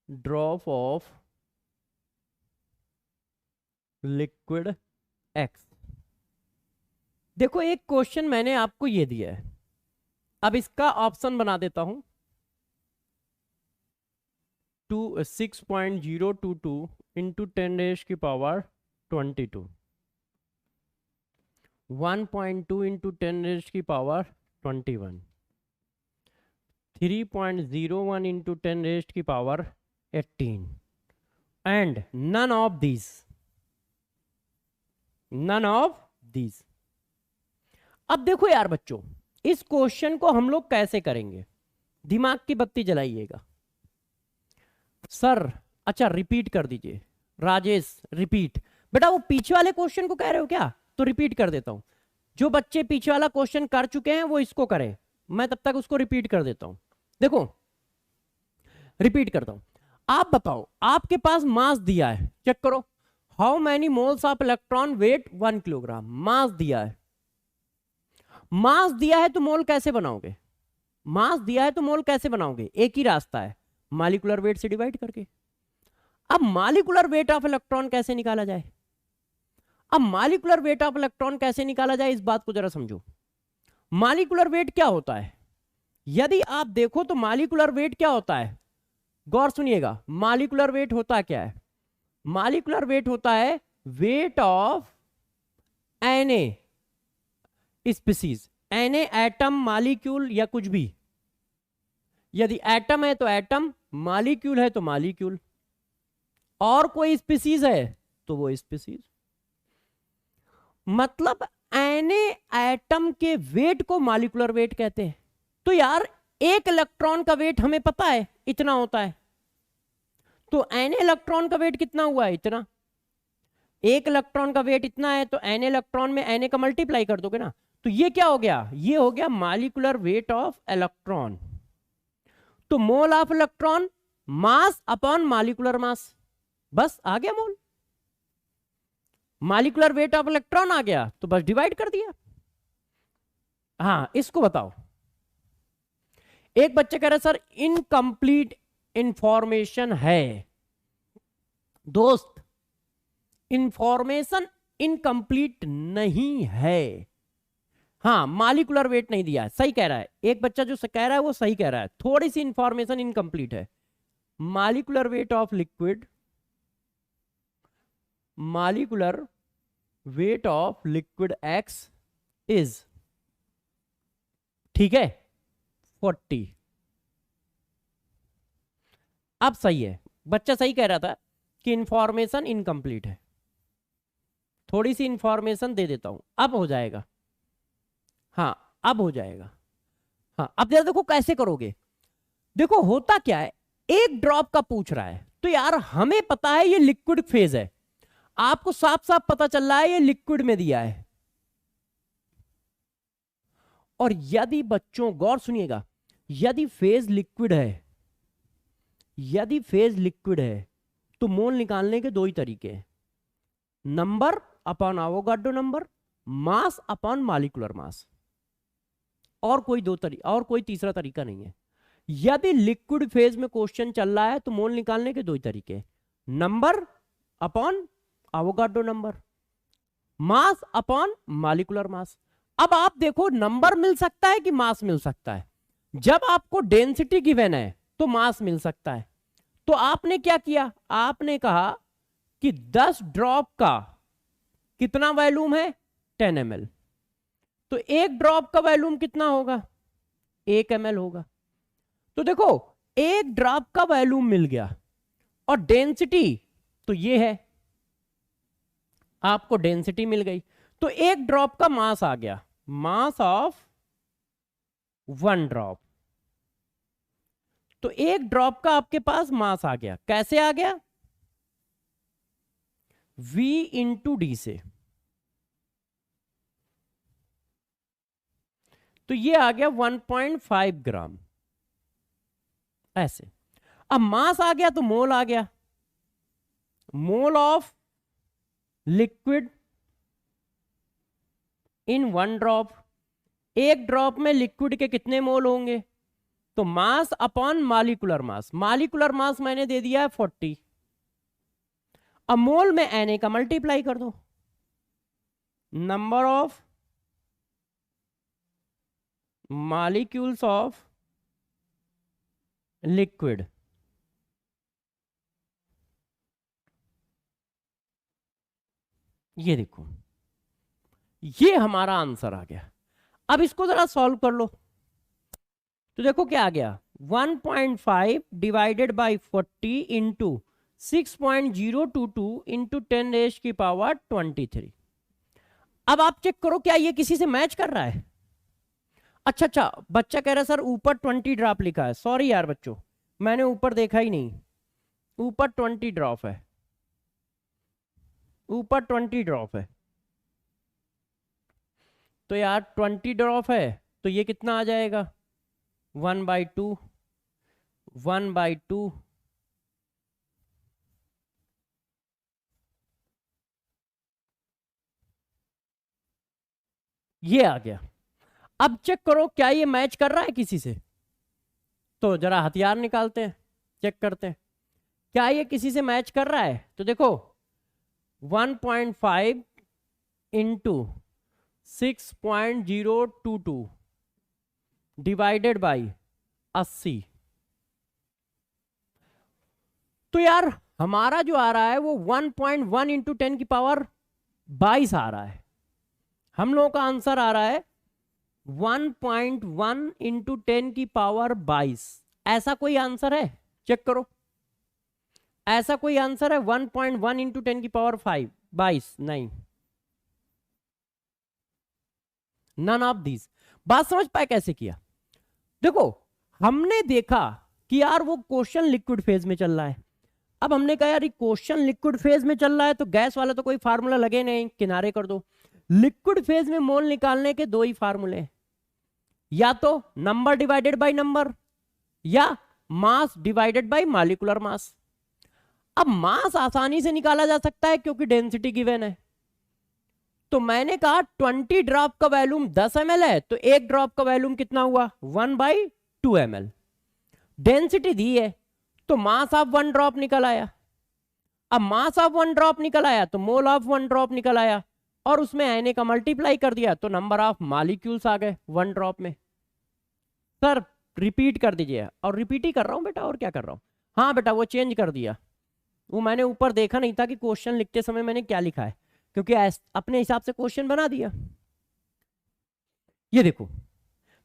drop of liquid X। देखो एक क्वेश्चन मैंने आपको ये दिया है, अब इसका ऑप्शन बना देता हूं। 6.022 into 10⁻²², 1.2 into 10⁻²21, 3.01 into 10⁻18 and none of these. अब देखो यार बच्चों, इस क्वेश्चन को हम लोग कैसे करेंगे, दिमाग की बत्ती जलाइएगा। सर अच्छा रिपीट कर दीजिए, राजेश रिपीट। बेटा वो पीछे वाले क्वेश्चन को कह रहे हो क्या, तो रिपीट कर देता हूं। जो बच्चे पीछे वाला क्वेश्चन कर चुके हैं वो इसको करें, मैं तब तक उसको रिपीट कर देता हूं। देखो रिपीट करता हूं। आप बताओ, आपके पास मास दिया है, चेक करो, how many moles of electron weight 1 kilogram. Mass दिया है, मास दिया है तो मोल कैसे बनाओगे, मास दिया है तो मोल कैसे बनाओगे, एक ही रास्ता है, मॉलिक्यूलर वेट से डिवाइड करके। अब मॉलिक्यूलर वेट ऑफ इलेक्ट्रॉन कैसे निकाला जाए, अब मॉलिक्यूलर वेट ऑफ इलेक्ट्रॉन कैसे निकाला जाए, इस बात को जरा समझो। मॉलिक्यूलर वेट क्या होता है, यदि आप देखो तो मॉलिक्यूलर वेट क्या होता है, गौर सुनिएगा, मॉलिक्यूलर वेट होता क्या है, मॉलिक्यूलर वेट होता है weight of an species, an atom molecule या कुछ भी। यदि एटम है तो एटम, मॉलिक्यूल है तो मॉलिक्यूल, और कोई स्पीसीज है तो वो स्पीसीज। मतलब एन एटम के वेट को मॉलिक्यूलर वेट कहते हैं। तो यार एक इलेक्ट्रॉन का वेट हमें पता है इतना होता है, तो एन इलेक्ट्रॉन का वेट कितना हुआ है, इतना। एक इलेक्ट्रॉन का वेट इतना है तो एन इलेक्ट्रॉन में एन का मल्टीप्लाई कर दोगे ना, तो ये क्या हो गया, ये हो गया मॉलिक्यूलर वेट ऑफ इलेक्ट्रॉन। तो mole of electron mass upon molecular mass, बस आ गया mole. Molecular weight of electron आ गया तो बस डिवाइड कर दिया। हाँ इसको बताओ, एक बच्चे कह रहे सर इनकम्प्लीट इंफॉर्मेशन है। दोस्त इंफॉर्मेशन इनकम्प्लीट नहीं है, हाँ मॉलिक्यूलर वेट नहीं दिया है, सही कह रहा है एक बच्चा, जो कह रहा है वो सही कह रहा है, थोड़ी सी इंफॉर्मेशन इनकम्प्लीट है। Molecular weight of liquid, molecular weight of liquid x is, ठीक है 40। अब सही है, बच्चा सही कह रहा था कि इंफॉर्मेशन इनकम्प्लीट है, थोड़ी सी इंफॉर्मेशन दे देता हूं, अब हो जाएगा। हाँ अब हो जाएगा। हाँ अब देखो कैसे करोगे, देखो होता क्या है, एक ड्रॉप का पूछ रहा है, तो यार हमें पता है ये लिक्विड फेज है, आपको साफ साफ पता चल रहा है ये लिक्विड में दिया है। और यदि बच्चों गौर सुनिएगा, यदि फेज लिक्विड है, यदि फेज लिक्विड है तो मोल निकालने के दो ही तरीके हैं, नंबर अपॉन एवोगाड्रो नंबर, मास अपॉन मॉलिक्यूलर मास, और कोई तीसरा तरीका नहीं है। यदि लिक्विड फेज में क्वेश्चन चल रहा है तो मोल निकालने के दो ही तरीके, नंबर अपॉन एवोगाड्रो नंबर, मास अपॉन मॉलिक्यूलर मास। अब आप देखो नंबर मिल सकता है कि मास मिल सकता है, जब आपको डेंसिटी गिवन है तो मास मिल सकता है। तो आपने क्या किया, आपने कहा कि 10 ड्रॉप का कितना वॉल्यूम है 10 ml, तो एक ड्रॉप का वॉल्यूम कितना होगा 1 ml होगा। तो देखो एक ड्रॉप का वॉल्यूम मिल गया, और डेंसिटी तो ये है, आपको डेंसिटी मिल गई, तो एक ड्रॉप का मास आ गया, मास ऑफ 1 ड्रॉप। तो एक ड्रॉप का आपके पास मास आ गया, कैसे आ गया, V इंटू डी से, तो ये आ गया 1.5 ग्राम ऐसे। अब मास आ गया तो मोल आ गया, mole of liquid in 1 drop एक ड्रॉप में लिक्विड के कितने मोल होंगे? तो मास अपॉन मॉलिक्यूलर मास, मॉलिक्यूलर मास मैंने दे दिया है 40, अब मोल में Na का मल्टीप्लाई कर दो, number of molecules of liquid, ये देखो ये हमारा आंसर आ गया। अब इसको जरा सॉल्व कर लो, तो देखो क्या आ गया, 1.5 divided by 40 into 6.022 into 10 raise की पावर 23। अब आप चेक करो क्या ये किसी से मैच कर रहा है? अच्छा अच्छा, बच्चा कह रहा है सर ऊपर 20 ड्रॉप लिखा है। सॉरी यार बच्चों, मैंने ऊपर देखा ही नहीं, ऊपर 20 ड्रॉप है, ऊपर 20 ड्रॉप है। तो यार 20 ड्रॉप है तो ये कितना आ जाएगा, 1/2, 1/2, ये आ गया। अब चेक करो क्या ये मैच कर रहा है किसी से? तो जरा हथियार निकालते हैं, चेक करते हैं क्या ये किसी से मैच कर रहा है। तो देखो 1.5 इंटू 6.022 डिवाइडेड बाई 80, तो यार हमारा जो आ रहा है वो 1.1 इंटू 10 की पावर 22 आ रहा है। हम लोगों का आंसर आ रहा है 1.1 इंटू 10 की पावर 22। ऐसा कोई आंसर है? चेक करो, ऐसा कोई आंसर है 1.1 इंटू 10 की पावर 22? नहीं, नन ऑफ दीज। बात समझ पाए कैसे किया? देखो हमने देखा कि यार वो क्वेश्चन लिक्विड फेज में चल रहा है। अब हमने कहा यार क्वेश्चन लिक्विड फेज में चल रहा है तो गैस वाला तो कोई फार्मूला लगे नहीं, किनारे कर दो। लिक्विड फेज में मोल निकालने के दो ही फार्मूले, या तो नंबर डिवाइडेड बाय नंबर या mass divided by molecular mass. अब मास आसानी से निकाला जा सकता है क्योंकि डेंसिटी गिवन है। तो मैंने कहा 20 ड्रॉप का वॉल्यूम 10 ml है तो एक ड्रॉप का वॉल्यूम कितना हुआ, 1/2 ml। डेंसिटी दी है तो मास ऑफ 1 ड्रॉप निकल आया। अब मास ऑफ 1 ड्रॉप निकल आया तो मोल ऑफ 1 ड्रॉप निकल आया, और उसमें Na का मल्टीप्लाई कर दिया तो नंबर ऑफ मॉलिक्यूल्स आ गए 1 ड्रॉप में। सर रिपीट कर दीजिए, और रिपीट ही कर रहा हूं बेटा, और क्या कर रहा हूं। हाँ बेटा वो चेंज कर दिया, वो मैंने ऊपर देखा नहीं था कि क्वेश्चन लिखते समय मैंने क्या लिखा है, क्योंकि अपने हिसाब से क्वेश्चन बना दिया। ये देखो,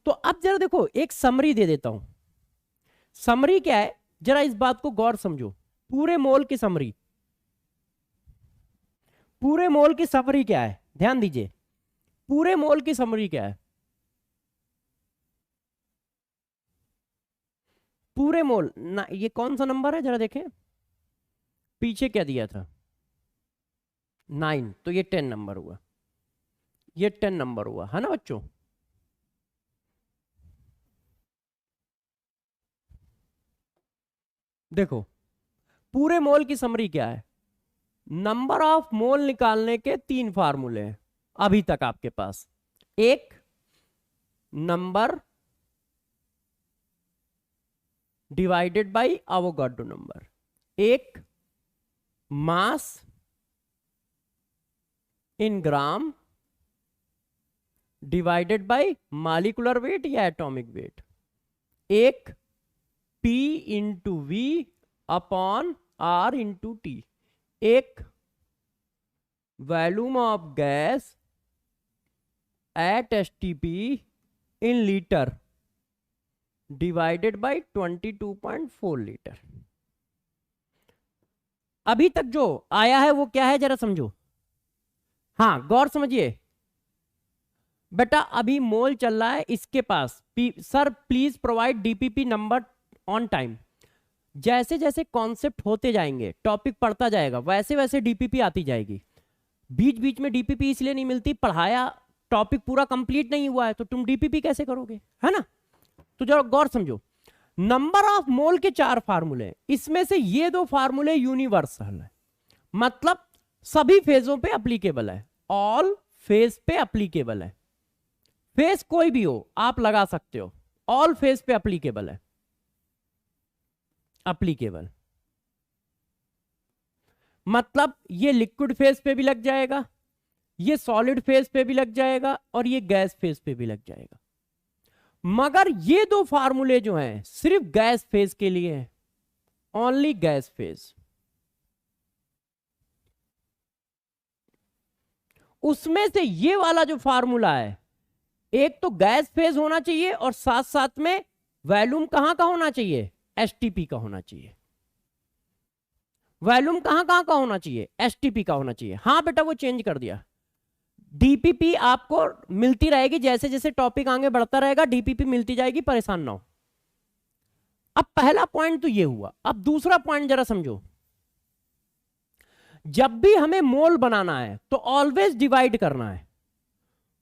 तो अब जरा देखो एक समरी दे देता हूं। समरी क्या है, जरा इस बात को गौर समझो। पूरे मोल की समरी, पूरे मोल की समरी क्या है, ध्यान दीजिए। पूरे मोल की समरी क्या है? पूरे मोल ना, ये कौन सा नंबर है जरा देखें, पीछे क्या दिया था 9, तो ये 10 नंबर हुआ, ये 10 नंबर हुआ है ना बच्चों। देखो पूरे मोल की समरी क्या है, नंबर ऑफ मोल निकालने के 3 फार्मूले हैं अभी तक आपके पास। एक number divided by Avogadro number, एक mass in gram divided by molecular weight या एटॉमिक वेट, एक P into V upon R into T, एक volume of gas at STP in litre divided by 22.4 litre. अभी तक जो आया है वो क्या है जरा समझो। हाँ गौर समझिए बेटा, अभी मोल चल रहा है इसके पास। Sir please provide DPP number on time. जैसे जैसे कॉन्सेप्ट होते जाएंगे, टॉपिक पढ़ता जाएगा, वैसे वैसे DPP आती जाएगी। बीच बीच में DPP इसलिए नहीं मिलती, पढ़ाया टॉपिक पूरा कंप्लीट नहीं हुआ है तो तुम DPP कैसे करोगे, है ना। तो जरा गौर समझो, नंबर ऑफ मोल के 4 फार्मूले, इसमें से ये 2 फार्मूले यूनिवर्सल है, मतलब सभी फेजों पे एप्लीकेबल है, ऑल फेज पे एप्लीकेबल है। फेस कोई भी हो आप लगा सकते हो, ऑल फेस पे अप्लीकेबल है, अप्लीकेबल मतलब ये लिक्विड फेस पे भी लग जाएगा, ये सॉलिड फेस पे भी लग जाएगा और ये गैस फेस पे भी लग जाएगा। मगर ये दो फार्मूले जो हैं सिर्फ गैस फेस के लिए हैं, ओनली गैस फेस। उसमें से ये वाला जो फार्मूला है, एक तो गैस फेज होना चाहिए और साथ साथ में वॉल्यूम कहां का होना चाहिए, एसटीपी का होना चाहिए। वॉल्यूम कहां कहां का होना चाहिए, एसटीपी का होना चाहिए। हाँ बेटा वो चेंज कर दिया, डीपीपी आपको मिलती रहेगी, जैसे जैसे टॉपिक आगे बढ़ता रहेगा डीपीपी मिलती जाएगी, परेशान ना हो। अब पहला पॉइंट तो ये हुआ, अब दूसरा पॉइंट जरा समझो। जब भी हमें मोल बनाना है तो ऑलवेज डिवाइड करना है।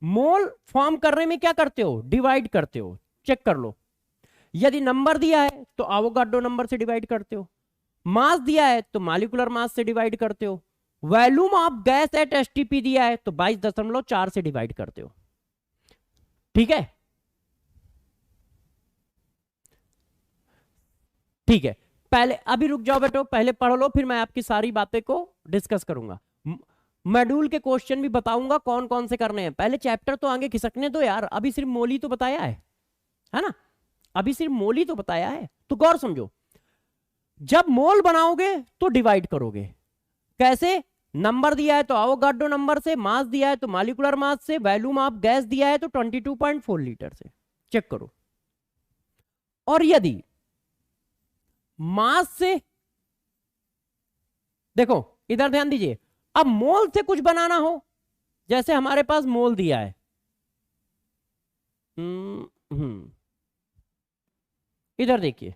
मोल फॉर्म करने में क्या करते हो, डिवाइड करते हो। चेक कर लो, यदि नंबर दिया है तो एवोगाड्रो नंबर से डिवाइड करते हो, मास दिया है तो मॉलिक्यूलर मास से डिवाइड करते हो, volume of gas at STP दिया है तो 22.4 से डिवाइड करते हो। ठीक है, ठीक है। पहले अभी रुक जाओ बेटो, पहले पढ़ लो, फिर मैं आपकी सारी बातें को डिस्कस करूंगा। मॉड्यूल के क्वेश्चन भी बताऊंगा कौन कौन से करने हैं। पहले चैप्टर तो आगे खिसकने दो यार, अभी सिर्फ मोली तो बताया है ना, अभी सिर्फ मोल ही तो बताया है। तो गौर समझो, जब मोल बनाओगे तो डिवाइड करोगे कैसे, नंबर दिया है तो एवोगाड्रो नंबर से, मास दिया है तो मॉलिक्यूलर मास से, वॉल्यूम ऑफ गैस दिया है तो 22.4 लीटर से। चेक करो। और यदि मास से, देखो इधर ध्यान दीजिए, अब मोल से कुछ बनाना हो, जैसे हमारे पास मोल दिया है, इधर देखिए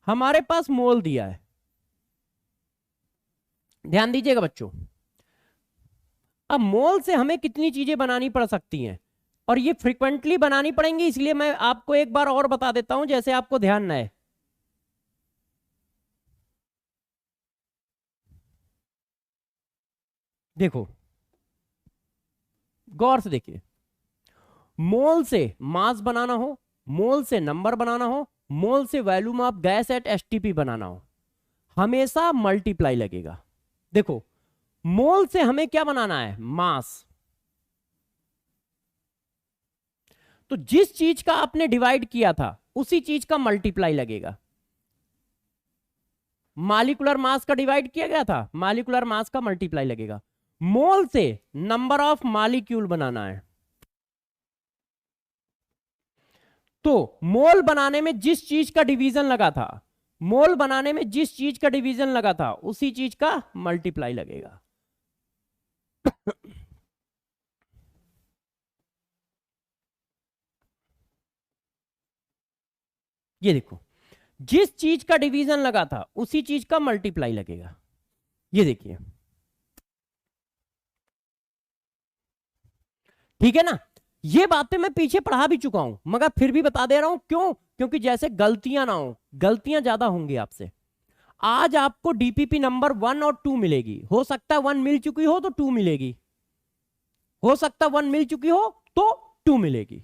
हमारे पास मोल दिया है, ध्यान दीजिएगा बच्चों। अब मोल से हमें कितनी चीजें बनानी पड़ सकती हैं, और ये फ्रीक्वेंटली बनानी पड़ेंगी, इसलिए मैं आपको एक बार और बता देता हूं जैसे आपको ध्यान न है। देखो गौर से देखिए, मोल से मास बनाना हो, मोल से नंबर बनाना हो, मोल से volume of gas at STP बनाना हो, हमेशा मल्टीप्लाई लगेगा। देखो मोल से हमें क्या बनाना है, मास, तो जिस चीज का आपने डिवाइड किया था उसी चीज का मल्टीप्लाई लगेगा। मॉलिक्यूलर मास का डिवाइड किया गया था, मॉलिक्यूलर मास का मल्टीप्लाई लगेगा। मोल से नंबर ऑफ मॉलिक्यूल बनाना है, तो मोल बनाने में जिस चीज का डिवीजन लगा था, मोल बनाने में जिस चीज का डिवीजन लगा था उसी चीज का मल्टीप्लाई लगेगा। ये देखो, जिस चीज का डिवीजन लगा था उसी चीज का मल्टीप्लाई लगेगा। ये देखिए, ठीक है ना। ये बातें मैं पीछे पढ़ा भी चुका हूं, मगर फिर भी बता दे रहा हूं, क्यों, क्योंकि जैसे गलतियां ना हो, गलतियां ज्यादा होंगी आपसे। आज आपको डीपीपी नंबर 1 और 2 मिलेगी, हो सकता है 1 मिल चुकी हो तो 2 मिलेगी, हो सकता है 1 मिल चुकी हो तो 2 मिलेगी।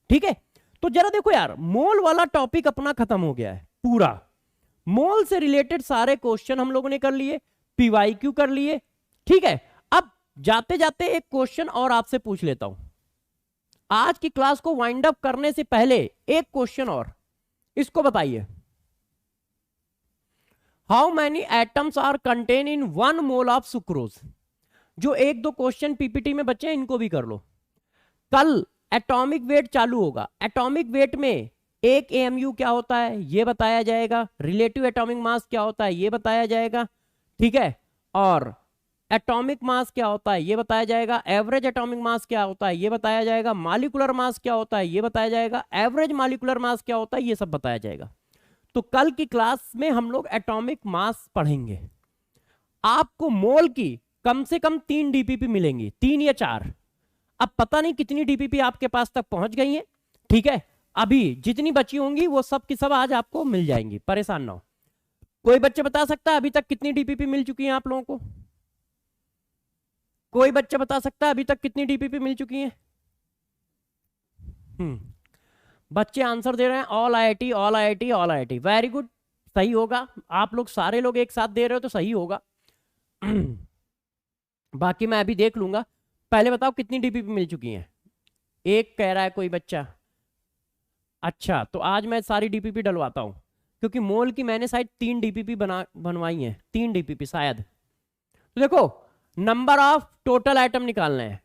ठीक है, तो जरा देखो यार, मोल वाला टॉपिक अपना खत्म हो गया है पूरा। मोल से रिलेटेड सारे क्वेश्चन हम लोगों ने कर लिए, पीवाईक्यू कर लिए। ठीक है, अब जाते जाते एक क्वेश्चन और आपसे पूछ लेता हूं, आज की क्लास को वाइंड अप करने से पहले एक क्वेश्चन और, इसको बताइए, how many atoms are contain in 1 mole of sucrose. जो एक दो क्वेश्चन पीपीटी में बच्चे हैं इनको भी कर लो। कल एटॉमिक वेट चालू होगा, एटॉमिक वेट में एक एएमयू क्या होता है ये बताया जाएगा, रिलेटिव एटॉमिक मास क्या होता है ये बताया जाएगा, ठीक है, और एटॉमिक मास क्या होता है ये बताया जाएगा, एवरेज एटॉमिक मास क्या होता है ये बताया जाएगा, मॉलिक्यूलर मास क्या होता है ये बताया जाएगा, एवरेज मॉलिक्यूलर मास क्या होता है ये सब बताया जाएगा। तो कल की क्लास में हम लोग एटॉमिक मास पढ़ेंगे। आपको मोल की कम से कम 3 डीपीपी मिलेंगी, 3 या 4। अब पता नहीं कितनी डीपीपी आपके पास तक पहुंच गई है, ठीक है, अभी जितनी बची होंगी वो सब की सब आज आपको मिल जाएंगी, परेशान ना हो। कोई बच्चा बता सकता है अभी तक कितनी डीपीपी मिल चुकी है आप लोगों को? कोई बच्चा बता सकता है अभी तक कितनी डीपीपी मिल चुकी है? बच्चे आंसर दे रहे हैं all IIT all IIT all IIT, very good, सही होगा। आप लोग सारे लोग एक साथ दे रहे हो तो सही होगा। बाकी मैं अभी देख लूंगा। पहले बताओ कितनी डीपीपी मिल चुकी हैं? एक कह रहा है कोई बच्चा। अच्छा, तो आज मैं सारी डीपीपी डलवाता हूं, क्योंकि मोल की मैंने शायद 3 डीपीपी बनवाई हैं, 3 डीपीपी शायद। तो देखो, नंबर ऑफ टोटल आइटम निकालना है।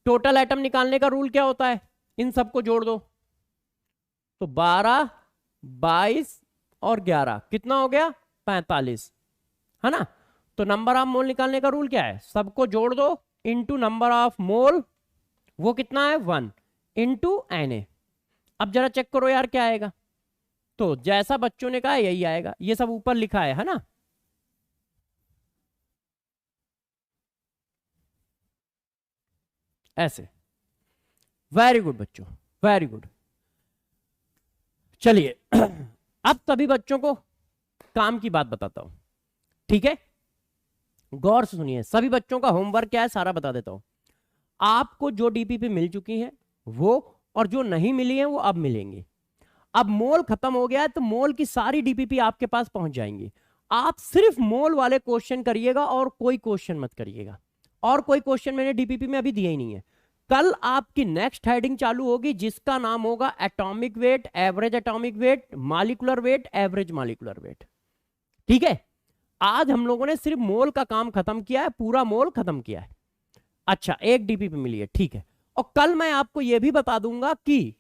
टोटल आइटम निकालने का रूल क्या होता है? इन सबको जोड़ दो। तो 12, 22 और 11 कितना हो गया? 45, है ना? तो नंबर ऑफ मोल निकालने का रूल क्या है? सबको जोड़ दो इनटू नंबर ऑफ मोल, वो कितना है? 1 इनटू Na। अब जरा चेक करो यार क्या आएगा। तो जैसा बच्चों ने कहा यही आएगा, ये सब ऊपर लिखा है ना? ऐसे। वेरी गुड बच्चों, वेरी गुड। चलिए अब सभी बच्चों को काम की बात बताता हूं, ठीक है? गौर से सुनिए, सभी बच्चों का होमवर्क क्या है सारा बता देता हूं। आपको जो डीपीपी मिल चुकी है वो, और जो नहीं मिली है वो अब मिलेंगी। अब मोल खत्म हो गया है तो मोल की सारी डीपीपी आपके पास पहुंच जाएंगी। आप सिर्फ मोल वाले क्वेश्चन करिएगा और कोई क्वेश्चन मत करिएगा। और कोई क्वेश्चन मैंने डीपीपी में अभी दिया ही नहीं है। कल आपकी नेक्स्ट हेडिंग चालू होगी जिसका नाम होगा atomic weight, average atomic weight, molecular wait, average molecular weight. ठीक है? आज हम लोगों ने सिर्फ मोल का काम खत्म किया है, पूरा मोल खत्म किया है। अच्छा, एक डीपीपी मिली है, ठीक है। और कल मैं आपको यह भी बता दूंगा कि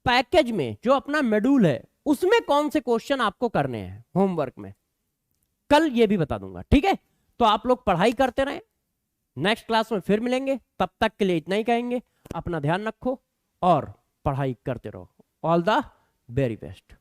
पैकेज में जो अपना शेड्यूल है उसमें कौन से क्वेश्चन आपको करने हैं होमवर्क में, कल ये भी बता दूंगा, ठीक है? तो आप लोग पढ़ाई करते रहें, नेक्स्ट क्लास में फिर मिलेंगे। तब तक के लिए इतना ही कहेंगे, अपना ध्यान रखो और पढ़ाई करते रहो। All the very best.